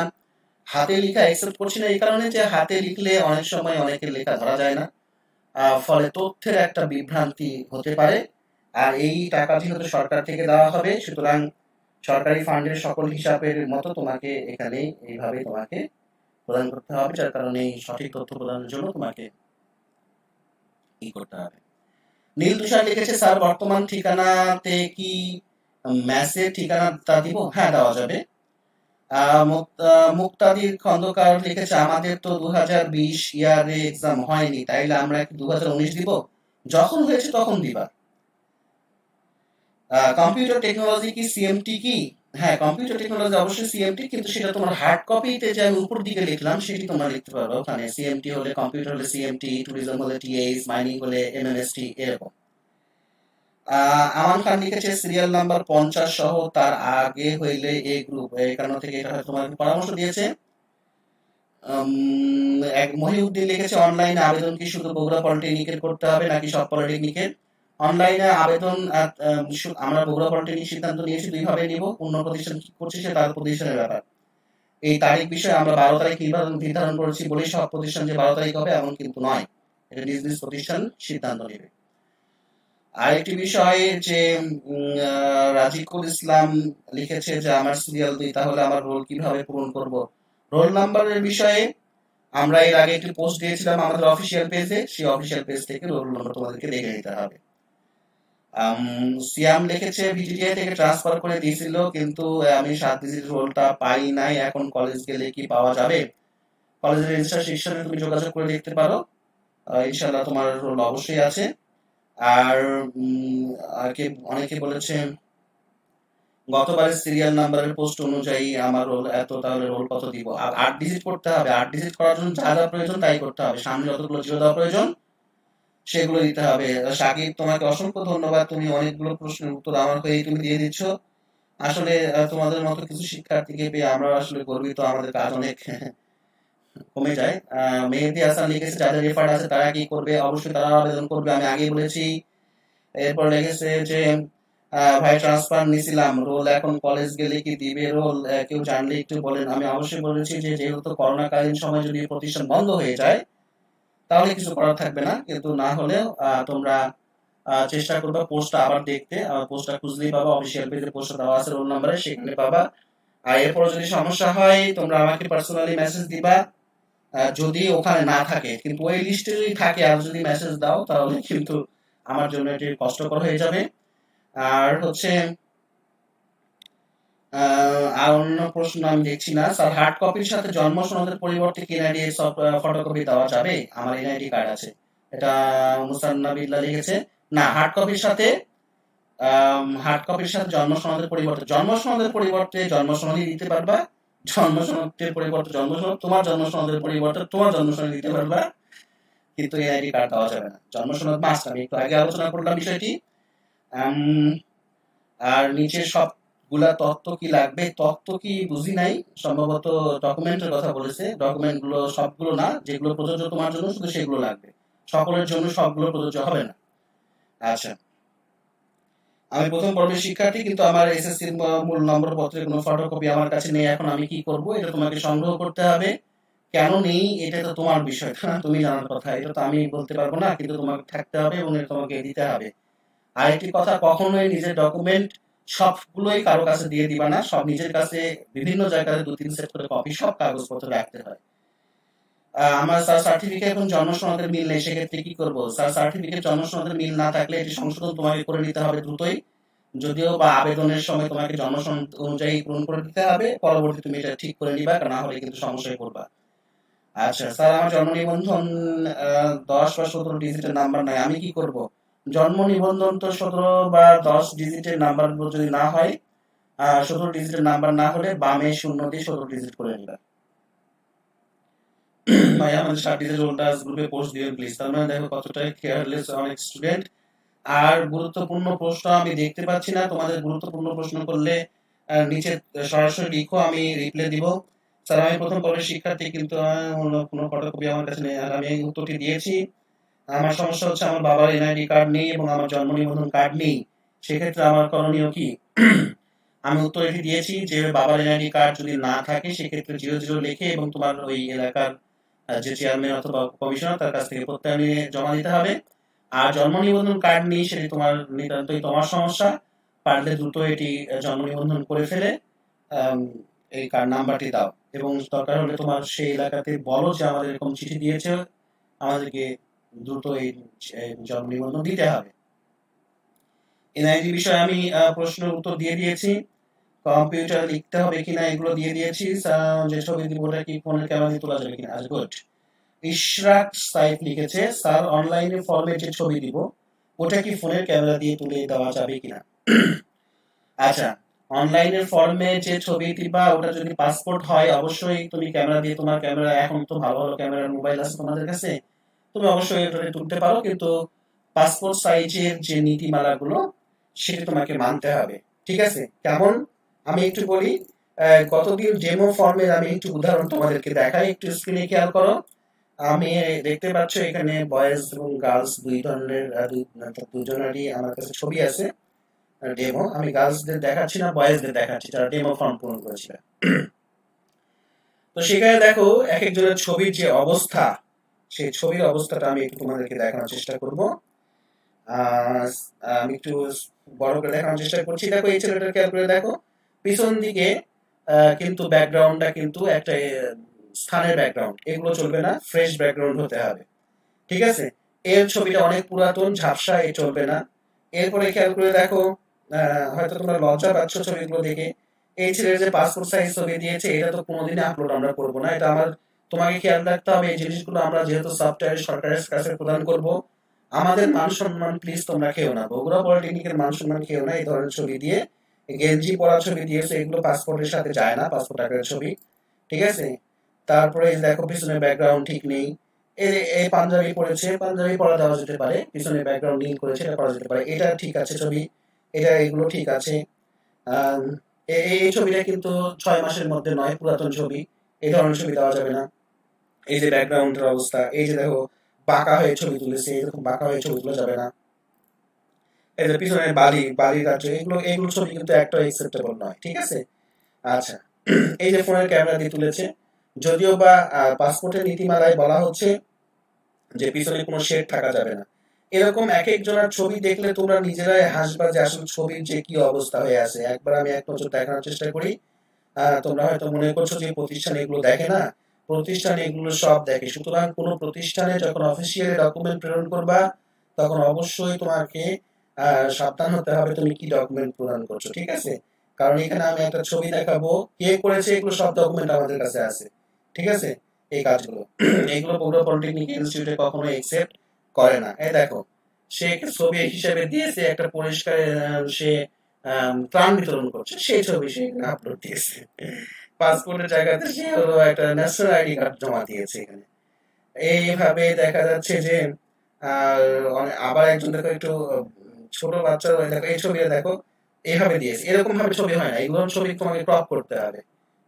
Speaker 2: হাতে লেখা অ্যাকসেপ্ট করছি না এই কারণে যে হাতে লিখলে অনেক সময় অনেকের লেখা ধরা যায় না, ফলে তথ্যের একটা বিভ্রান্তি হতে পারে। আর এই টাকা যেহেতু সরকার থেকে দেওয়া হবে, সুতরাং সরকারি ফান্ডের সকল হিসাবের মতো তোমাকে এখানে এইভাবে তোমাকে প্রদান করতে হবে, যার কারণে এই সঠিক তথ্য প্রদানের জন্য তোমাকে ই করতে হবে। নীল তুষার লিখেছে, স্যার বর্তমান ঠিকানাতে কি ম্যাসের ঠিকানাটা দিব? হ্যাঁ, দেওয়া যাবে। মুক্তাদির খন্দকার লিখেছে, আমাদের তো 2020 ইয়ারে এক্সাম হয়নি, তাইলে আমরা কি 2019 দিব? যখন হয়েছে তখন দিবা। কম্পিউটার টেকনোলজি কি সিএমটি কি? হ্যাঁ, কম্পিউটার টেকনোলজি অবশ্যই সিএমটি, কিন্তু সেটা তোমার হার্ড কপিতে যে আমি উপর দিকে লিখলাম সেটি তোমরা লিখতে পারো ওখানে। সিএমটি হলে, কম্পিউটার হলে সিএমটি, ট্যুরিজম হলে টিএইচ, মাইনিং হলে এমএমএসটি, এরকম। আমান খান লিখেছে, সিরিয়াল নাম্বার 50 সহ তার আগে হইলে এ গ্রুপ, এই কারণ থেকে এটা হয়তো তোমাকে পরামর্শ দিয়েছে। এক মহিউদ্দিন লিখেছে, অনলাইনে আবেদন কি শুধু বগুড়া পলিটেকনিকের করতে হবে নাকি সব পলিটেকনিকের? অনলাইনে আবেদন আমরা বগুড়া পলিটেকনিক সিদ্ধান্ত নিয়েছি দুইভাবে নিব, অন্য প্রতিষ্ঠান কি করছে সে তার প্রতিষ্ঠানের ব্যাপার। এই তারিখ বিষয়ে আমরা 12 তারিখ নির্ধারণ করেছি বলেই সব প্রতিষ্ঠান যে 12 তারিখ হবে এমন কিন্তু নয়, এটা নিজ নিজ প্রতিষ্ঠান সিদ্ধান্ত নেবে। আরেকটি বিষয় যে রাজিকুল ইসলাম লিখেছে যে আমার সিরিয়াল 2, তাহলে আমার রোল কিভাবে পূরণ করব? রোল নাম্বারের বিষয়ে আমরা এর আগে একটি পোস্ট দিয়েছিলাম আমাদের অফিসিয়াল পেজে, সেই অফিসিয়াল পেজ থেকে রোল নাম্বার তোমাদেরকে দেখে নিতে হবে। সিয়াম লিখেছে, ভিজিটিআই থেকে ট্রান্সফার করে দিয়েছিল, কিন্তু আমি 7 ডিজিট রোলটা পাই নাই, এখন কলেজ গেলে কি পাওয়া যাবে? কলেজের রেজিস্ট্রার সেকশনে তুমি যোগাযোগ করে দেখতে পারো, ইনশাআল্লাহ তোমার রোল অবশ্যই আছে। আর অনেকে বলেছে গতবারের সিরিয়াল নাম্বারের পোস্ট অনুযায়ী আমার রোল এত, তাহলে রোল কত দিব? আর 8 ডিজিট করতে হবে, 8 ডিজিট করার জন্য যা যা প্রয়োজন তাই করতে হবে, সামনে যতগুলো জিরো দেওয়া প্রয়োজন সেগুলো দিতে হবে। সাকিব, তোমাকে অসংখ্য ধন্যবাদ, তুমি অনেকগুলো প্রশ্নের উত্তর আমার হয়ে তুমি দিয়ে দিচ্ছ। আসলে তোমাদের মতো কিছু শিক্ষার্থীকে পেয়ে আমরা আসলে গর্বিত, আমাদের কাজ অনেক কমে যায়। মেহেদি হাসান লিখেছে, যাদের রেফার্ড আছে তারা কি করবে? অবশ্যই তারা আবেদন করবে, আমি আগেই বলেছি। এরপর লিখেছে যে ভাই ট্রান্সফার নিছিলাম, রোল এখন কলেজ গেলে কি দিবে রোল? কেউ জানলে একটু বলেন। আমি অবশ্যই বলেছি যে যেহেতু করোনাকালীন সময় যদি প্রতিষ্ঠান বন্ধ হয়ে যায় তাহলে কিছু করার থাকবে না, কিন্তু না হলেও তোমরা চেষ্টা করবে পোস্টটা আবার দেখতে, পোস্টটা খুঁজলেই পাবা, অফিসিয়াল পেজে পোস্টটা দেওয়া আছে রোল নাম্বারে, সেখানে পাবা। আর এরপর যদি সমস্যা হয় তোমরা আমাকে পার্সোনালি মেসেজ দিবা, যদি ওখানে না থাকে, কিন্তু ওই লিস্টে যদি থাকে আর যদি মেসেজ দাও তাহলে কিন্তু আমার জন্য এটি কষ্টকর হয়ে যাবে। আর হচ্ছে আর অন্য প্রশ্ন আমি দেখছি না। স্যার, হার্ড কপির সাথে জন্ম সনদের পরিবর্তে কি এনআইডি ফটোকপি দেওয়া যাবে? আমার এনআইডি কার্ড আছে, এটা মুসান্নাবিল্লাহ লিখেছে। না, হার্ড কপির সাথে জন্ম সনদের পরিবর্তে জন্ম সনদই দিতে পারবা, জন্ম সনদের পরিবর্তে জন্ম সনদ, তোমার জন্ম সনদের পরিবর্তে তোমার জন্ম সনদ দিতে পারবা, কিন্তু এনআইডি কার্ড দেওয়া যাবে না। জন্ম সনদ মাস্ট, আমি একটু আগে আলোচনা করলাম বিষয়টি। আর নিচে সবগুলা তথ্য কি লাগবে? তথ্য কি বুঝি নাই, সম্ভবত ডকুমেন্টের কথা বলেছে। ডকুমেন্ট গুলো সবগুলো না, যেগুলো প্রযোজ্য তোমার জন্য শুধু সেগুলো লাগবে, সকলের জন্য সবগুলো প্রযোজ্য হবে না। আচ্ছা, আমি প্রথম পর্বের শিক্ষার্থী, কিন্তু আমার এসএসসির মূল নম্বর পত্রের কোনো ফটোকপি আমার কাছে নেই। এখন আমি কি করব? এটা তোমাকে সংগ্রহ করতে হবে। কেন নেই এটা তো তোমার বিষয়, তুমি জানার কথা, এটা তো আমি বলতে পারবো না, কিন্তু তোমাকে থাকতে হবে এবং এটা তোমাকে দিতে হবে। আরেকটি কথা, কখনোই নিজের ডকুমেন্ট সবগুলোই কারো কাছে দিয়ে দিবা না, সব নিজের কাছে বিভিন্ন জায়গায় 2-3 সেট করে কপি সব কাগজপত্র রাখতে হয়। আমার স্যার সার্টিফিকেট এবং জন্ম সনদের মিল নেই, সেক্ষেত্রে কি করব? স্যার, সার্টিফিকেট জন্ম সনদের মিল না থাকলে এটি সংশোধন তোমাকে করে নিতে হবে দ্রুতই, যদিও বা আবেদনের সময় তোমাকে জন্ম সনদ অনুযায়ী পূরণ করে দিতে হবে, পরবর্তী তুমি এটা ঠিক করে নিবা, না হলে কিন্তু সমস্যায় পড়বা। আচ্ছা স্যার, আমার জন্ম নিবন্ধন 10 বা 17 ডিজিটের নাম্বার নাই, আমি কি করব? জন্ম নিবন্ধন তো 17 বা 10 ডিজিটের নাম্বার যদি না হয়, 17 ডিজিটের নাম্বার না হলে বামে শূন্য দিয়ে 17 ডিজিট করে নেবে। ভাই আমাদের 7 ডিজিট রোলটা গ্রুপে পোস্ট দিবেন প্লিজ। তার মানে দেখো কতটা কেয়ারলেস অনেক স্টুডেন্ট। আর গুরুত্বপূর্ণ প্রশ্ন আমি দেখতে পাচ্ছি না, তোমাদের গুরুত্বপূর্ণ প্রশ্ন করলে নিচে সরাসরি লিখো, আমি রিপ্লাই দিব। স্যার আমি প্রথম পর্বের শিক্ষার্থী, কিন্তু কোনো ফটোকপি আমার কাছে নেই। আর আমি এই উত্তরটি দিয়েছি। আমার সমস্যা হচ্ছে আমার বাবার এনআইডি কার্ড নেই এবং আমার জন্ম নিবন্ধন কার্ড নেই। সেক্ষেত্রে আমার করণীয় কি? আমি উত্তর এটি দিয়েছি যে বাবার এনআইডি কার্ড যদি না থাকে সেক্ষেত্রে 00 লিখে এবং তোমার ওই এলাকার যে চেয়ারম্যান অথবা কমিশনার তার কাছ থেকে প্রত্যয় নিয়ে জমা দিতে হবে। আর জন্ম নিবন্ধন কার্ড নেই সেটি তোমার নিতান্তই তোমার সমস্যা। পারলে দ্রুত এটি জন্ম নিবন্ধন করে ফেলে আম, এই কার্ড নাম্বারটি দাও, এবং দরকার হলে তোমার সেই এলাকাতে বলো যে আমাদের এরকম চিঠি দিয়েছে, আমাদেরকে দ্রুত এই জন্ম নিবন্ধন দিতে হবে। এনআইডি বিষয়ে আমি প্রশ্নের উত্তর দিয়ে দিয়েছি। কম্পিউটার লিখতে হবে কিনা এগুলো দিয়ে দিয়েছি। যে ছবি দিব ওটা কি ফোনের ক্যামেরা দিয়ে তোলা যাবে কিনা? আচ্ছা গুড। ইশরাক সাইফ লিখেছে, স্যার অনলাইনে ফর্মে যে ছবি দিব ওটা কি ফোনের ক্যামেরা দিয়ে তুলে দেওয়া যাবে কিনা? আচ্ছা, অনলাইনের ফর্মে যে ছবি দিবা ওটা যদি পাসপোর্ট হয় অবশ্যই তুমি ক্যামেরা দিয়ে, তোমার ক্যামেরা এখন তো ভালো ভালো ক্যামেরার মোবাইল আছে তোমাদের কাছে, তুমি অবশ্যই ওটা তুলতে পারো, কিন্তু পাসপোর্ট সাইজের যে নীতিমালাগুলো সেটা তোমাকে মানতে হবে। ঠিক আছে? কেমন? আমি একটু বলি। গতদিন ডেমো ফর্মের আমি একটু উদাহরণ তোমাদেরকে দেখাই, একটু স্ক্রিনে খেয়াল করো। আমি দেখতে পাচ্ছ এখানে বয়েজ এবং গার্লস দুই ধরনের দুজনেরই আমার কাছে ছবি আছে। ডেমো আমি গার্লসদের দেখাচ্ছি না, বয়েজদের দেখাচ্ছি যারা ডেমো ফর্ম পূরণ করেছিল। তো সেখানে দেখো এক একজনের ছবির যে অবস্থা, সেই ছবির অবস্থাটা আমি একটু তোমাদেরকে দেখানোর চেষ্টা করব। আহ, আমি একটু বড় করে দেখানোর চেষ্টা করছি। দেখো এই ছেলেটা খেয়াল করে দেখো, পিছন দিকে কিন্তু ব্যাকগ্রাউন্ডটা কিন্তু একটা স্থানের ব্যাকগ্রাউন্ড, এগুলো চলবে না, ফ্রেশ ব্যাকগ্রাউন্ড হতে হবে। ঠিক আছে? এর ছবিটা অনেক পুরাতন, ঝাপসা, এ চলবে না। এরপরে খেয়াল করে দেখো, হয়তো তোমরা লজ্জা পাচ্ছ ছবিগুলো দেখে। এই ছেলের যে পাসপোর্ট সাইজ ছবি দিয়েছে এটা তো কোনোদিনই আপলোড আমরা করবো না, এটা আমার তোমাকে খেয়াল রাখতে হবে। এই জিনিসগুলো আমরা যেহেতু সফটওয়্যার সরকারের কাছে প্রদান করব, আমাদের মান সম্মান প্লিজ তোমরা খেও না, বগুড়া পলিটেকনিকের মান সম্মান খেও না এই ধরনের ছবি দিয়ে। গেঞ্জি পরা ছবি দিয়েছে, এগুলো পাসপোর্টের সাথে যায় না, পাসপোর্ট আকারের ছবি। ঠিক আছে? তারপরে এই দেখো পিছনে ব্যাকগ্রাউন্ড ঠিক নেই। এই পাঞ্জাবি পরেছে, পাঞ্জাবি পরা দেওয়া যেতে পারে, পিছনে ব্যাকগ্রাউন্ড নীল করেছে, এটা করা যেতে পারে, এটা ঠিক আছে ছবি, এটা এগুলো ঠিক আছে। আম, এই ছবিটা কিন্তু 6 মাসের মধ্যে নয়, পুরাতন ছবি, এই ধরনের ছবি দেওয়া যাবে না। এই যে ব্যাকগ্রাউন্ডের অবস্থা, এই যে দেখো বাঁকা হয়ে ছবি তুলেছে, এরকম বাঁকা হয়ে ছবি তোলা যাবে না। এই যে পিছনে বালির রাজ্য, এগুলো এগুলো ছবি কিন্তু একটা একসেপ্টেবল নয়। ঠিক আছে? আচ্ছা, এই যে ফোনের ক্যামেরা দিয়ে তুলেছে, যদিও বা পাসপোর্টের নীতিমালায় বলা হচ্ছে যে পিছনে কোনো শেড থাকা যাবে না। এরকম এক একজনের ছবি দেখলে তোমরা নিজেরাই হাসবা যে আসলে ছবির যে কি অবস্থা হয়ে আছে। একবার আমি এক নজর দেখানোর চেষ্টা করি। তোমরা হয়তো মনে করছো যে প্রতিষ্ঠান এগুলো দেখে না, প্রতিষ্ঠান এগুলো সব দেখে। সুতরাং কোনো প্রতিষ্ঠানে যখন অফিসিয়ালি ডকুমেন্ট প্রেরণ করবা তখন অবশ্যই তোমাকে সাবধান হতে হবে তুমি কি ডকুমেন্ট প্রদান করছো। ঠিক আছে? কারণ এখানে আমি একটা ছবি দেখাবো, কে করেছে এগুলো সব ডকুমেন্ট আমাদের কাছে আছে। ঠিক আছে? এই কাজগুলো এগুলো বগুড়া পলিটেকনিক ইনস্টিটিউটে কখনো একসেপ্ট করে না। এই দেখো, সে একটা ছবি হিসেবে দিয়েছে, একটা পরিষ্কার সে ত্রাণ বিতরণ করছে, সেই ছবি সে আপলোড দিয়েছে। পাসপোর্টের জায়গাতে সে হলো একটা ন্যাশনাল আইডি কার্ড জমা দিয়েছে এখানে। এইভাবে দেখা যাচ্ছে যে আর আবার একজন দেখো একটু ছোট বাচ্চা, দেখো এই ছবিটা দেখো এইভাবে দিয়েছে, এরকম ভাবে ছবি হয় না, এগুলো ছবি তোমাকে ক্রপ করতে হবে।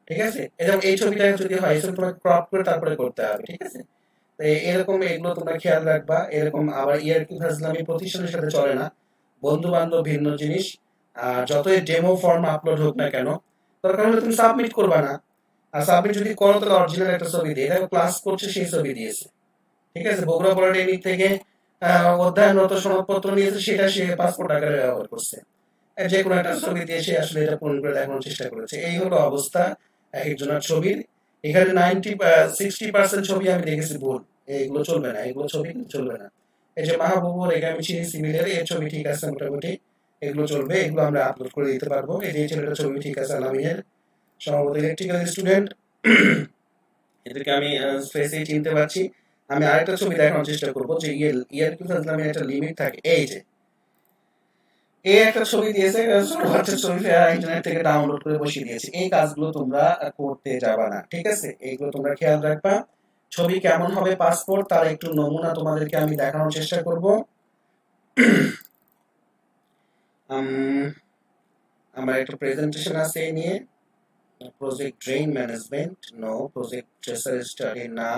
Speaker 2: ঠিক আছে? এরকম এই ছবিটা যদি হয় এই ছবি তোমাকে ক্রপ করে তারপরে করতে হবে। ঠিক আছে? তো এরকম এগুলো তোমরা খেয়াল রাখবা। এরকম আবার ইয়ারকি ফাজলামি প্রতিষ্ঠানের সাথে চলে না। বন্ধু বান্ধব ভিন্ন জিনিস। আর যতই ডেমো ফর্ম আপলোড হোক না কেন, দরকার হলে তুমি সাবমিট করবা না। আর সাবমিট যদি করো তাহলে অরিজিনাল একটা ছবি দিয়ে দেখো, ক্লাস করছে সেই ছবি দিয়েছে। ঠিক আছে? বগুড়া পলিটেকনিক থেকে অধ্যয়নরত সনদপত্র নিয়েছে, সেটা সে পাসপোর্ট আকারে ব্যবহার করছে। যে কোনো একটা ছবি দিয়ে সে আসলে এটা পূরণ করে দেখানোর চেষ্টা করেছে। এই হলো অবস্থা এক একজনের ছবির। এখানে 60% ছবি আমি দেখেছি ভুল। এইগুলো চলবে না, এগুলো ছবি কিন্তু চলবে না। এই যে মাহবুবুর, এখানে আমি চিনি সিভিলের, এর ছবি ঠিক আছে মোটামুটি, এগুলো চলবে, এগুলো আমরা আপলোড করে দিতে পারবো। এই যে ছেলেটার ছবি ঠিক আছে, আলামিনের সম্ভবত ইলেকট্রিক্যাল স্টুডেন্ট। এটাকে আমি ফেসে চিনতে পারছি। আমি আরেকটা ছবি দেখানোর চেষ্টা করব যে ইয়ারকি ফাজলামির একটা লিমিট থাকে। এই যে এই একটা ছবি দিয়েছে, ছোট বাচ্চার ছবি ইন্টারনেট থেকে ডাউনলোড করে বসিয়ে দিয়েছে। এই কাজগুলো তোমরা করতে যাবা না, ঠিক আছে? এইগুলো তোমরা খেয়াল রাখবা। ছবি কেমন হবে পাসপোর্ট তার একটু নমুনা তোমাদেরকে আমি দেখানোর চেষ্টা করব। আমার একটা প্রেজেন্টেশন আছে এই নিয়ে, project drain management, no project tracer study না।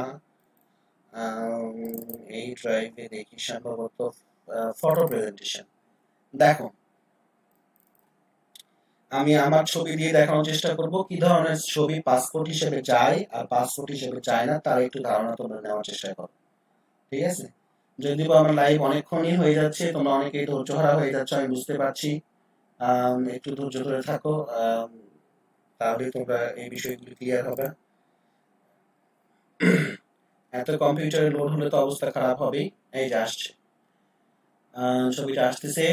Speaker 2: এই ড্রাইভে দেখি সম্ভবত ফটো প্রেজেন্টেশন। দেখো আমি আমার ছবি দিয়ে দেখানোর চেষ্টা করব কি ধরনের ছবি পাসপোর্ট হিসেবে যায় আর পাসপোর্ট হিসেবে যায় না, তার একটু ধারণা তোমরা নেওয়ার চেষ্টা করো, ঠিক আছে? যদিও আমার লাইভ অনেকক্ষণই হয়ে যাচ্ছে, তোমরা অনেকেই ধৈর্যহারা হয়ে যাচ্ছ, আমি বুঝতে পারছি। একটু ধৈর্য ধরে থাকো, তাহলে তোমরা এই বিষয়গুলি ক্লিয়ার হবে। এত কম্পিউটারে লোড হলে তো অবস্থা খারাপ হবেই। এই যে আসছে, ছবিটা আসতেছে।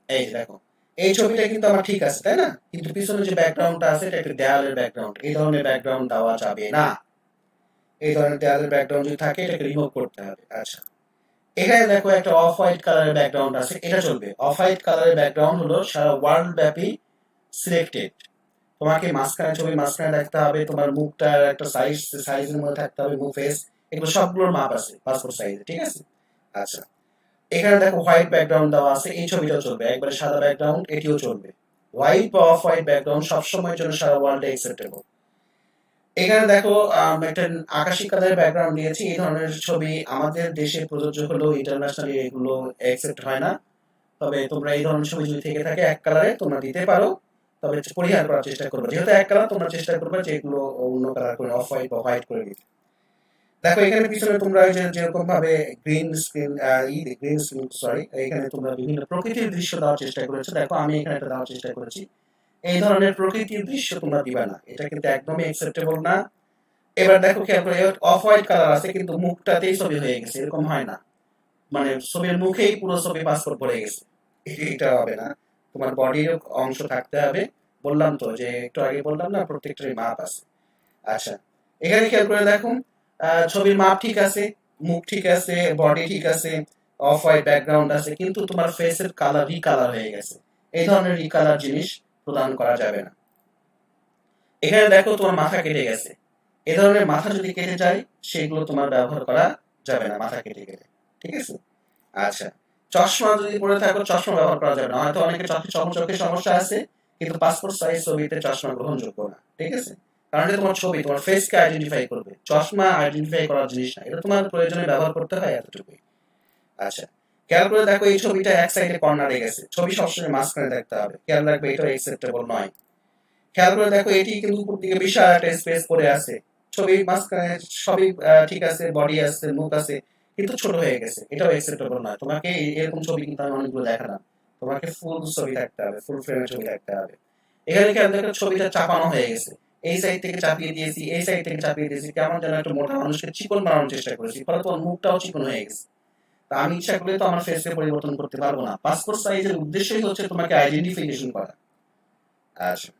Speaker 2: এই যে দেখো, এই ছবিটা কিন্তু আমার ঠিক আছে, তাই না? কিন্তু পিছনে যে ব্যাকগ্রাউন্ডটা আছে এটা একটা দেয়ালের ব্যাকগ্রাউন্ড। এই ধরনের ব্যাকগ্রাউন্ড দেওয়া যাবে না। এই ধরনের দেয়ালের ব্যাকগ্রাউন্ড যদি থাকে এটাকে রিমুভ করতে হবে। আচ্ছা, এখানে দেখো একটা অফ হোয়াইট কালারের ব্যাকগ্রাউন্ড আছে, এটা চলবে। অফ হোয়াইট কালারের ব্যাকগ্রাউন্ড হলো সারা ওয়ার্ল্ড ব্যাপী সিলেক্টেড। তোমাকে মাঝখানে ছবি মাঝখানে রাখতে হবে, তোমার মুখটার একটা সাইজের মধ্যে থাকতে হবে, মুখ ফেস, এগুলো সবগুলোর মাপ আছে পাসপোর্ট সাইজে, ঠিক আছে? আচ্ছা, এখানে দেখো হোয়াইট ব্যাকগ্রাউন্ড দেওয়া আছে, এই ছবিটাও চলবে। একবারে সাদা ব্যাকগ্রাউন্ড, এটিও চলবে। হোয়াইট বা অফ হোয়াইট ব্যাকগ্রাউন্ড সবসময়ের জন্য সারা ওয়ার্ল্ডে অ্যাকসেপ্টেবল। এখানে দেখো একটা আকাশি কালারের ব্যাকগ্রাউন্ড দিয়েছি। এই ধরনের ছবি আমাদের দেশে প্রযোজ্য হলেও ইন্টারন্যাশনালি এগুলো অ্যাকসেপ্ট হয় না। তবে তোমরা এই ধরনের ছবি যদি থেকে থাকে এক কালারে তোমরা দিতে পারো, তবে পরিহার করার চেষ্টা করবে। যেহেতু এক কালার, তোমরা চেষ্টা করবে যে এগুলো অন্য কালার করে, অফ হোয়াইট বা হোয়াইট করে দিতে। দেখো এখানে পিছনে তোমরা যেরকম ভাবে গ্রিন স্ক্রিন সরি, এখানে তোমরা বিভিন্ন প্রকৃতির দৃশ্য দেওয়ার চেষ্টা করেছো। দেখো আমি এখানে একটা দেওয়ার চেষ্টা করেছি। এই ধরনের প্রকৃতির দৃশ্য তোমরা দিবা না, এটা কিন্তু একদমই অ্যাকসেপ্টেবল না। এবার দেখো খেয়াল করে, অফ হোয়াইট কালার আছে কিন্তু মুখটাতেই ছবি হয়ে গেছে, এরকম হয় না। মানে ছবির মুখেই পুরো ছবি পাসপোর্ট পড়ে গেছে, এটা হবে না। তোমার বডির অংশ থাকতে হবে। বললাম তো, যে একটু আগে বললাম না, প্রত্যেকটারই মাপ আছে। আচ্ছা, এখানে খেয়াল করে দেখো, ছবির মাপ ঠিক আছে, মুখ ঠিক আছে, বডি ঠিক আছে, অফ হোয়াইট ব্যাকগ্রাউন্ড আছে, কিন্তু তোমার ফেসের কালার রিকালার হয়ে গেছে। এই ধরনের রিকালার জিনিস প্রদান করা যাবে না। এখানে দেখো তোমার মাথা কেটে গেছে, এ ধরনের মাথা যদি কেটে যায় সেগুলো তোমার ব্যবহার করা যাবে না, মাথা কেটে গেলে, ঠিক আছে? আচ্ছা, চশমা যদি পরে থাকো চশমা ব্যবহার করা যাবে না। হয়তো অনেকে চোখের সমস্যা আছে, কিন্তু পাসপোর্ট সাইজ ছবিতে চশমা গ্রহণযোগ্য না, ঠিক আছে? কারণ এটা তোমার ছবি, তোমার ফেসকে আইডেন্টিফাই করবে। চশমা আইডেন্টিফাই করার জিনিস না, এটা তোমার প্রয়োজনে ব্যবহার করতে হয়, এতটুকুই। আচ্ছা, খেয়াল করে দেখো এই ছবিটা এক সাইডে কর্নারে গেছে, ছবি সবসময় মাঝখানে দেখতে হবে, খেয়াল রাখবে, এটা অ্যাকসেপ্টেবল নয়। খেয়াল করে দেখো এটি কিন্তু উপর দিকে বিশাল একটা স্পেস পড়ে আছে, ছবি মাঝখানে সবই ঠিক আছে, বডি আছে, মুখ আছে, কিন্তু ছোট হয়ে গেছে, এটাও অ্যাকসেপ্টেবল নয়। তোমাকে এরকম ছবি কিন্তু আমি অনেকগুলো দেখালাম, তোমাকে ফুল ছবি থাকতে হবে, ফুল ফ্রেমের ছবি থাকতে হবে। এখানে খেয়াল দেখো ছবিটা চাপানো হয়ে গেছে, এই সাইড থেকে চাপিয়ে দিয়েছি, এই সাইড থেকে চাপিয়ে দিয়েছি, কেমন যেন একটা মোটা মানুষকে চিকন বানানোর চেষ্টা করেছি, ফলে তোমার মুখটাও চিকন হয়ে গেছে। তা আমি ইচ্ছা করলে তো আমার ফেসকে পরিবর্তন করতে পারবো না। পাসপোর্ট সাইজের উদ্দেশ্যই হচ্ছে তোমাকে আইডেন্টিফিকেশন করা। আচ্ছা,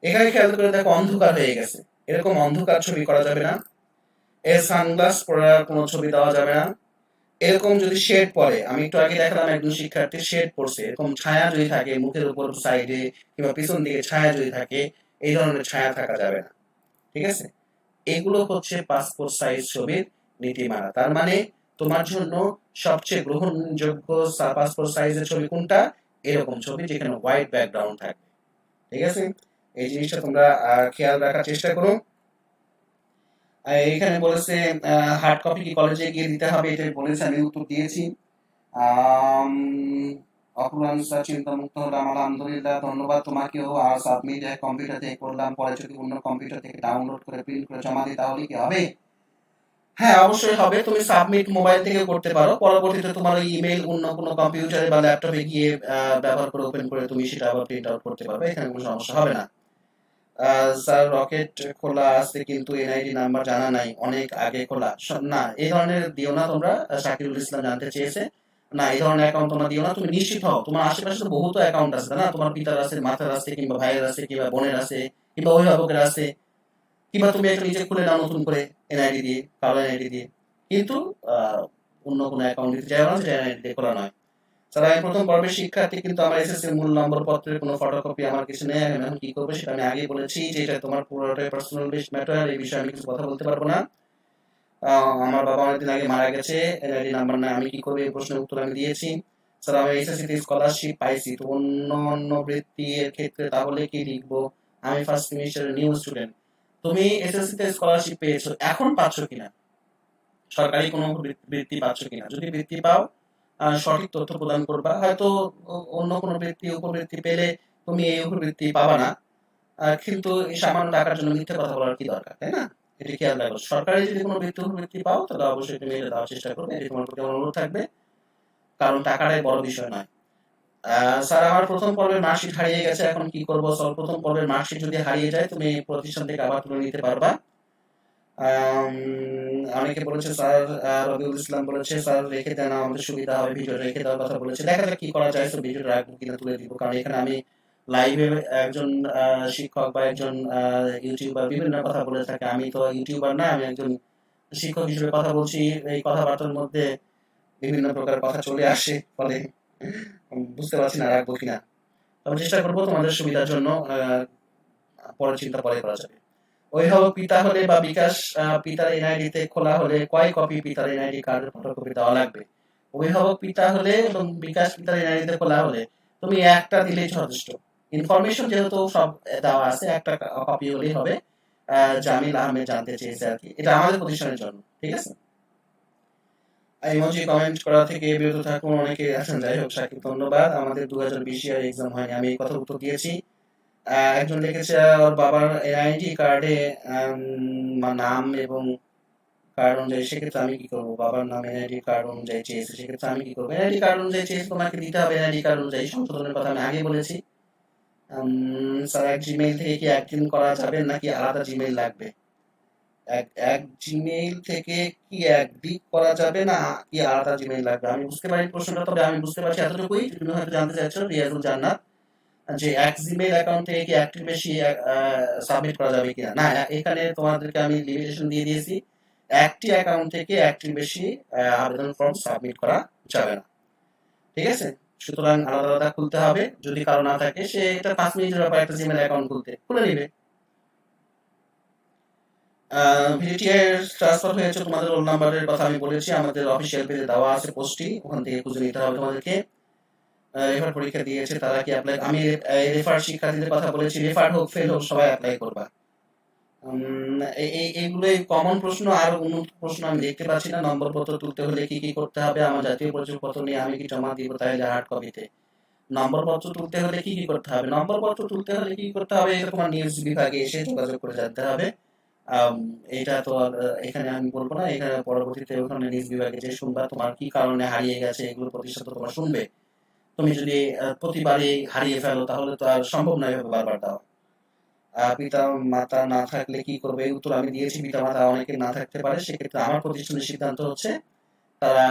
Speaker 2: এখানে খেয়াল করে দেখো অন্ধকার হয়ে গেছে, এরকম অন্ধকার ছবি করা যাবে না। এর সানগ্লাস পরার কোনো ছবি দেওয়া যাবে না। এরকম যদি শেড পরে, আমি একটু আগে দেখালাম একজন শিক্ষার্থী শেড পড়ছে, এরকম ছায়া যদি থাকে মুখের উপর সাইডে কিংবা পিছন দিকে ছায়া যদি থাকে, এই ধরনের ছায়া থাকা যাবে না, ঠিক আছে? এগুলো হচ্ছে পাসপোর্ট সাইজ ছবির নীতিমালা। তার মানে তোমার জন্য সবচেয়ে গ্রহণযোগ্য পাসপোর্ট সাইজের ছবি কোনটা? এরকম ছবি যেখানে হোয়াইট ব্যাকগ্রাউন্ড থাকবে, ঠিক আছে? এই জিনিসটা তোমরা খেয়াল রাখার চেষ্টা করো। এখানে বলেছে হার্ড কপি কি কলেজে গিয়ে দিতে হবে, এটা বলেছে, আমি উত্তর দিয়েছি। অপরান স্যার চিন্তামুক্ত হলাম, আলহামদুলিল্লাহ, ধন্যবাদ তোমাকেও। আর সাবমিট কম্পিউটার থেকে করলাম, পরে যদি অন্য কম্পিউটার থেকে ডাউনলোড করে প্রিন্ট করে জমা দিই তাহলে কি হবে? হ্যাঁ, অবশ্যই হবে। তুমি সাবমিট মোবাইল থেকে করতে পারো, পরবর্তীতে তোমার ওই ইমেল অন্য কোনো কম্পিউটারে বা ল্যাপটপে গিয়ে ব্যবহার করে ওপেন করে তুমি সেটা আবার প্রিন্ট আউট করতে পারবে, এখানে কোনো সমস্যা হবে না। স্যার রকেট খোলা আছে কিন্তু এনআইডি নাম্বার জানা নাই, অনেক আগে খোলা। না, এই ধরনের দিও না তোমরা। শাকিরুল ইসলাম জানতে চেয়েছে, না এই ধরনের অ্যাকাউন্ট তোমরা দিও না। তুমি নিশ্চিত হও, তোমার আশেপাশে তো বহুত অ্যাকাউন্ট আছে, না? তোমার পিতার আছে, মাতার আছে, কিংবা ভাইয়ের আছে, কিংবা বোনের আছে, কিংবা অভিভাবকের আছে, কিংবা তুমি একটা নিজে খুলে নাও নতুন করে এনআইডি দিয়ে, কালো এনআইডি দিয়ে, কিন্তু অন্য কোনো অ্যাকাউন্ট দিতে চাইবো না, সেটা এনআইডি দিয়ে খোলা নয়। স্যার আমি প্রথম পর্বের শিক্ষার্থী, কিন্তু আমার এসএসসি মূল নম্বর পত্রের কোনো ফটোকপি আমার কিছু নেই, আমি এখন কি করবো সেটা আমি আগেই বলেছি যে এটা তোমার পুরোটাই পার্সোনাল বেস্ট ম্যাটার, এই বিষয়ে আমি কিছু কথা বলতে পারবো না। আমার বাবা অনেকদিন আগে মারা গেছে, এনআইডি নাম্বার না, আমি কি করবো এই প্রশ্নের উত্তর আমি দিয়েছি। স্যার আমি এসএসসি তে স্কলারশিপ পাইছি, তো অন্য অন্য বৃত্তি এর ক্ষেত্রে তাহলে কি লিখবো? আমি ফার্স্ট সেমিস্টারের নিউ স্টুডেন্ট। তুমি এসএসসি তে স্কলারশিপ পেয়েছো, এখন পাচ্ছ কিনা, সরকারি কোনো বৃত্তি পাচ্ছ কিনা, যদি বৃত্তি পাও সঠিক তথ্য প্রদান করবা। হয়তো অন্য কোনো বৃত্তি উপবৃত্তি পেলে তুমি এই উপবৃত্তি পাবা না, কিন্তু এই সামান্য টাকার জন্য মিথ্যে কথা বলার কি দরকার, তাই না? এটি খেয়াল রাখো, সরকারি যদি কোনো বৃত্তি উপবৃত্তি পাও তাহলে অবশ্যই তুমি এটা দেওয়ার চেষ্টা করবে, এটি তোমার প্রতি আমার অনুরোধ থাকবে, কারণ টাকাটাই বড় বিষয় নয়। স্যার আমার প্রথম পর্বের মার্কশিট হারিয়ে গেছে, এখন কি করবো? স্যার প্রথম পর্বের মার্কশিট যদি হারিয়ে যায় তুমি প্রতিষ্ঠান থেকে আবার তুলে নিতে পারবা। অনেকে বলেছে স্যার, রবিউল ইসলাম বলেছে স্যার রেখে দেন আমাদের সুবিধা হবে, ভিডিও রেখে দেওয়ার কথা বলেছে, দেখা যাক কি করা যায়। তো ভিডিও রাখবো কিনা তুলে দিব, কারণ এখানে আমি লাইভে একজন শিক্ষক বা একজন ইউটিউবার বিভিন্ন কথা বলে থাকে, আমি তো ইউটিউবার না, আমি একজন শিক্ষক হিসেবে কথা বলছি, এই কথাবার্তার মধ্যে বিভিন্ন প্রকার কথা চলে আসে, ফলে বুঝতে পারছি না রাখবো কিনা। তবে চেষ্টা করবো তোমাদের সুবিধার জন্য, পরে চিন্তা পরে করা যাবে। অভিভাবক পিতা হলে বা বিকাশ পিতার এনআইডি তে খোলা হলে কয় কপি পিতার এনআইডি কার্ডের ফটোকপি দেওয়া লাগবে? অভিভাবক পিতা হলে এবং বিকাশ পিতার এনআইডি তে খোলা হলে তুমি একটা দিলেই যথেষ্ট। ইনফরমেশন যেহেতু সব দেওয়া আছে, একটা কপি হলেই হবে। জামিল আহমেদ জানতে চেয়েছে আর কি, এটা আমাদের প্রতিষ্ঠানের জন্য, ঠিক আছে? ইমোজি কমেন্ট করা থেকে বিরত থাকুন, অনেকে আছেন। যাই হোক সাকিব, ধন্যবাদ। আমাদের 2020 ইয়ার এক্সাম হয়নি, আমি এই কথা উত্তর দিয়েছি। একজন লিখেছে ওর বাবার এনআইডি কার্ডে নাম এবং কার্ড অনুযায়ী, সেক্ষেত্রে আমি কি করবো? বাবার নাম এনআইডি কার্ড অনুযায়ী চেয়েছে, সেক্ষেত্রে আমি কি করবো? এনআইডি কার্ড অনুযায়ী চেয়েছে, তোমাকে দিতে হবে এনআইডি কার্ড অনুযায়ী, সংশোধনের কথা আমি আগে বলেছি। স্যার এক জিমেইল থেকে কি একদিন করা যাবে নাকি আলাদা জিমেইল লাগবে? এক জিমেইল থেকে কি একদিক করা যাবে না কি আলাদা জিমেইল লাগবে? আমি বুঝতে পারি প্রশ্নটা, তবে আমি বুঝতে পারছি এতটুকুই, তুমি হয়তো জানতে চাইছো রিয়াজুল জান্নাত যে এক জিমেইল অ্যাকাউন্ট থেকে কি একটির বেশি সাবমিট করা যাবে কিনা। না, এখানে তোমাদেরকে আমি লিমিটেশন দিয়ে দিয়েছি, একটি অ্যাকাউন্ট থেকে একটির বেশি আবেদন ফর্ম সাবমিট করা যাবে না, ঠিক আছে? সুতরাং আলাদা আলাদা খুলতে হবে, যদি কারো না থাকে সে এটা 5 মিনিটের ব্যাপার, একটা জিমেইল অ্যাকাউন্ট খুলে নিবে। ভিডিটিআর ট্রান্সফার হয়েছে, তোমাদের রোল নাম্বারের কথা আমি বলেছি, আমাদের অফিসিয়াল পেজে দেওয়া আছে পোস্টটি, ওখান থেকে খুঁজে নিতে হবে তোমাদেরকে। রেফার পরীক্ষা দিয়েছে তারা কি অ্যাপ্লাই, আমি রেফার শিক্ষার্থীদের কথা বলেছি, রেফার হোক ফেল হোক সবাই অ্যাপ্লাই করবা। এইগুলোই কমন প্রশ্ন, আর অন্য প্রশ্ন আমি দেখতে পাচ্ছি না। নম্বরপত্র তুলতে হলে কি কি করতে হবে? আমার জাতীয় পরিচয়পত্র নিয়ে আমি কি জমা দিব তাহলে হার্ড কপিতে? নম্বরপত্র তুলতে হলে কি কি করতে হবে? নম্বরপত্র তুলতে হলে কি করতে হবে এটা তোমার নিউজ বিভাগে এসে যোগাযোগ করে জানতে হবে। এটা তো আর এখানে আমি বলবো না, এখানে পরবর্তীতে ওখানে নিউজ বিভাগে যে শুনবা তোমার কি কারণে হারিয়ে গেছে, এগুলো প্রতিষ্ঠাতা তোমার শুনবে। তুমি যদি প্রতিবারই হারিয়ে ফেলো তাহলে তো আর সম্ভব নয় এভাবে বারবার দাও। পিতা মাতা না থাকলে কি করবে? এই উত্তর আমি দিয়েছি, পিতা মাতা অনেকে না থাকতে পারে, সেক্ষেত্রে আমার প্রতিষ্ঠানের সিদ্ধান্ত হচ্ছে তারা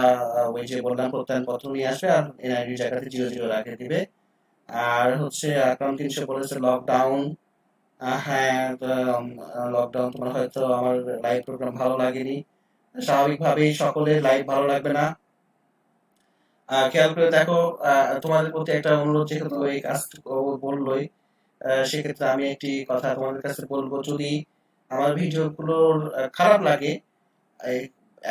Speaker 2: ওই যে বললাম প্রত্যয়নপত্র নিয়ে আসবে আর এনআইডির জায়গাতে 00 রাখে দিবে। আর হচ্ছে আকরাম 300 বলেছে লকডাউন, হ্যাঁ লকডাউন তোমার হয়তো আমার লাইভ প্রোগ্রাম ভালো লাগেনি, স্বাভাবিকভাবেই সকলের লাইভ ভালো লাগবে না। খেয়াল করে দেখো, তোমাদের প্রতি একটা অনুরোধ, যেহেতু এই কাজ বললোই, সেক্ষেত্রে আমি একটি কথা তোমাদের কাছে বলবো, যদি আমার ভিডিওগুলোর খারাপ লাগে,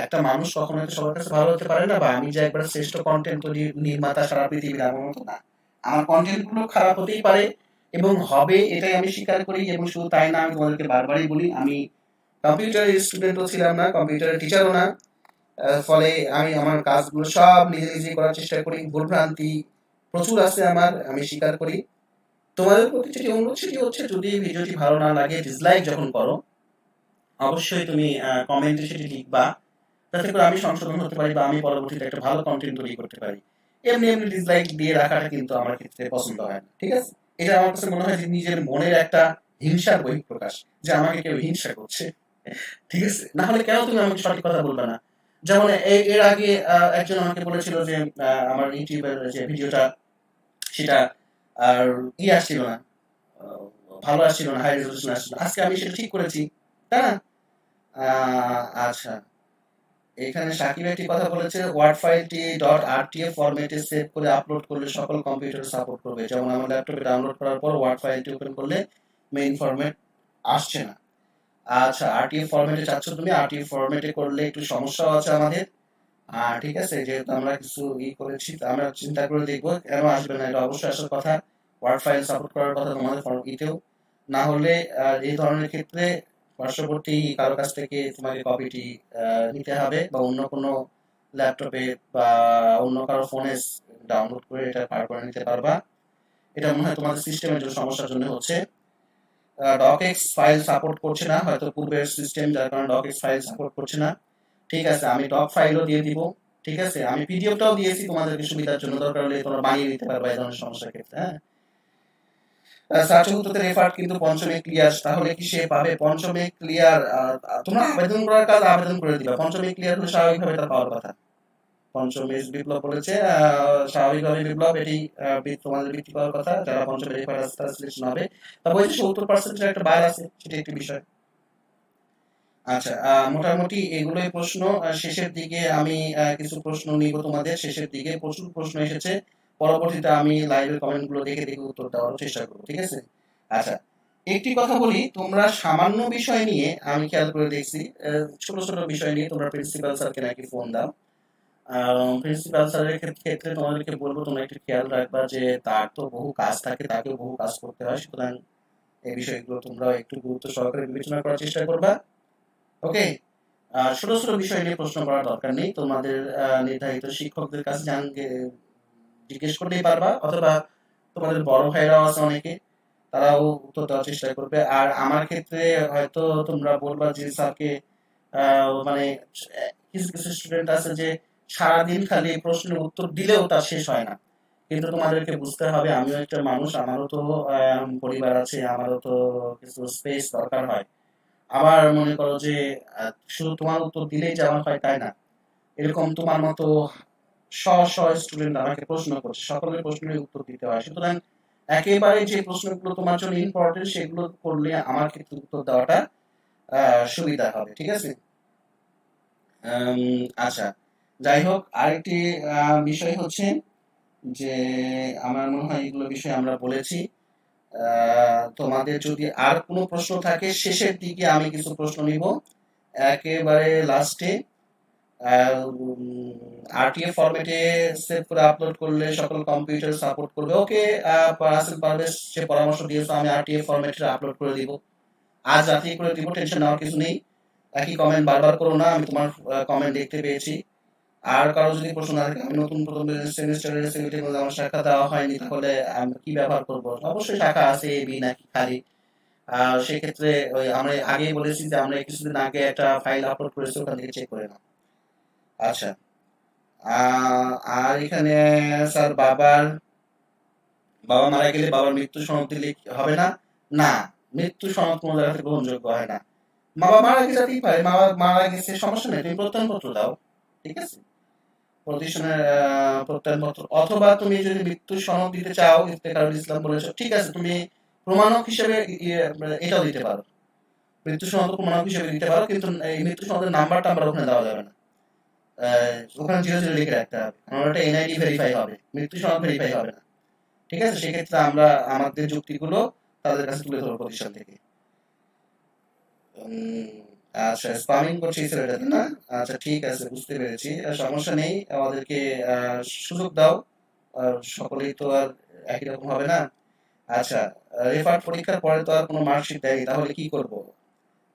Speaker 2: একটা মানুষ কখনো সবার কাছে ভালো হতে পারে না, বা আমি যে একবার শ্রেষ্ঠ কন্টেন্ট নির্মাতা সারা পৃথিবীর এমন মতো না, আমার কন্টেন্ট গুলো খারাপ হতেই পারে এবং হবে, এটাই আমি স্বীকার করি। এবং শুধু তাই না, আমি তোমাদেরকে বারবারই বলি, আমি কম্পিউটারের স্টুডেন্টও ছিলাম না, কম্পিউটারের টিচারও না, ফলে আমি আমার কাজগুলো সব নিজে নিজে করার চেষ্টা করি, ভুলভ্রান্তি প্রচুর আছে আমার, আমি স্বীকার করি। তোমাদের প্রতি যেটি অনুরোধ সেটি হচ্ছে, যদি ভিডিওটি ভালো না লাগে, ডিসলাইক যখন করো অবশ্যই তুমি কমেন্টে সেটি লিখবা, যাতে করে আমি সংশোধন হতে পারি বা আমি পরবর্তীতে একটা ভালো কন্টেন্ট তৈরি করতে পারি। এমনি এমনি ডিসলাইক দিয়ে রাখাটা কিন্তু আমার ক্ষেত্রে পছন্দ হয় না, ঠিক আছে? এটা আমার কাছে মনে হয় যে নিজের মনের একটা হিংসার বহিঃপ্রকাশ, যে আমাকে কেউ হিংসা করছে, ঠিক আছে? না হলে কেন তুমি আমাকে সঠিক কথা বলবে না? যেমন এর আগে একজন আমাকে বলেছিল যে আমার ইউটিউবের যে ভিডিওটা সেটা আর আসছিল না, ভালো আসছিল না, হাই রেজলিউশন আসছিল। আজকে আমি সেটা ঠিক করেছি, তাই না? আচ্ছা, এখানে সাকিব একটি কথা বলেছে, ওয়ার্ড ফাইলটি .rtf ফরম্যাটে সেভ করে আপলোড করলে সকল কম্পিউটার সাপোর্ট করবে। যেমন আমার ল্যাপটপে ডাউনলোড করার পর ওয়ার্ড ফাইলটি ওপেন করলে মেইন ফরম্যাট আসছে না। আচ্ছা, আরটিএফ ফরম্যাটে চাচ্ছ তুমি, আরটিএফ ফরম্যাটে করলে একটু সমস্যাও আছে আমাদের। ঠিক আছে, যেহেতু আমরা কিছু করেছি, আমরা চিন্তা করে দেখবো কেন আসবে না, এটা অবশ্যই আসার কথা। ওয়ার্ড ফাইল সাপোর্ট করার কথা তোমাদের ইতেও। না হলে এই ধরনের ক্ষেত্রে পার্শ্ববর্তী কারো কাছ থেকে তোমাকে কপিটি নিতে হবে, বা অন্য কোনো ল্যাপটপে বা অন্য কারো ফোনে ডাউনলোড করে এটা পার করে নিতে পারবা। এটা মনে হয় তোমাদের সিস্টেমের জন্য সমস্যার জন্য হচ্ছে। ডকেক্স ফাইল সাপোর্ট করছে না, হয়তো পূর্বের সিস্টেম, যার কারণে ডকেক্স ফাইল সাপোর্ট করছে না। ঠিক আছে, আমি ডক ফাইলও দিয়ে দিব। ঠিক আছে, আমি পিডিএফটাও দিয়েছি তোমাদেরকে সুবিধার জন্য, দরকার হলে তোমরা বানিয়ে নিতে পারবে এই ধরনের সমস্যার ক্ষেত্রে। হ্যাঁ, চতুর্থ রেফার কিন্তু পঞ্চমে ক্লিয়ার, তাহলে কি সে পাবে পঞ্চমে ক্লিয়ার? তোমরা আবেদন করার কাজ আবেদন করে দিবা, পঞ্চমে ক্লিয়ার হলে স্বাভাবিকভাবে তার পাওয়ার কথা। পঞ্চমে বিপ্লব বলেছে স্বাভাবিকভাবে বিপ্লব এটি তোমাদের বৃত্তি পাওয়ার কথা, যারা পঞ্চমে রেফার আছে তারা সিলেকশন হবে। তবে ওই যে 70% একটা বার আছে, সেটা একটি বিষয়। আচ্ছা, মোটামুটি এগুলোই প্রশ্ন। শেষের দিকে আমি কিছু প্রশ্ন নিব তোমাদের, শেষের দিকে প্রচুর প্রশ্ন এসেছে। পরবর্তীতে আমি লাইভের কমেন্ট গুলো দেখে দেখে উত্তর দেওয়ার চেষ্টা করবো, ঠিক আছে? আচ্ছা, একটি কথা বলি, তোমরা সামান্য বিষয় নিয়ে আমি খেয়াল করে দেখছি, ছোট ছোট বিষয় নিয়ে তোমরা প্রিন্সিপাল স্যারকে নাকি ফোন দাও। প্রিন্সিপাল স্যারের ক্ষেত্রে তোমাদেরকে বলবো তোমরা একটু খেয়াল রাখবা যে তার তো বহু কাজ থাকে, তাকেও বহু কাজ করতে হয়, সুতরাং এই বিষয়গুলো তোমরা একটু গুরুত্ব সহকারে বিবেচনা করার চেষ্টা করবা। ওকে, ছোট ছোট বিষয় নিয়ে প্রশ্ন করার দরকার নেই, তোমাদের নির্ধারিত শিক্ষকদের কাছে জিজ্ঞেস করতেই পারবা, অথবা তোমাদের বড় ভাইরাও আছে অনেকে, তারাও উত্তর দেওয়ার চেষ্টা করবে। আর আমার ক্ষেত্রে হয়তো তোমরা বলবা যে স্যারকে মানে কিছু কিছু স্টুডেন্ট আছে যে সারাদিন খালি প্রশ্নের উত্তর দিলেও তার শেষ হয় না। কিন্তু তোমাদেরকে বুঝতে হবে আমিও একটা মানুষ, আমারও তো পরিবার আছে, আমারও তো কিছু স্পেস দরকার হয়। আবার মনে করো যে শুধু তোমার উত্তর দিলেই যে আমার হয় তাই না, এরকম তোমার মতো শ শ স্টুডেন্ট আমাকে প্রশ্ন করছে, সকলের প্রশ্নের উত্তর দিতে হয়। সুতরাং একেবারে যে প্রশ্নগুলো তোমার জন্য ইম্পর্টেন্ট সেগুলো করলে আমার ক্ষেত্রে উত্তর দেওয়াটা সুবিধা হবে, ঠিক আছে? আচ্ছা, যাই হোক, আরেকটি বিষয় হচ্ছে যে আমার মনে হয় এগুলো বিষয়ে আমরা বলেছি। তোমাদের যদি আর কোনো প্রশ্ন থাকে শেষের দিকে আমি কিছু প্রশ্ন নিব, একেবারে লাস্টে। আরটিএফ ফরম্যাটে সেভ করে আপলোড করলে সকল কম্পিউটার সাপোর্ট করবে। ওকে, রাসেল পারভেজ যে পরামর্শ দিয়েছো, আমি আরটিএফ ফরম্যাটে আপলোড করে দিব, আজ রাতেই করে দিব, টেনশন নেওয়ার কিছু নেই। একই কমেন্ট বারবার করো না, আমি তোমার কমেন্ট দেখতে পেয়েছি। আর কারো যদি প্রশ্ন না থাকে, আমি নতুন প্রথম সেমিস্টারের সিভিল আমার শাখা দেওয়া হয়নি, তাহলে আমি কি ব্যবহার করবো? অবশ্যই শাখা আছে, এ বি নাকি খালি। সেক্ষেত্রে ওই আমরা আগেই বলেছি যে আমরা কিছুদিন আগে একটা ফাইল আপলোড করেছি, ওখান থেকে চেক করে নাও। আচ্ছা, আর এখানে স্যার বাবা মারা গেলে বাবার মৃত্যু সনদ দিলে হবে না? না, মৃত্যু সনদ কোনো জায়গা থেকে গ্রহণযোগ্য হয় না। বাবা মারা যেতেই পারে, বাবা মারা গেছে, সমস্যা নেই, তুমি প্রত্যয়নপত্র দাও, ঠিক আছে? প্রতিষ্ঠানের প্রত্যয়নপত্র, অথবা তুমি যদি মৃত্যু সনদ দিতে চাও, ইফতেখারুল ইসলাম বলেছো, ঠিক আছে, তুমি প্রমাণক হিসেবে এটাও দিতে পারো, মৃত্যু সনদ প্রমাণক হিসেবে দিতে পারো, কিন্তু এই মৃত্যু সনদের নাম্বারটা আমরা ওখানে দেওয়া যাবে না, ওখানে 00 লিখে রাখতে হবে, কারণ ওটা এনআইডি ভেরিফাই হবে, মৃত্যু সনদ ভেরিফাই হবে না, ঠিক আছে? সেক্ষেত্রে আমরা আমাদের যুক্তিগুলো তাদের কাছে তুলে ধরবো প্রতিষ্ঠান থেকে। আচ্ছা, স্পামিং করছে এই ছেলেটাতে না? আচ্ছা, ঠিক আছে, বুঝতে পেরেছি, সমস্যা নেই, আমাদেরকে সুযোগ দাও, সকলেই তো আর একই রকম হবে না। আচ্ছা, রেফার পরীক্ষার পরে তো আর কোনো মার্কশিট দেয়নি, তাহলে কি করব?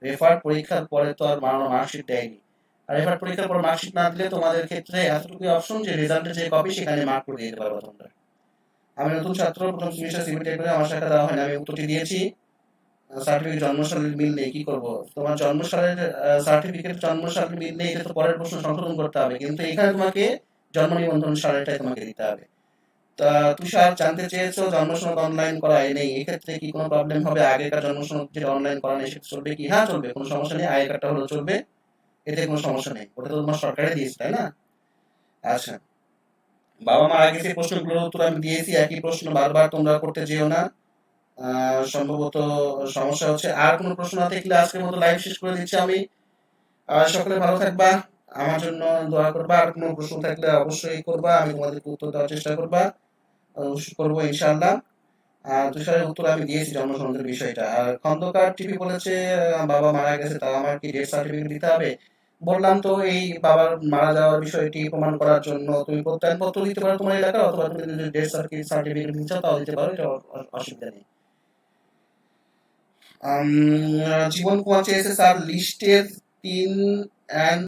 Speaker 2: রেফার পরীক্ষার পরে তো আর মার্কশিট দেয়নি, আর রেফার পরীক্ষার পর মার্কশিট না দিলে তোমাদের ক্ষেত্রে এতটুকু অপশন যে রেজাল্টের যে কপি সেখানে মার্ক করে দিতে পারবো তোমরা। আমি নতুন ছাত্র, প্রথম সেমিস্টার সিবিটি করে আমার শাখা দেওয়া হয়নি, আমি উত্তরটি দিয়েছি। সার্টিফিকেট জন্মসালের মিল নেই, কি করব? তোমার জন্মসালের সার্টিফিকেট জন্মসালের মিল নেই, এটা তো পরের প্রশ্ন সংশোধন করতে হবে, কিন্তু এখানে তোমাকে জন্ম নিবন্ধন সালটাই তোমাকে দিতে হবে। তা তুষার জানতে চেয়েছো জন্ম সনদ অনলাইন করা নেই, এক্ষেত্রে কি কোনো প্রবলেম হবে? আগেকার জন্ম সনদ যেটা অনলাইন করা নেই সেটা চলবে কি? হ্যাঁ চলবে, কোনো সমস্যা নেই, আগেকারটা হলেও চলবে, এতে কোনো সমস্যা নেই, ওটা তো তোমার সরকারে দিয়েছে, তাই না? আচ্ছা, বাবা মারা গেছে প্রশ্নগুলোর উত্তর আমি দিয়েছি, একই প্রশ্ন বারবার তোমরা করতে যেও না। সম্ভবত সমস্যা হচ্ছে। আর কোনো প্রশ্ন না থাকলে আজকের মতো লাইভ শেষ করে দিচ্ছি আমি। সকলে ভালো থাকবা, আমার জন্য দোয়া করবা। আর কোনো প্রশ্ন থাকলে অবশ্যই করবা, আমি তোমাদেরকে উত্তর দেওয়ার চেষ্টা করবো ইনশাআল্লাহ। তুষারের উত্তর আমি দিয়েছি জন্মসনদের বিষয়টা। আর খন্দকার টিভি বলেছে বাবা মারা গেছে, তা আমার কি ডেথ সার্টিফিকেট দিতে হবে? বললাম তো, এই বাবার মারা যাওয়ার বিষয়টি প্রমাণ করার জন্য তুমি প্রত্যয়নপত্র দিতে পারো তোমার এলাকার, অথবা তুমি যদি ডেথ সার্টিফিকেট দিতে চাও তাও দিতে পারো, এটা অসুবিধা নেই। জীবন কুমার চেয়েছে স্যার লিস্টের 3 and